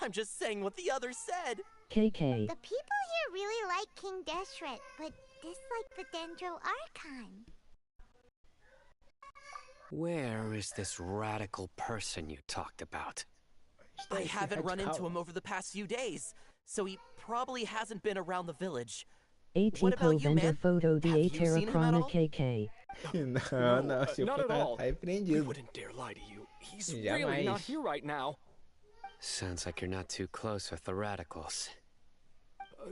I'm just saying what the others said. KK. The people here really like King Deshret, but dislike the Dendro Archon. Where is this radical person you talked about? I haven't run into him over the past few days, so he probably hasn't been around the village. What about you, man? Photo Have you seen him at all? KK. Não, not at all. Tá repreendido. We wouldn't dare lie to you. He's really not here right now. Sounds like you're not too close with the radicals.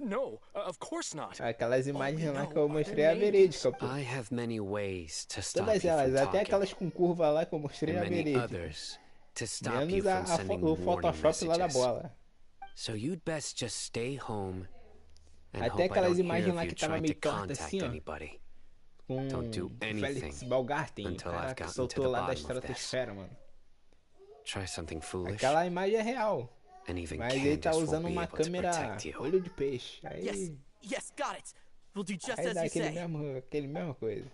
No, of course not. Aquelas imagens lá que eu mostrei é a verídica, pô. I have many ways to stop Todas you elas, from até aquelas com curva lá que eu mostrei é a verídica. Menos o Photoshop lá da bola. So you'd best just stay home and até hope I aquelas don't hear imagens lá of que you tava trying meio to torta contact assim, ó. anybody. Com Don't do Felix anything Balgarten, o until cara I've que gotten to soltou the lá da bottom of this. estratosfera, mano. Try something foolish. Aquela imagem é real. And even Mas ele tá Candace usando won't be uma able to câmera protect you. olho de peixe. Aí, Yes, got it. We'll do just aí as dá you say. aquele mesma coisa.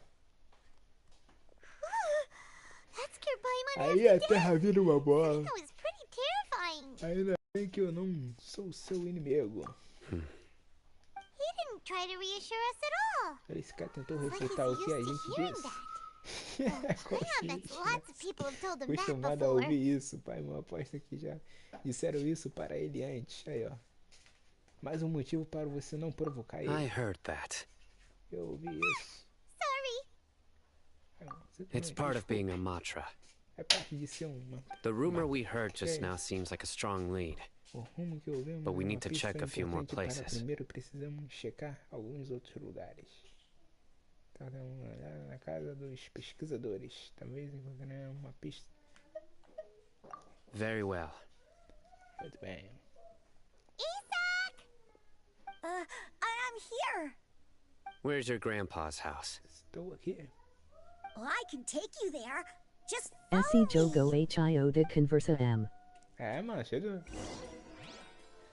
That scared by my Aí a terra vira uma bola. That was pretty terrifying. Ainda bem que eu não sou seu inimigo. He didn't try to reassure us at all. Esse cara tentou refutar o que a gente disse. Acostumado a ouvir isso, pai. Uma aposta que já disseram isso para ele antes. Aí, ó. Mais um motivo para você não provocar ele. I heard that. Eu ouvi isso. It's part of being a Matra. É parte de ser uma. The rumor we heard just now seems like a strong lead. O rumo que ouvimos But we need to check a few more para places. primeiro precisamos checar alguns outros lugares. Então vamos olhar na casa dos pesquisadores. Talvez encontremos uma pista. Very well. Muito bem. Isaac! I'm here. Where's your grandpa's house? Estou aqui. Well, I can take you there. Just SE Jogo HIO de Conversa M. É, mano, cheio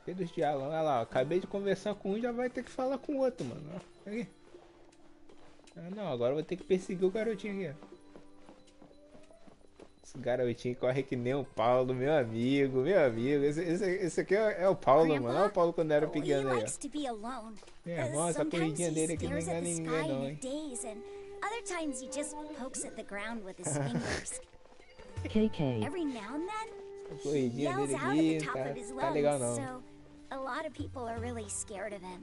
dos diálogos. Olha lá, ó, acabei de conversar com um, já vai ter que falar com o outro, mano. Ó, aqui. Ah, não, agora eu vou ter que perseguir o garotinho aqui. Esse garotinho corre que nem o Paulo, meu amigo, meu amigo. Esse aqui é o Paulo, mano. Olha o Paulo quando era pequeno aí, ó. Meu irmão, essa corridinha dele aqui não engana ninguém não, hein. Other times he just pokes at the ground with his fingers. KK. Every now and then, A he corridinha yells dele out at the aqui top of his tá legal lungs, não. so a lot of people are really scared of him.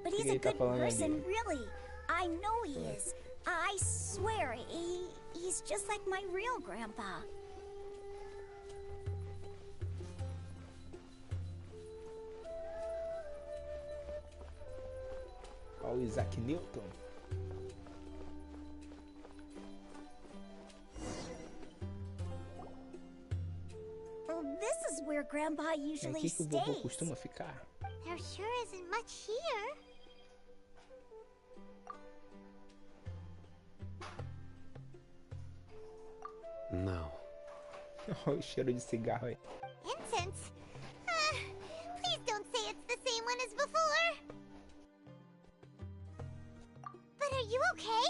But O que he's a ele tá good falando person, ali? really. I know he is. I swear, he's just like my real grandpa. Olha o Isaac Newton. Well, this is where Grandpa É usually aqui que o vovô stays. costuma ficar. There sure isn't much here. No. Olha o cheiro de cigarro aí. Incense? Please don't say it's the same one as before. But are you okay?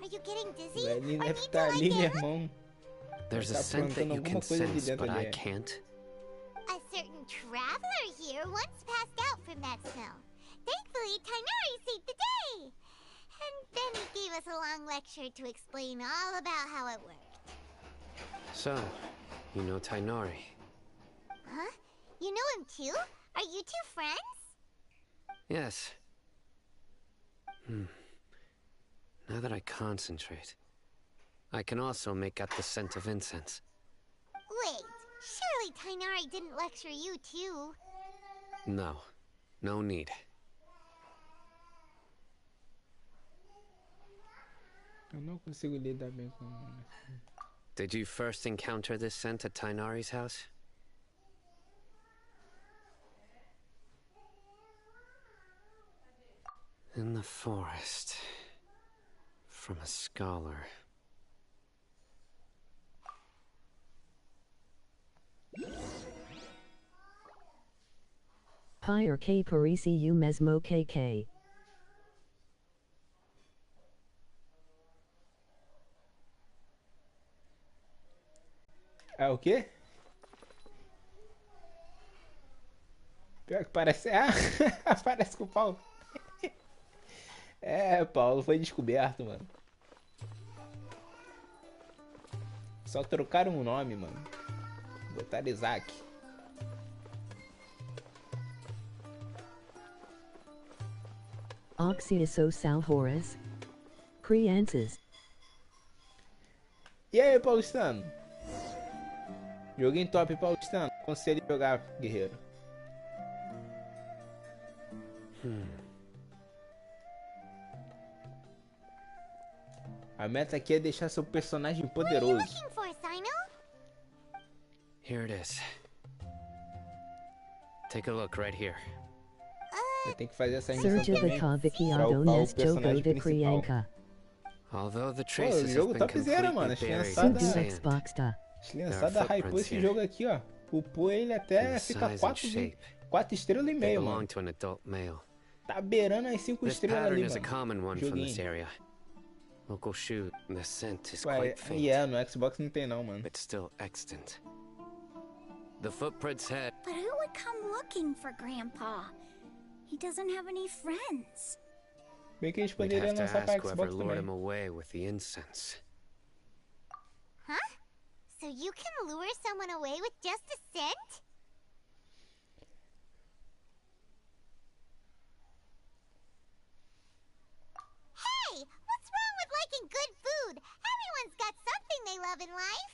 Are you getting dizzy? O Elinho Or deve need estar to ali, lie meu down? irmão. There's a Tá scent that aprontando you can alguma coisa ali sense, dentro but I dele. can't. A certain traveler here once passed out from that smell. Thankfully, Tainari saved the day. And then he gave us a long lecture to explain all about how it worked. So, you know Tainari. Huh? You know him too? Are you two friends? Yes. Now that I concentrate, I can also make out the scent of incense. Wait, surely Tainari didn't lecture you too. No, no need. Eu não consigo lidar bem com... Did you first encounter this scent at Tainari's house? In the forest. From a scholar. Pyre K Parisi U Mesmo KK. É o quê? Pior que parece... Ah, parece com o Paulo. É, Paulo foi descoberto, mano. Só trocaram o nome, mano. Botaram Isaac. Oxyso Salhoras. Crianças. E aí, Paulistano? Joguinho top, Paulistano. Aconselho jogar, guerreiro. A meta aqui é deixar seu personagem poderoso. Looking for, Sino? Here it is. Take a look right here. Eu tenho que fazer essa missão Sergio também pra Vikiado upar o Nes Jogo personagem de principal. Crianca. Although the Pô, o traces have jogo been topzera, mano. completely As buried in the Sudo sand. Xbox tá. criançada hypou esse jogo aqui, ó. Upou ele até ficar size and shape. 4 estrelas e They meio, belong mano. to an adult male. Tá beirando as 5 This estrelas pattern ali, is a mano. common one from this Joguinho. area. Local shoot, the scent is Ué, quite faint, e é, no Xbox não tem não, mano. but still extant. The footprints had But who would come looking for Grandpa? He doesn't have any friends. Bem que eles We'd poderiam have to lançar pra ask whoever Xbox lured him também. away with the incense. Huh? So you can lure someone away with just a scent? Hey, what's wrong with liking good food? Everyone's got something they love in life.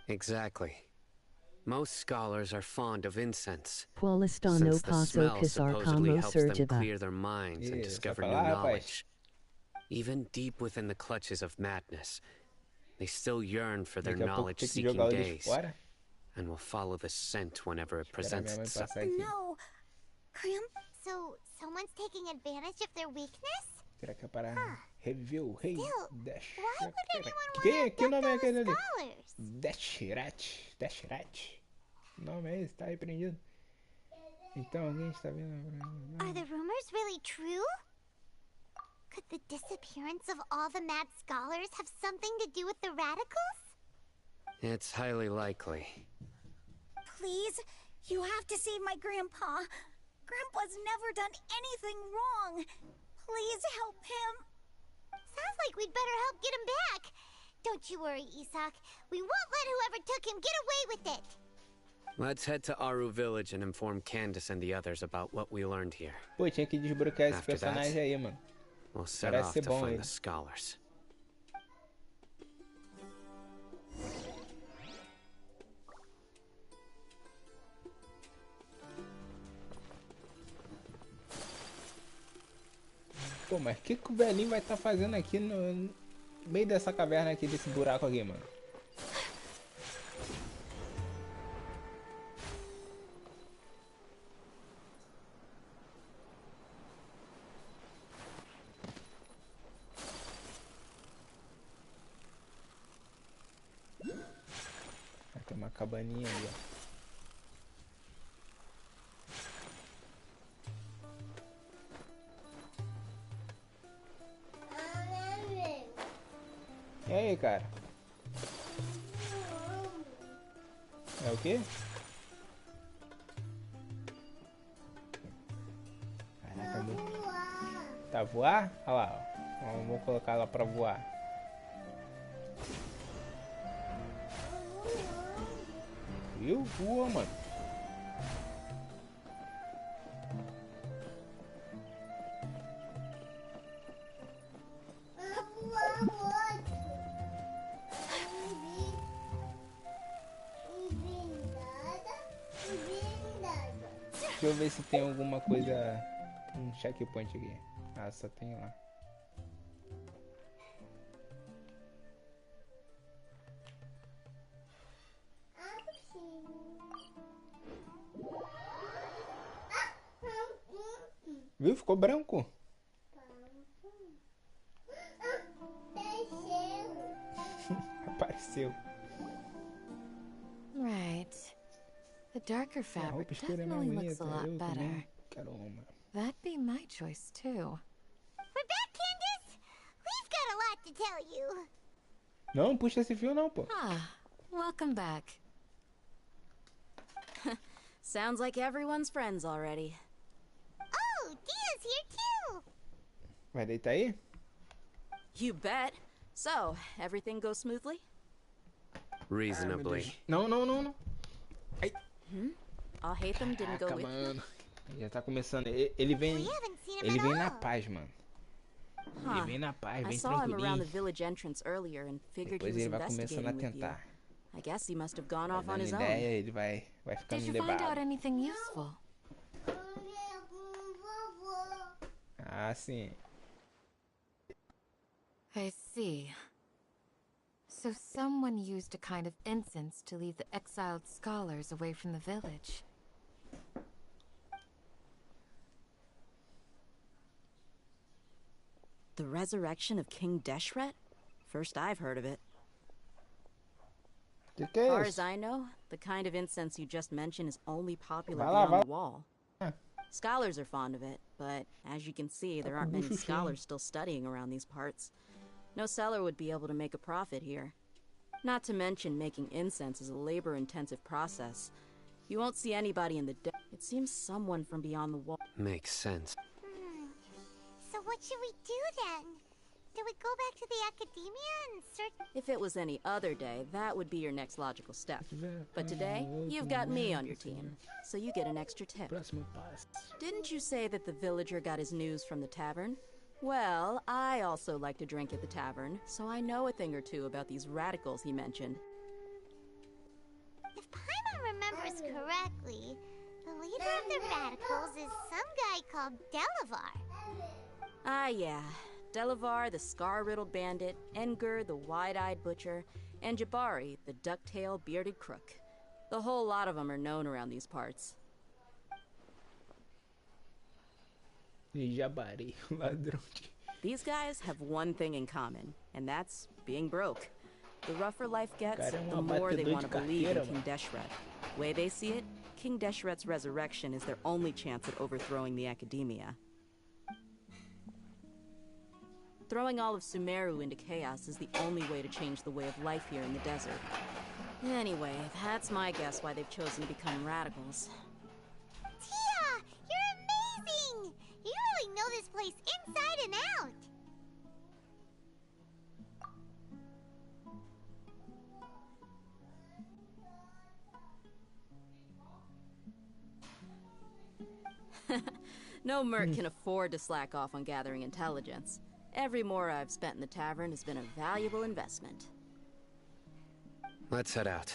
Exactly. Most scholars are fond of incense, Qualistano since the Paso smell Kisar supposedly Como helps them Surgiba. clear their minds and Isso, discover vai new falar, rapaz. knowledge. Even deep within the clutches of madness, they still yearn for their Daqui a pouco tem que knowledge-seeking jogar o de days, fora. and will follow the scent whenever it Esperar presents minha mãe itself. passar aqui. No, So someone's taking advantage of their weakness? Será que é para review? Hey, Still, Dash. why would anyone Que nome é aquele ali? scholars? Dashrat. Dashrat. O nome é esse, tá repreendido. Então alguém está vendo. Are the rumors really true? Could the disappearance of all the mad scholars have something to do with the radicals? It's highly likely. Please, you have to save my grandpa. Grandpa's never done anything wrong. Please help him. Sounds like we'd better help get him back. Don't you worry, Isak. We won't let whoever took him get away with it. Let's head to Aru Village and inform Candace and the others about what we learned here. Pô, tinha que desbloquear esse personagem aí, mano. We'll set Parece off ser to bom find ele. the scholars. Pô, mas o que o velhinho vai estar fazendo aqui no meio dessa caverna aqui, desse buraco aqui, mano? Tem uma cabaninha ali, ó. E aí, cara? É o quê? Caraca, muito... Tá, voar? Olha lá, ó. Vamos colocar ela pra voar. Viu? Voa, mano. Deixa eu ver se tem alguma coisa... Um checkpoint aqui. Ah, só tem lá. Viu? Ficou branco. Apareceu. Right. The darker fabric definitely looks a lot better. That'd be my choice too. We're back, Candace. We've got a lot to tell you. Não, puxa esse fio não, pô. Ah, welcome back. Sounds like everyone's friends already. Oh, Dia's here too. Vai deitar aí? You bet. So, everything goes smoothly? Reasonably. Não, não, não, não. Ai. Hatham didn't go with mano. Já tá começando. Ele vem na paz, mano. Ele vem na paz, vem I saw him around the tranquilinho. village entrance earlier and figured Depois he ele was vai começando a investigating with you. tentar. I guess he must have gone off on Dando his own. ideia, ele vai ficando Did you find out lebado. anything useful? Ah, sim. I see. So someone used a kind of incense to lead the exiled scholars away from the village. The resurrection of King Deshret? First I've heard of it. As far as I know, the kind of incense you just mentioned is only popular beyond the wall. Scholars are fond of it, but as you can see, there aren't many scholars still studying around these parts. No seller would be able to make a profit here. Not to mention making incense is a labor-intensive process. You won't see anybody in the It seems someone from beyond the wall. Makes sense. So what should we do then? Do we go back to the academia and search? If it was any other day, that would be your next logical step. But today, you've got me on your team, so you get an extra tip. Didn't you say that the villager got his news from the tavern? Well, I also like to drink at the tavern, so I know a thing or two about these radicals he mentioned. If Paimon remembers correctly, the leader of the radicals is some guy called Delavar. Ah, yeah. Delavar, the scar-riddled bandit, Enger, the wide-eyed butcher, and Jabari, the duck-tailed bearded crook. The whole lot of them are known around these parts. Jabari, ladrão. These guys have one thing in common, and that's being broke. The rougher life gets, the more they want to believe in King Deshret. Way they see it, King Deshret's resurrection is their only chance at overthrowing the academia. Throwing all of Sumeru into chaos is the only way to change the way of life here in the desert. Anyway, that's my guess why they've chosen to become radicals. Tia! You're amazing! You really know this place inside and out! No merc can afford to slack off on gathering intelligence. Every mora I've spent in the tavern has been a valuable investment. Let's head out.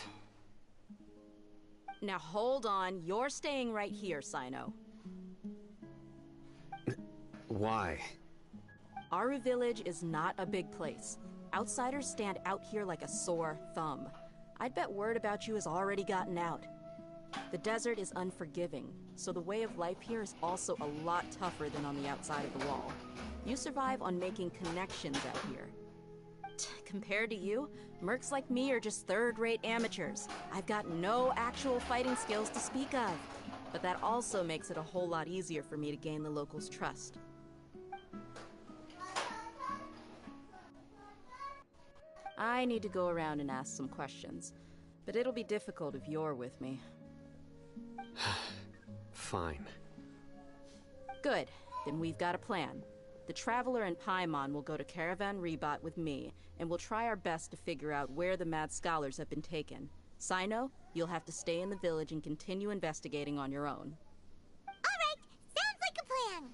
Now hold on, you're staying right here, Sino. Why? Aru Village is not a big place. Outsiders stand out here like a sore thumb. I'd bet word about you has already gotten out. The desert is unforgiving, so the way of life here is also a lot tougher than on the outside of the wall. You survive on making connections out here. Compared to you, mercs like me are just third-rate amateurs. I've got no actual fighting skills to speak of. But that also makes it a whole lot easier for me to gain the locals' trust. I need to go around and ask some questions, but it'll be difficult if you're with me. Fine. Good. Then we've got a plan. The Traveler and Paimon will go to Caravan Rebot with me, and we'll try our best to figure out where the mad scholars have been taken. Sino, you'll have to stay in the village and continue investigating on your own. Alright, sounds like a plan!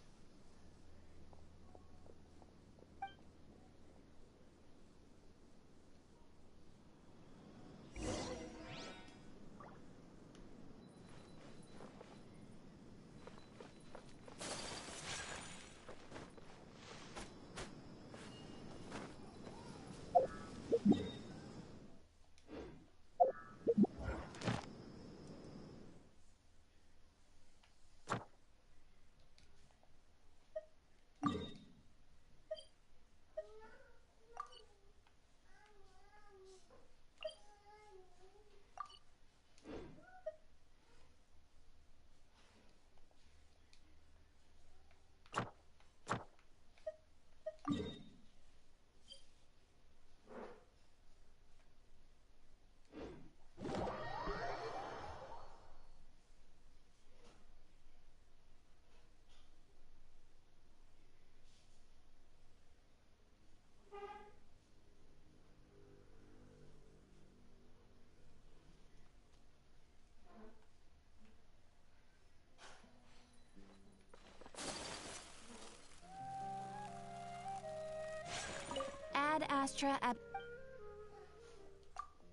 Ad Astra Ab.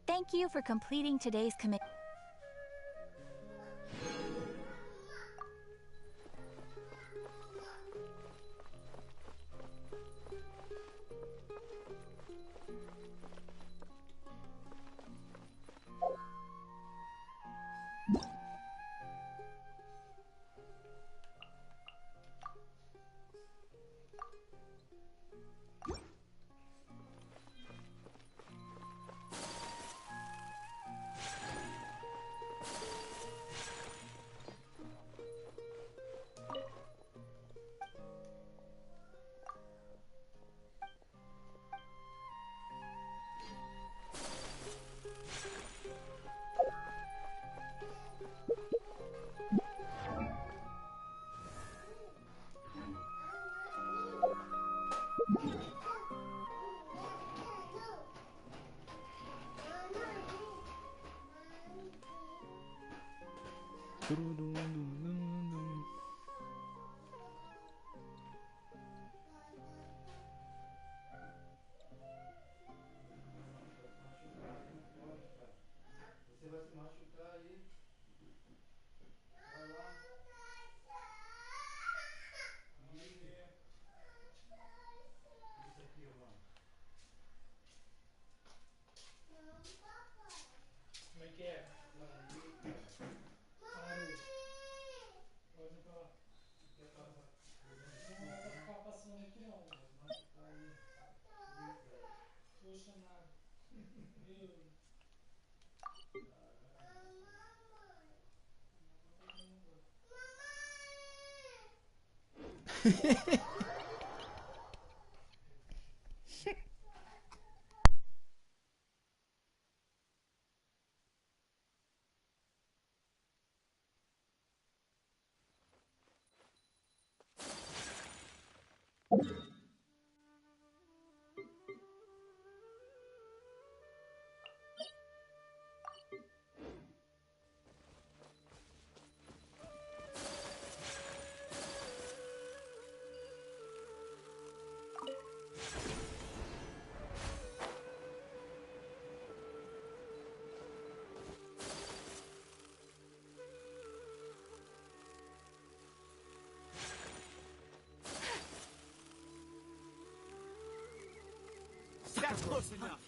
Thank you for completing today's commit. That's close enough.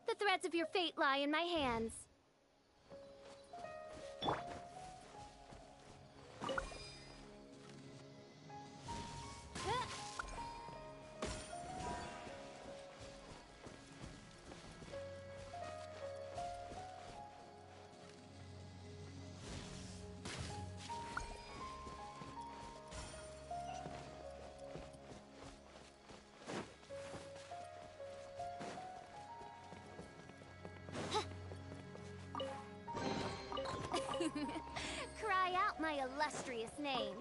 The threads of your fate lie in my hands. Cry out my illustrious name.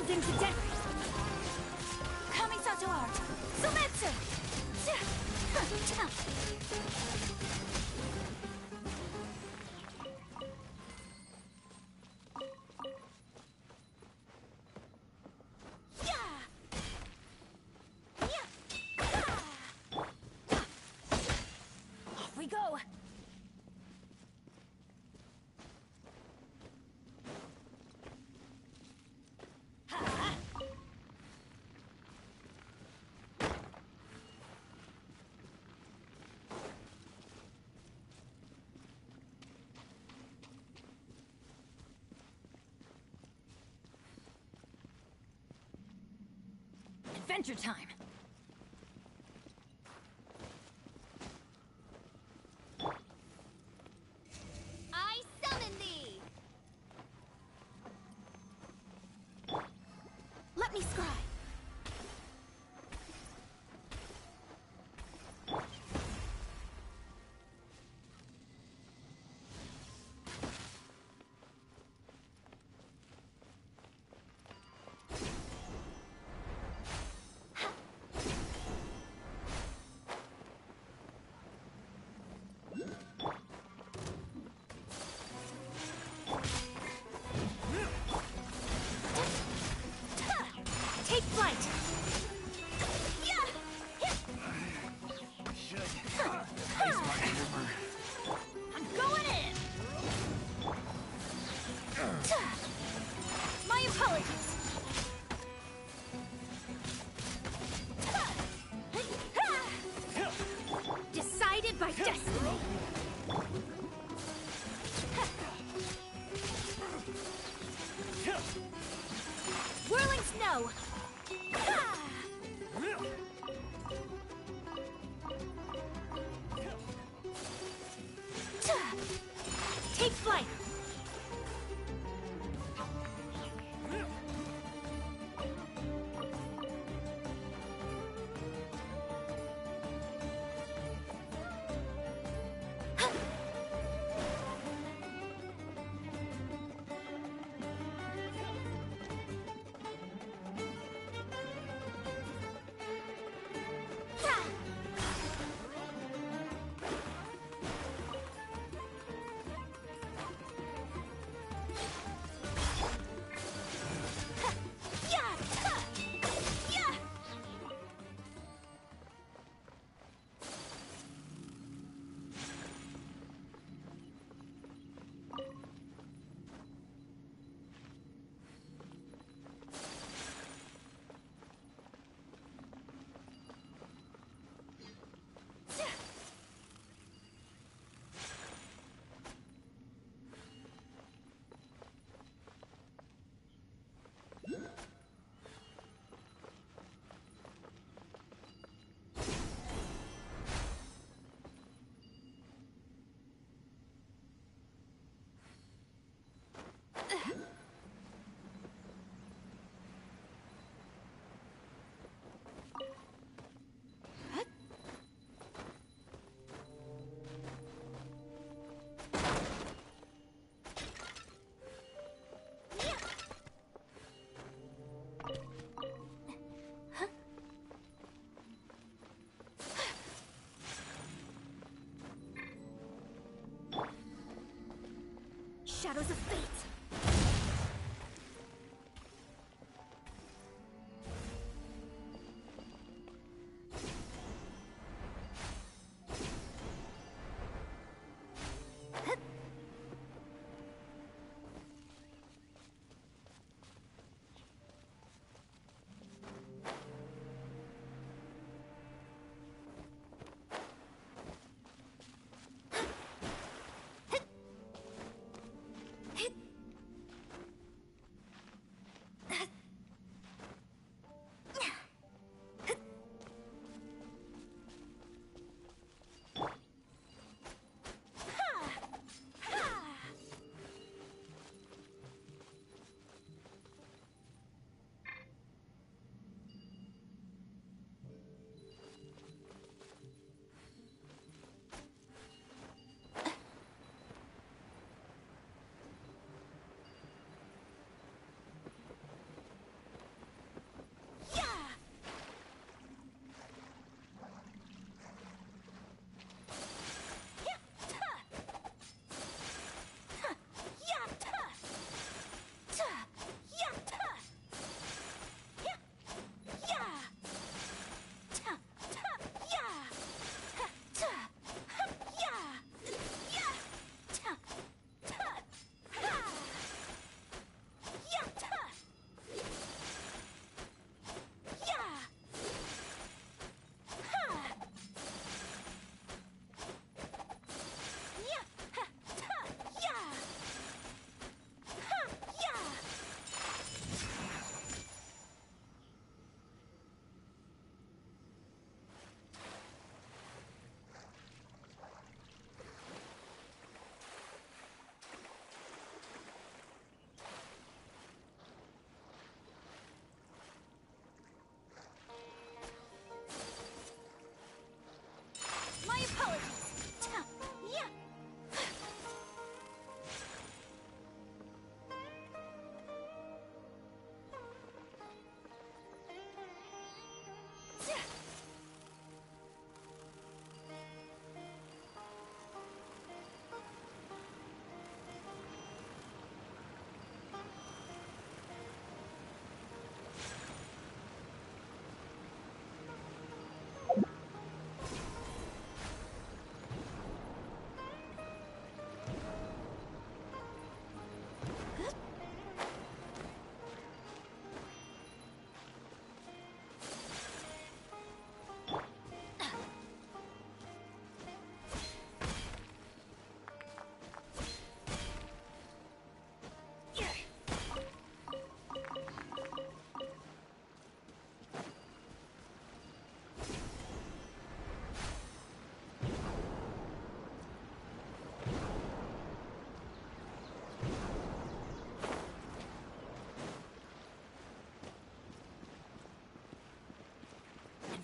Closing to death. Kamisato art. Sumetsu. Off we go. Adventure time! I summon thee! Let me scry! Take flight! I'm going in! My apologies! Decided by destiny! Whirling snow! Take flight! Shadows of fate!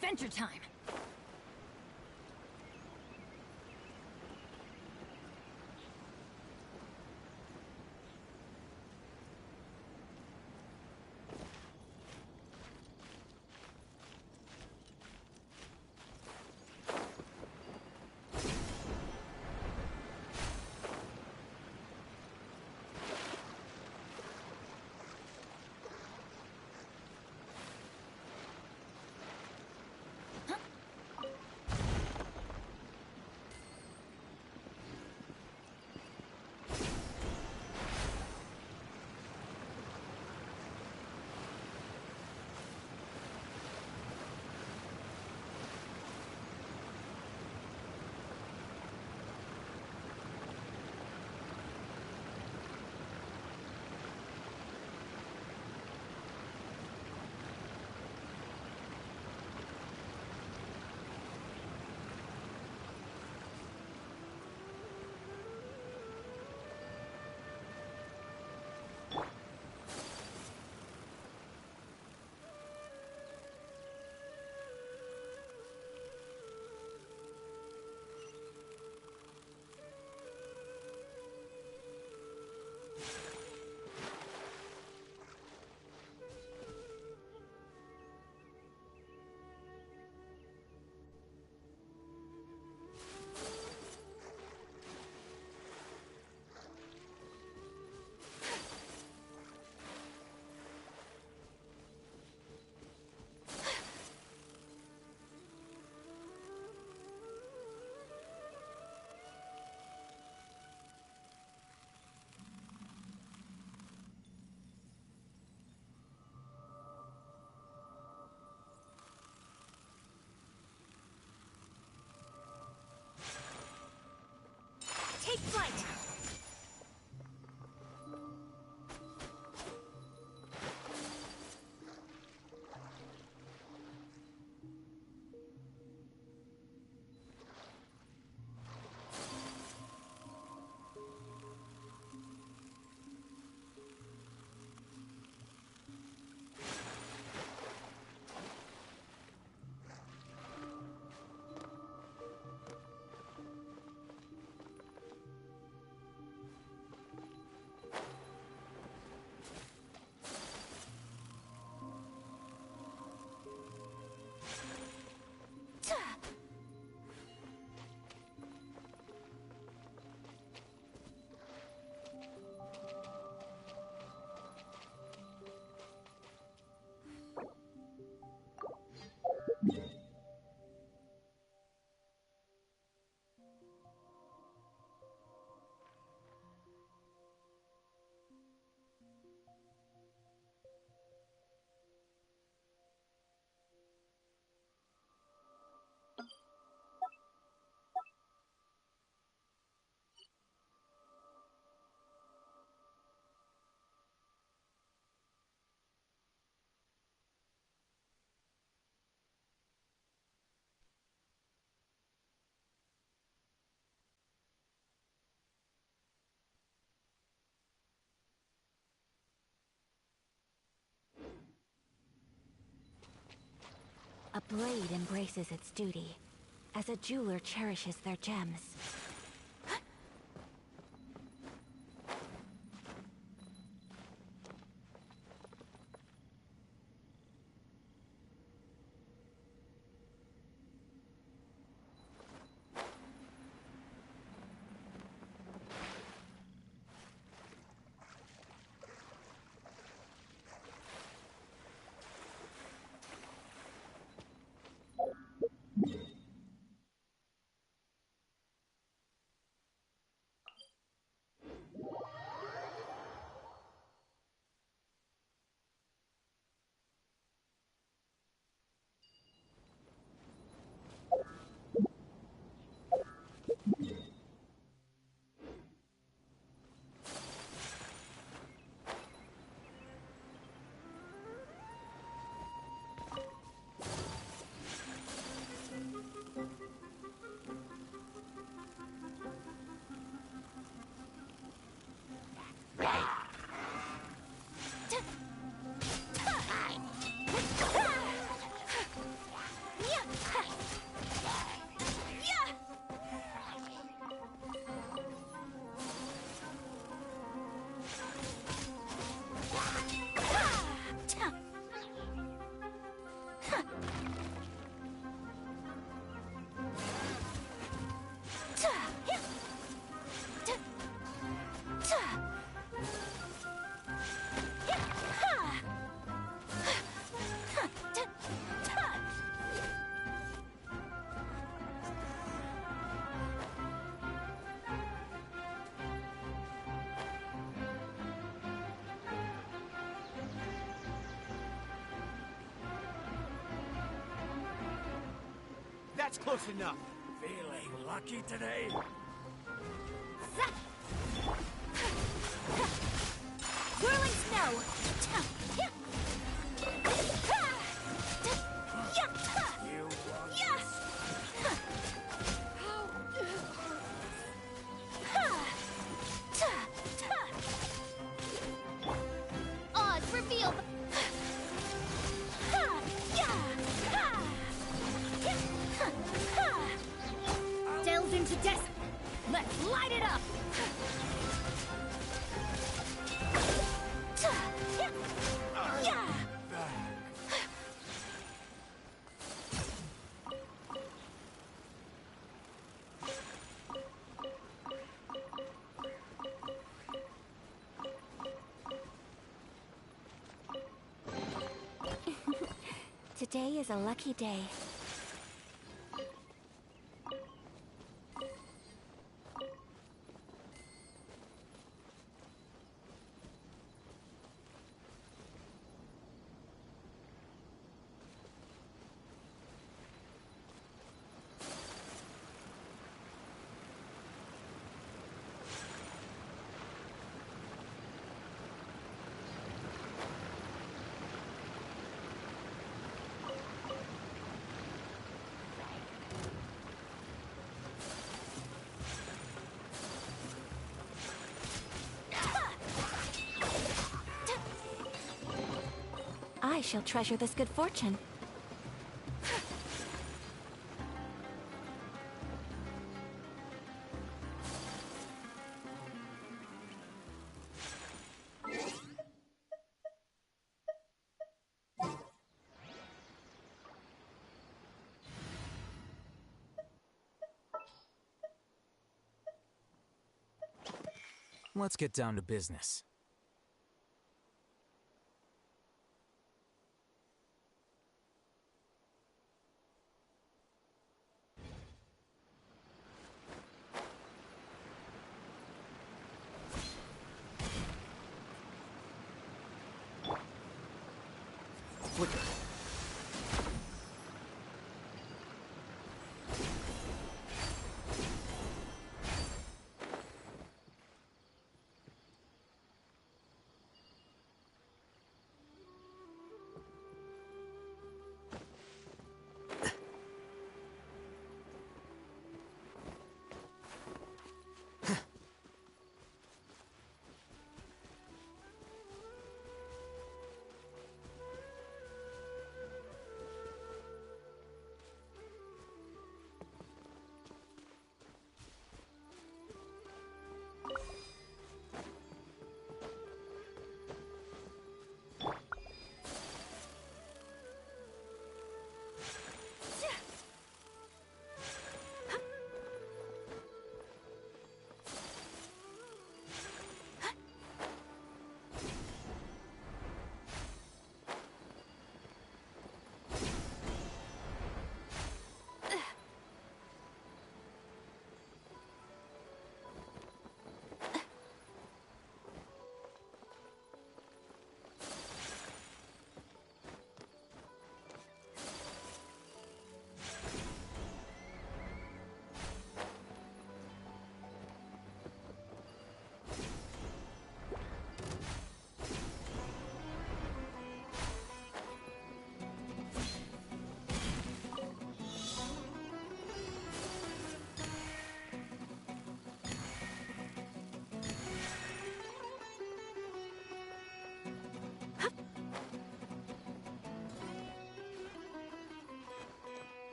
Adventure time! Take flight! A blade embraces its duty, as a jeweler cherishes their gems. That's close enough. Feeling lucky today? Whirling snow! Oz revealed! Delve into desert! Let's light it up! Today is a lucky day. I shall treasure this good fortune. Let's get down to business. Flicker.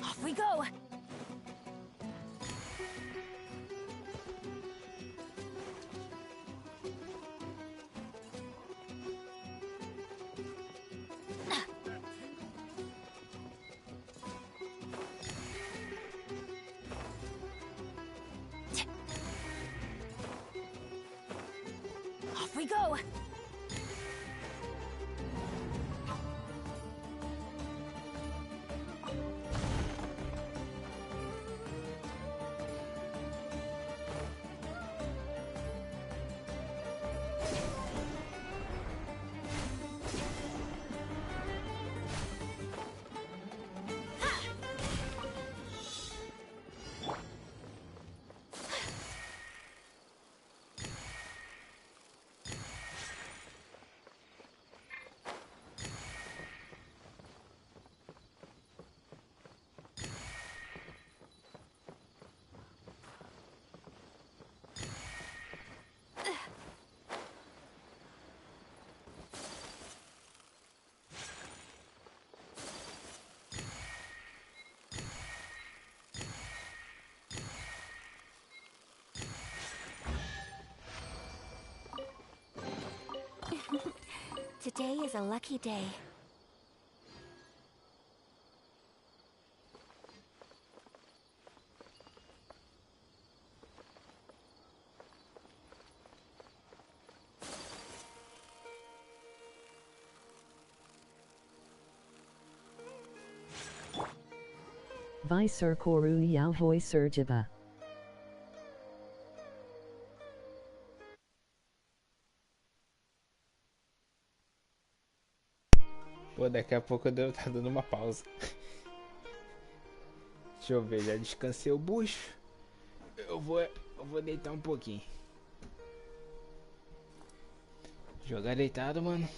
Off we go! Off we go! Today is a lucky day. Vai ser Corujão voi Sergiva. Pô, daqui a pouco eu devo estar dando uma pausa. Deixa eu ver, já descansei o bucho. Eu vou deitar um pouquinho. Jogar deitado, mano.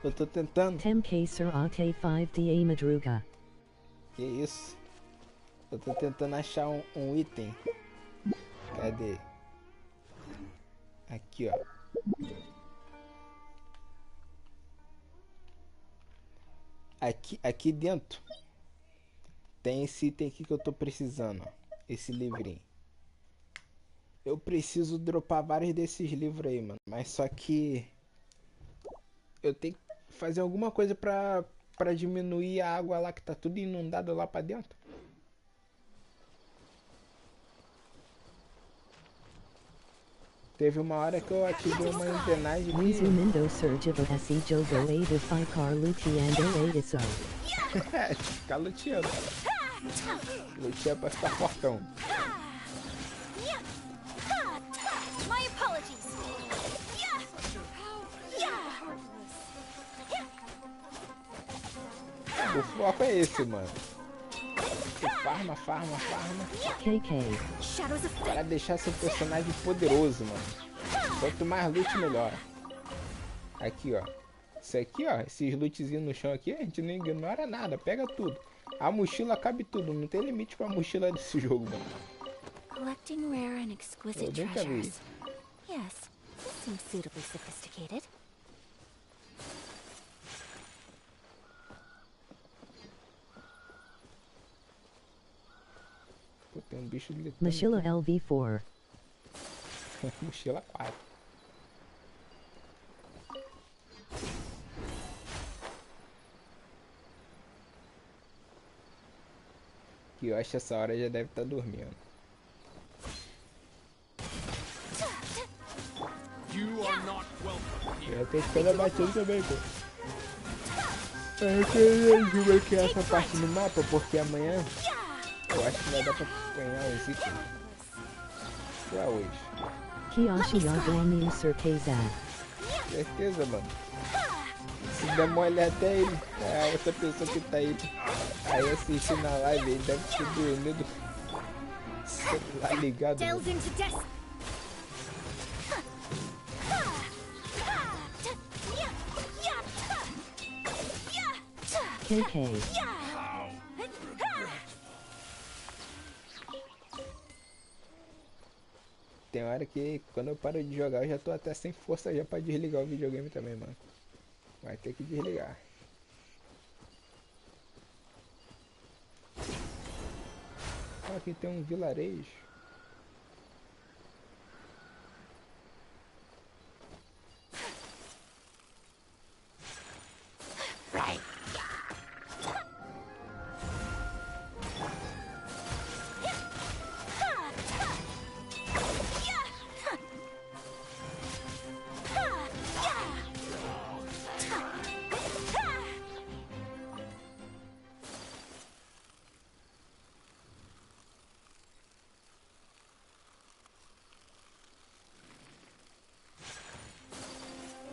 Eu tô tentando. 10k ser até 5 da madruga. Que isso? Eu tô tentando achar um item. Cadê? Aqui, ó. Aqui dentro tem esse item aqui que eu tô precisando, ó. Esse livrinho. Eu preciso dropar vários desses livros aí, mano. Mas só que eu tenho que fazer alguma coisa pra diminuir a água lá que tá tudo inundado lá pra dentro. Teve uma hora que eu ativei uma engrenagem aqui. Resumindo Sergiva esse jogo é de ficar luteando isso. Ficar luteando. Lutear pra ficar fortão. My apologies. O foco é esse, mano. Farma. KK. Para deixar seu personagem poderoso, mano. Quanto mais loot, melhor. Aqui, ó. Isso aqui, ó. Esses lootzinhos no chão aqui, a gente não ignora nada. Pega tudo. A mochila cabe tudo. Não tem limite pra mochila desse jogo, mano. Collecting rare and exquisite Eu nunca vi. treasures. Yes, this seems suitably sophisticated. Pô, tem um bicho gritando. Mochila LV4. Mochila 4. Que eu acho que essa hora já deve estar dormindo. Eu tô esperando a batida também, pô. Eu queria ver aqui essa parte do mapa, porque amanhã eu acho que vai dar pra ganhar os itens. Pra hoje. Kiyoshi Yagami certeza. Certeza, mano. Se der mole até ele, essa pessoa que tá aí assistindo a live, ele deve ter dormido celular ligado. KK. Tem hora que quando eu paro de jogar eu já tô até sem força já pra desligar o videogame também, mano. Vai ter que desligar. Aqui tem um vilarejo.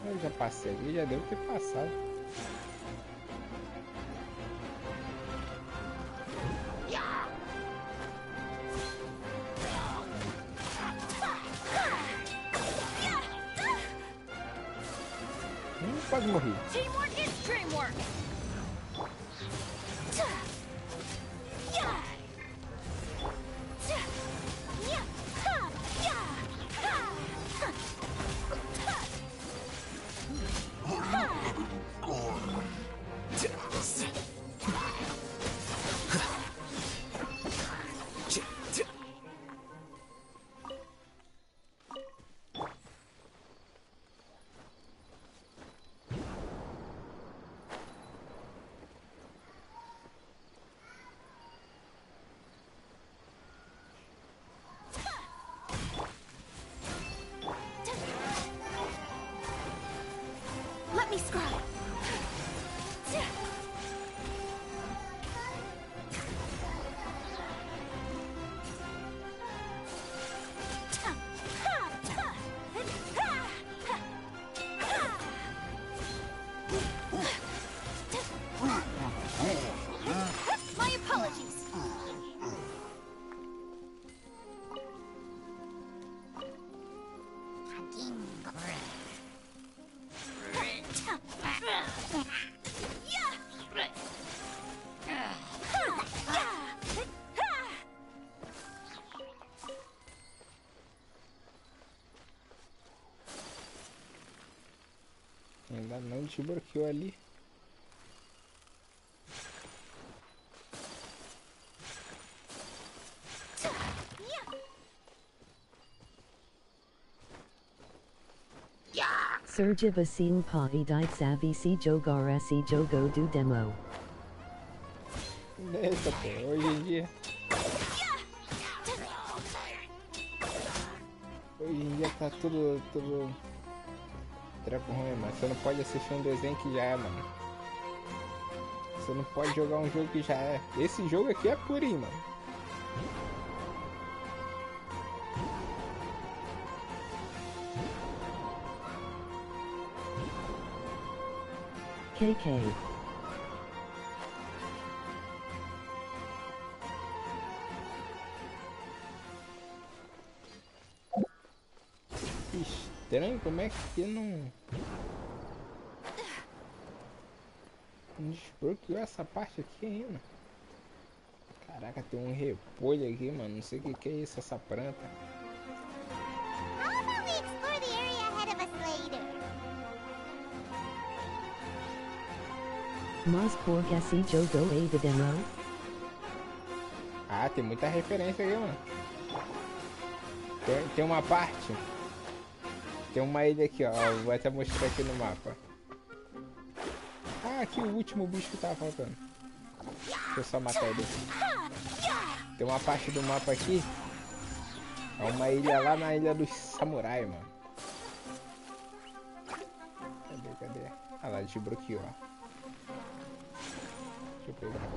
Eu já passei ali, já devo ter passado. Quase morri. Teamwork is dreamwork. Ainda não desbloqueou ali. Sergivasim pa ideias Aviso jogar esse jogo do demo. Eita, pô, hoje em dia. Hoje em dia tá tudo treco ruim, mano. Você não pode assistir um desenho que já é, mano. Você não pode jogar um jogo que já é. Esse jogo aqui é purinho, mano. KK. Estranho, como é que não desbloqueou essa parte aqui ainda? Caraca, tem um repolho aqui, mano. Não sei o que é isso, essa planta. How about we explore the area ahead of us later? Mas por esse jogo é de demo? Ah, tem muita referência aí, mano. Tem uma parte. Tem uma ilha aqui, ó. Vou até mostrar aqui no mapa. Ah, aqui o último bicho que tava faltando. Deixa eu só matar ele. Tem uma parte do mapa aqui. É uma ilha lá na ilha dos samurai, mano. Cadê? Ah lá, desbloqueou, ó. Deixa eu pegar a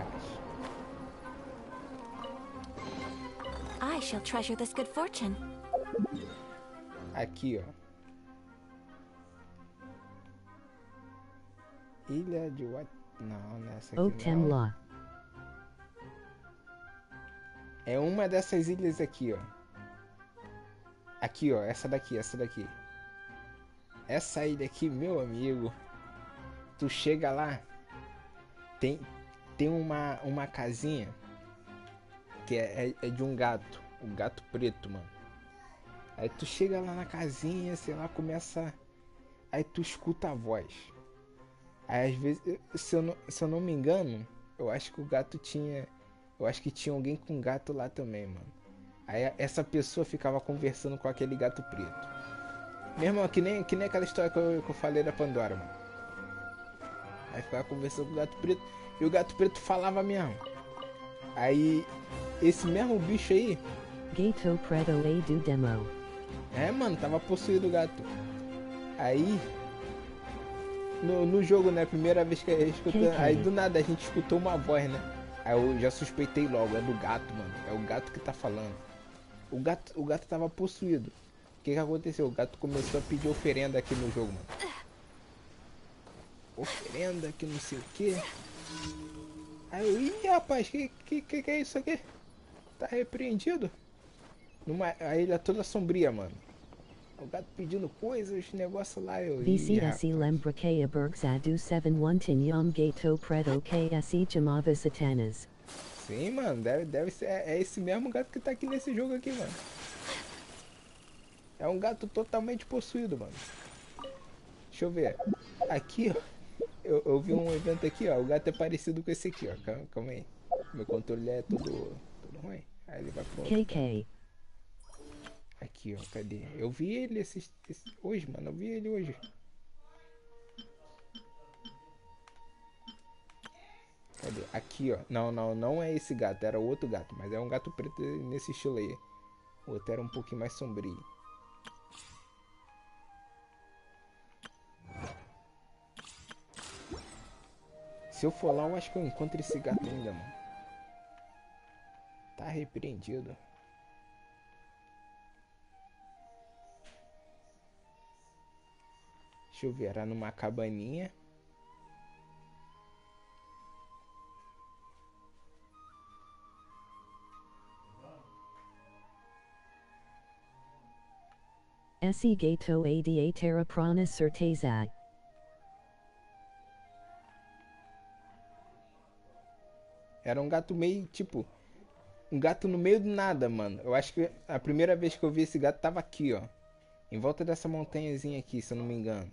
caixa. I shall treasure this good fortune. Aqui, ó. Ilha de what? Não, nessa aqui não. É uma dessas ilhas aqui, ó. Aqui, ó. Essa daqui. Essa ilha aqui, meu amigo. Tu chega lá. Tem uma casinha. Que é de um gato. Um gato preto, mano. Aí tu chega lá na casinha, sei lá, começa... Aí tu escuta a voz. Aí às vezes, se eu não me engano, eu acho que o gato tinha... Eu acho que tinha alguém com gato lá também, mano. Aí essa pessoa ficava conversando com aquele gato preto. Mesmo que nem aquela história que eu falei da Pandora, mano. Aí ficava conversando com o gato preto. E o gato preto falava mesmo. Aí, esse mesmo bicho aí... Gato preto é do demo. É, mano, tava possuído o gato. Aí... No jogo, né, primeira vez que a gente escutou... Aí do nada a gente escutou uma voz, né? Aí eu já suspeitei logo, é do gato, mano. É o gato que tá falando. O gato tava possuído. O que aconteceu? O gato começou a pedir oferenda aqui no jogo, mano. Oferenda, que não sei o que. Aí eu, ih, rapaz, que é isso aqui? Tá repreendido? A ilha toda sombria, mano. O gato pedindo coisas, negócio lá, eu... VCSE lembra que a Bergsadu 71 Tinyam Gato Preto KSE chamava Satanas. Sim, mano, deve ser... É esse mesmo gato que tá aqui nesse jogo aqui, mano. É um gato totalmente possuído, mano. Deixa eu ver. Aqui, ó. Eu vi um evento aqui, ó. O gato é parecido com esse aqui, ó. Calma aí. Meu controle é todo ruim. Aí ele vai pro outro. KK. Aqui, ó, cadê? Eu vi ele hoje, mano. Eu vi ele hoje. Cadê? Aqui, ó. Não é esse gato. Era outro gato. Mas é um gato preto nesse estilo aí. O outro era um pouquinho mais sombrio. Se eu for lá, eu acho que eu encontro esse gato ainda, mano. Tá repreendido. Deixa eu ver, era numa cabaninha. Esse gato ada terra prana certeza. Era um gato meio, tipo... Um gato no meio do nada, mano. Eu acho que a primeira vez que eu vi esse gato tava aqui, ó. Em volta dessa montanhazinha aqui, se eu não me engano.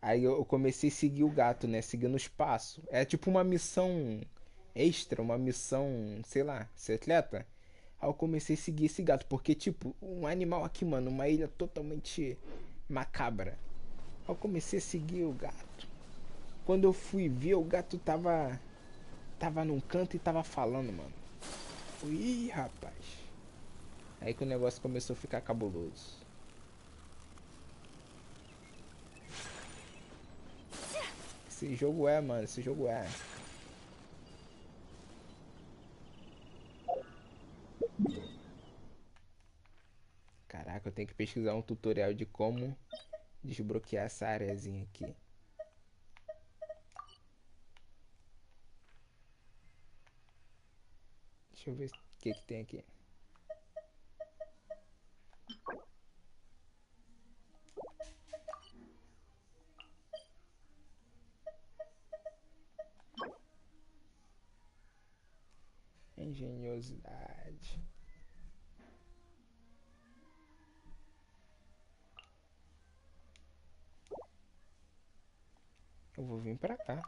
Aí eu comecei a seguir o gato, né? Seguindo os passos. É tipo uma missão extra, uma missão, sei lá, ser atleta. Aí eu comecei a seguir esse gato, porque tipo, um animal aqui, mano, uma ilha totalmente macabra. Aí eu comecei a seguir o gato. Quando eu fui ver, o gato tava num canto e tava falando, mano. Ih, rapaz. Aí que o negócio começou a ficar cabuloso. Esse jogo é, mano, esse jogo é. Caraca, eu tenho que pesquisar um tutorial de como desbloquear essa areazinha aqui. Deixa eu ver o que tem aqui. Engenhosidade. Eu vou vir pra cá.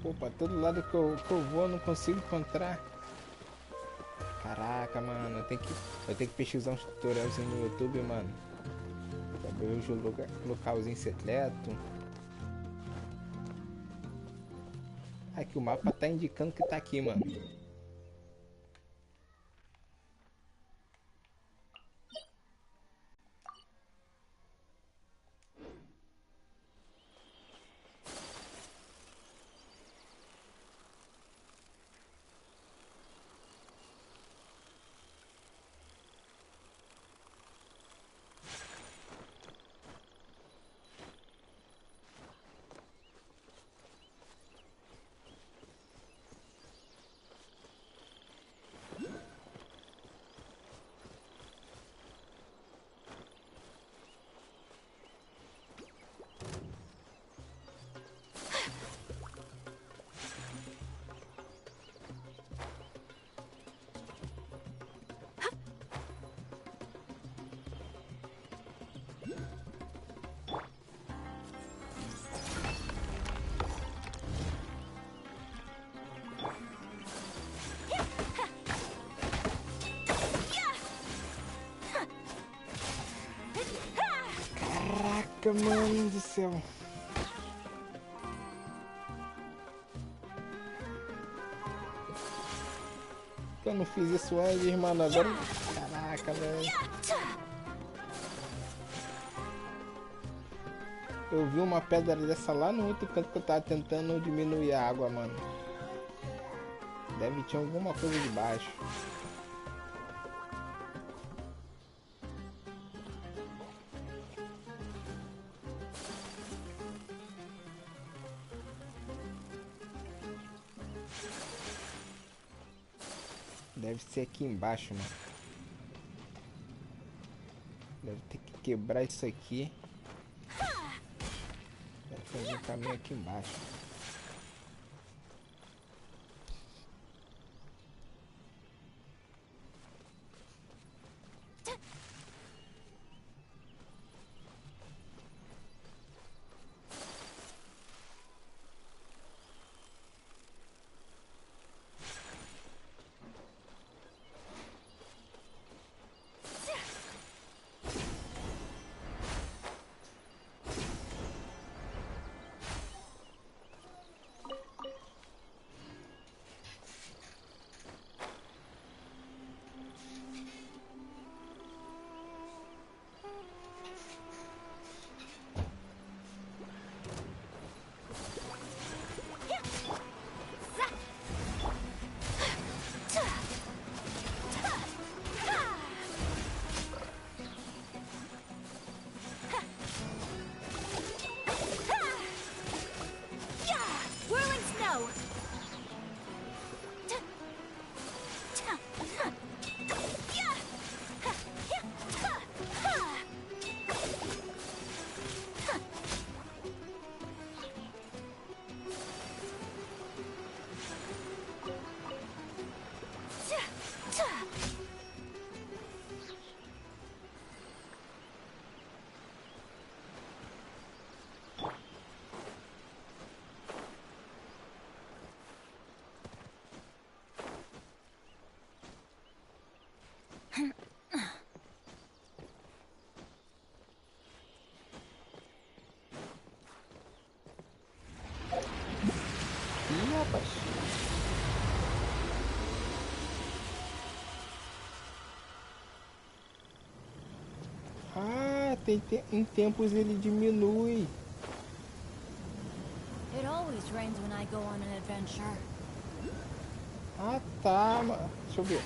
Pô, pra todo lado que eu vou eu não consigo encontrar. Caraca, mano, eu tenho que pesquisar uns tutoriais no YouTube, mano. Pra ver o localzinho secreto. Aqui o mapa tá indicando que tá aqui, mano. Caraca, mano do céu. Eu não fiz isso antes, mano. Agora. Caraca, velho. Eu vi uma pedra dessa lá no outro canto que eu tava tentando diminuir a água, mano. Deve ter alguma coisa de baixo. Deve ser aqui embaixo, mano. Deve ter que quebrar isso aqui. Deve fazer um caminho aqui embaixo. go! Ih, rapaz. Ah, em tempos ele diminui. It always rains when I go on an adventure. Ah, tá, mano. Deixa eu ver.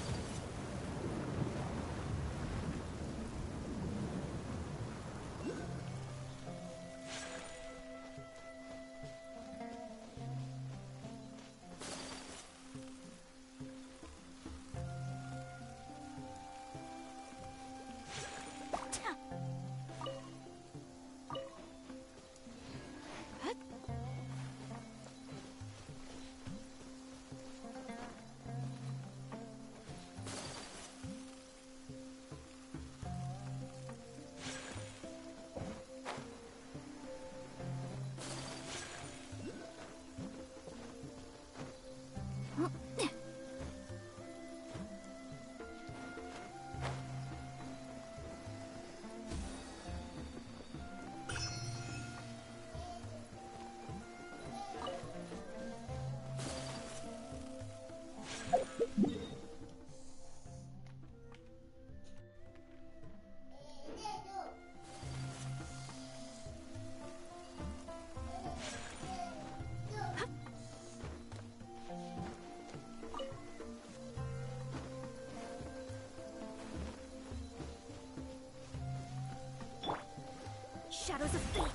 Shadows of fate.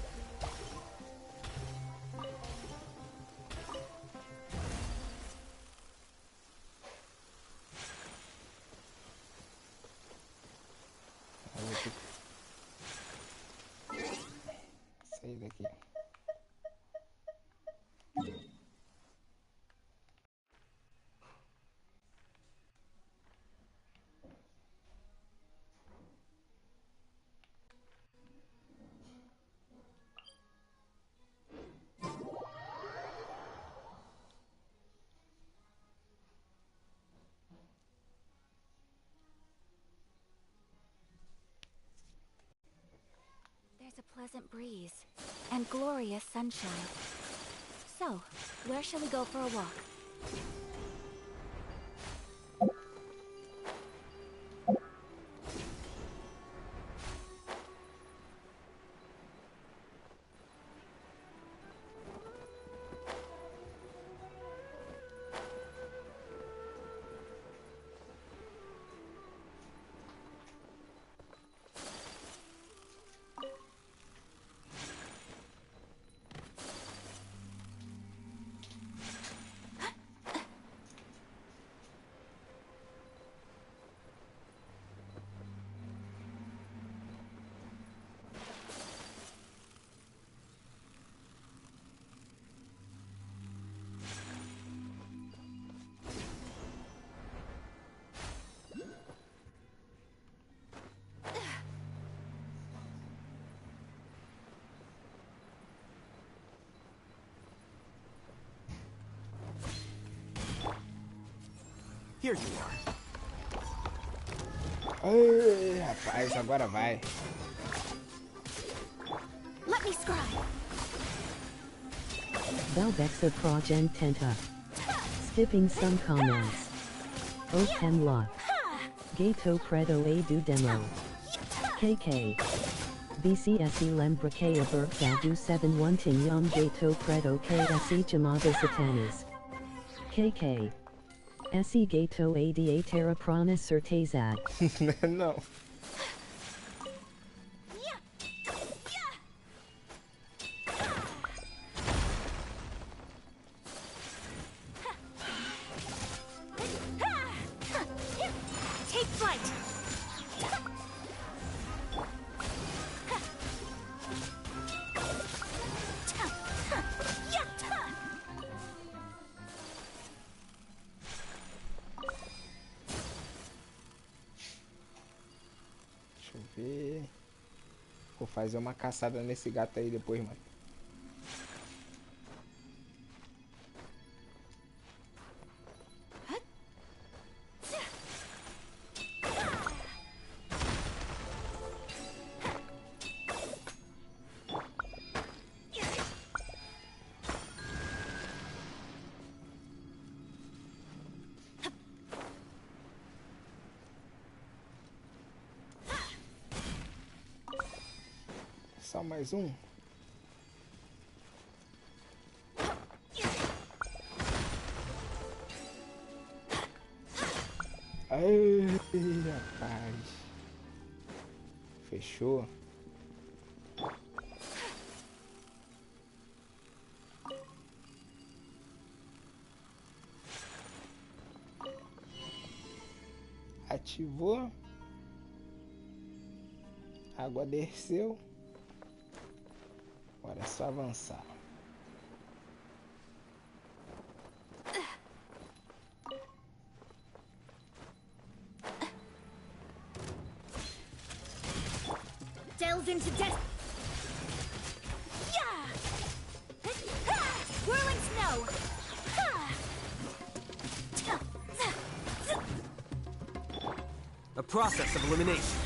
Eu vou ter que sair daqui. There's a pleasant breeze and glorious sunshine. So, where shall we go for a walk? Here you are. Ai, rapaz, agora vai. Let me scribe. Belbexa Progen Tenta. Skipping some comments. O Hemlock. Gato Predo A do Demo. KK. BCSE Lembracea Bergvadu 7 Ting Yom Gato Predo KSE Chamava Satanas. KK. SE Gato ADA Terra Prana Certezad. Não. ver. Vou fazer uma caçada nesse gato aí depois, mano. Só mais um. Ai, rapaz. Fechou. Ativou. A água desceu. Agora é só avançar. Delve into death. Yeah! Whirling snow. A process of elimination.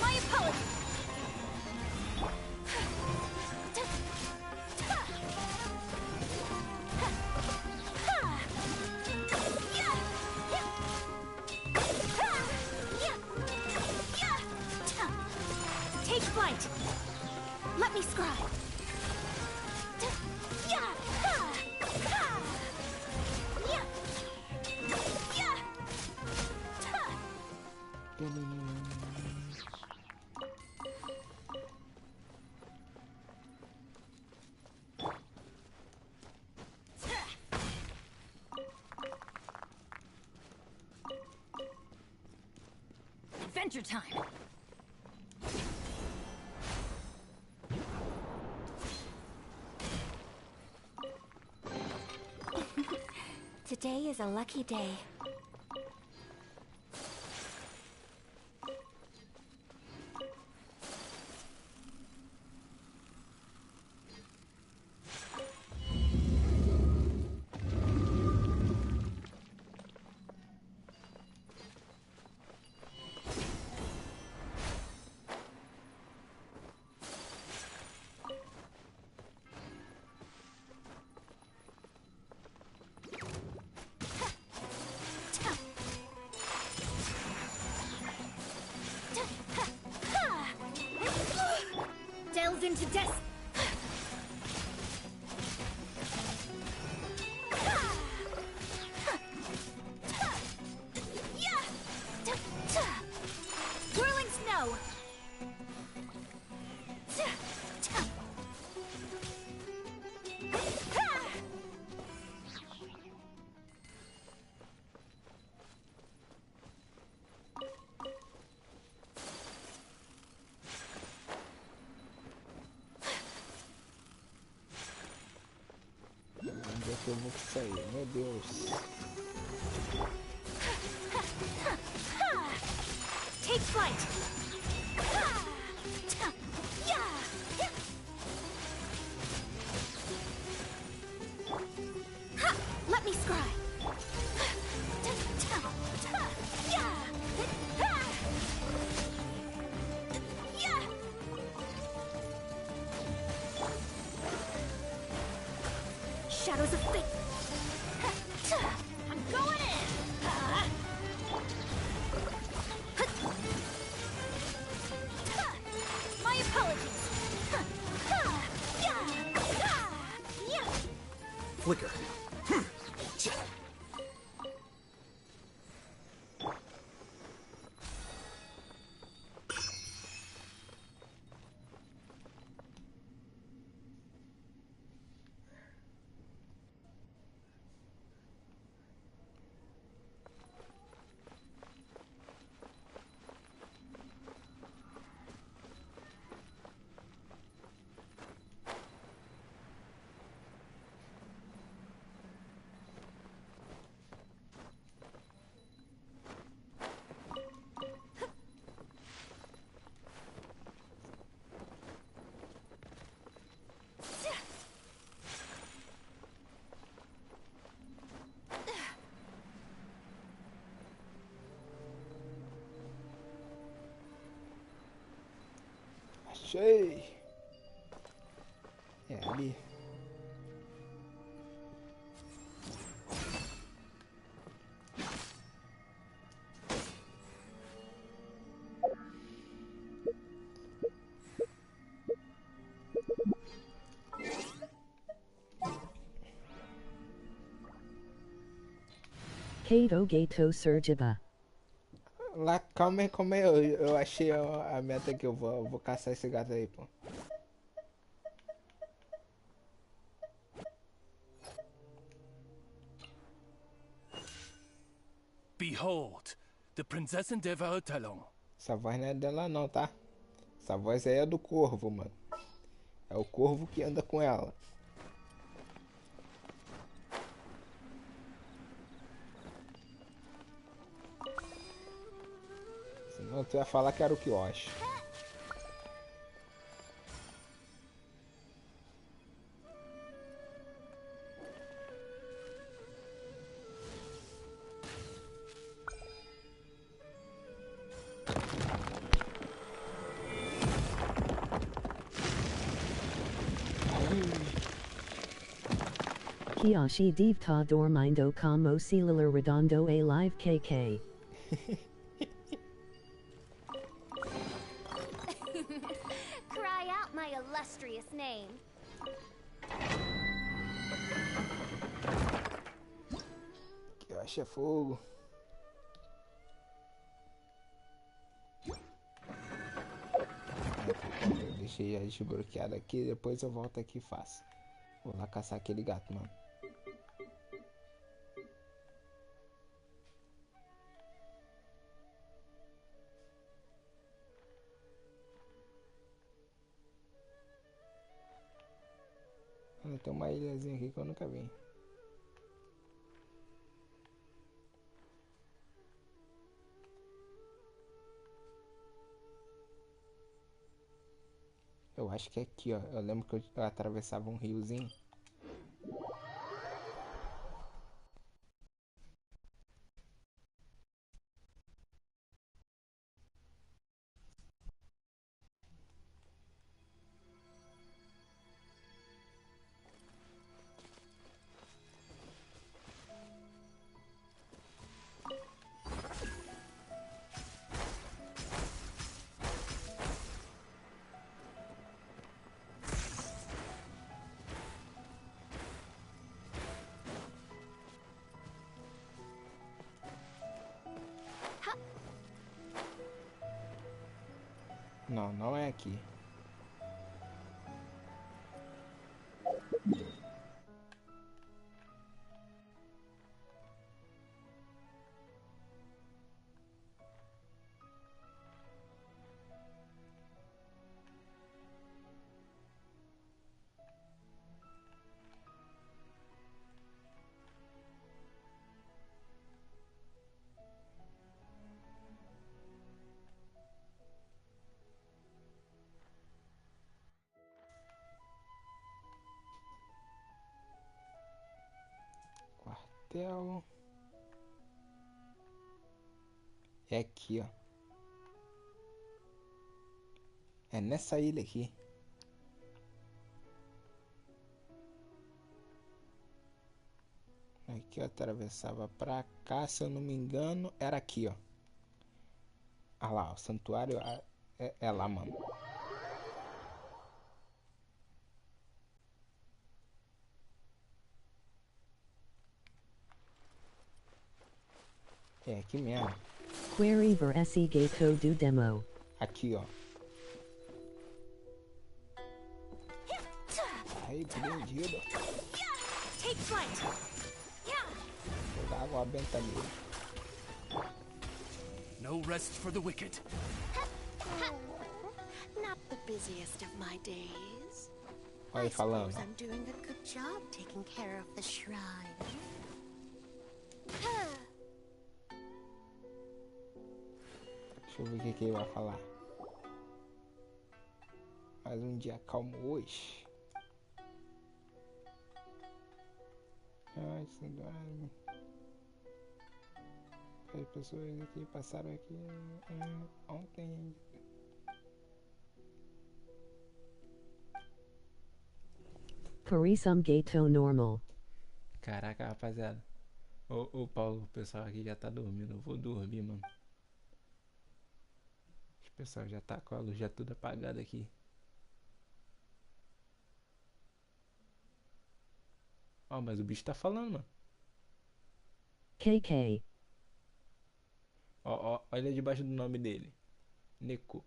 My apologies. Take flight. Let me scribe. Adventure time. Today is a lucky day. Delve into death. Whirling snow. Onde é que eu vou sair? Meu Deus. Take flight. Let me scry. Shadows of fate. I'm going in. My apologies. Flicker. Achei. É ali. Kato Gato Surgiba. Lá, calma aí, eu achei a meta que eu vou caçar esse gato aí, pô. Behold, the Prinzessin de Talon. Essa voz não é dela não, tá? Essa voz aí é do corvo, mano. É o corvo que anda com ela. Senão tu ia falar que era o que eu acho. Kiyoshi Divta Dormindo Como Celular Redondo A Live KK. Cry out my illustrious name. Kiyoshi é fogo. Eu deixei já desbloqueado aqui, depois eu volto aqui e faço. Vou lá caçar aquele gato, mano. Tem uma ilhazinha aqui que eu nunca vi. Eu acho que é aqui, ó. Eu lembro que eu atravessava um riozinho. Não, não é aqui. Quartel. É aqui, ó. É nessa ilha aqui. Aqui eu atravessava pra cá, se eu não me engano, era aqui, ó. Ah lá, o santuário é lá, mano. É aqui mesmo. Query ver esse gato do demo. Aqui, ó. Aí, prendido. Take flight. Vou dar água benta nele. No rest for the wicked. Not the busiest of my days. Olha aí falando. I'm doing a good job taking care of the shrine. Deixa eu ver o que ele vai falar. Mais um dia calmo hoje. As pessoas aqui passaram aqui ontem. Purisum gato normal. Caraca, rapaziada. Ô Paulo, o pessoal aqui já tá dormindo. Eu vou dormir, mano. O pessoal já tá com a luz já tudo apagada aqui. Ó, mas o bicho tá falando, mano. KK. Ó, olha debaixo do nome dele. Neko,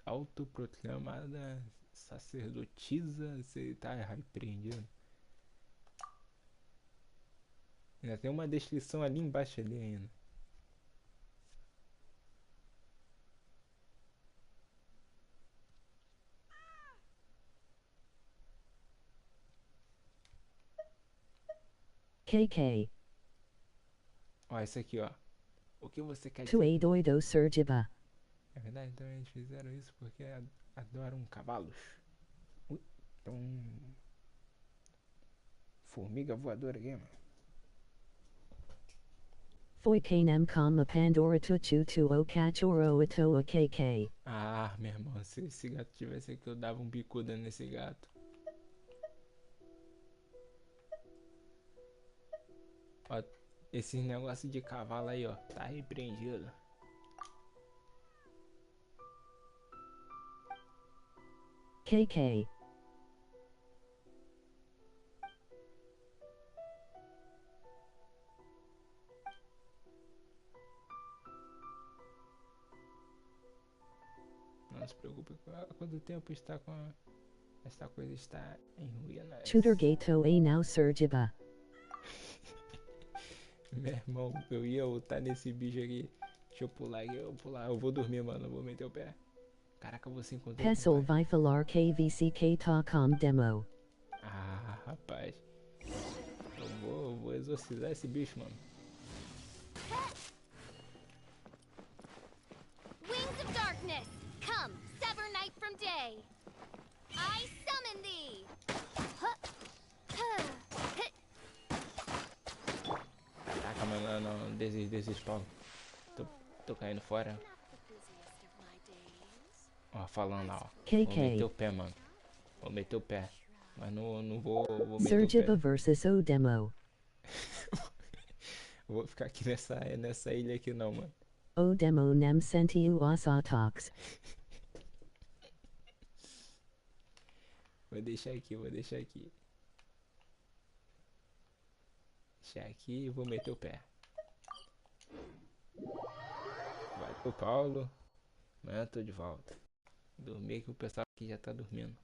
autoproclamada sacerdotisa, você tá repreendido. Ainda tem uma descrição ali embaixo ali ainda. KK. Ó, esse aqui, ó. O que você quer Tu dizer? doido Sergiva. É verdade, então eles fizeram isso porque adoram cavalos. Então... Formiga voadora aqui, mano. Foi kanem kama Pandora tutu o cachorro ito a KK. Ah, meu irmão, se esse gato tivesse aqui, eu dava um bicuda nesse gato. Ó, esse negócio de cavalo aí, ó, tá repreendido. KK. Não se preocupe, há quanto tempo está com esta coisa está em ruínas. Tutor gato a now Sergiva. Meu irmão, eu ia ultar nesse bicho aqui. Deixa eu pular aqui, eu vou dormir, mano, eu vou meter o pé. Caraca, você encontrou. Pesol vai falar KVCK com demo. Ah, rapaz. Eu vou exorcizar esse bicho, mano. Wings of darkness, come, sever night from day. I summon thee. Caraca, mano, não, desiste, Paulo. Tô caindo fora. Ó, falando lá, ó. KK. Vou meter o pé, mano. Vou meter o pé. Mas não vou meter Sergiva o pé. versus o demo. Vou ficar aqui nessa ilha aqui não, mano. O demo nem sentiu os ataques. Vou deixar aqui. Deixar aqui e vou meter o pé. Vai pro Paulo. Amanhã eu tô de volta. Dormir que o pessoal aqui já tá dormindo.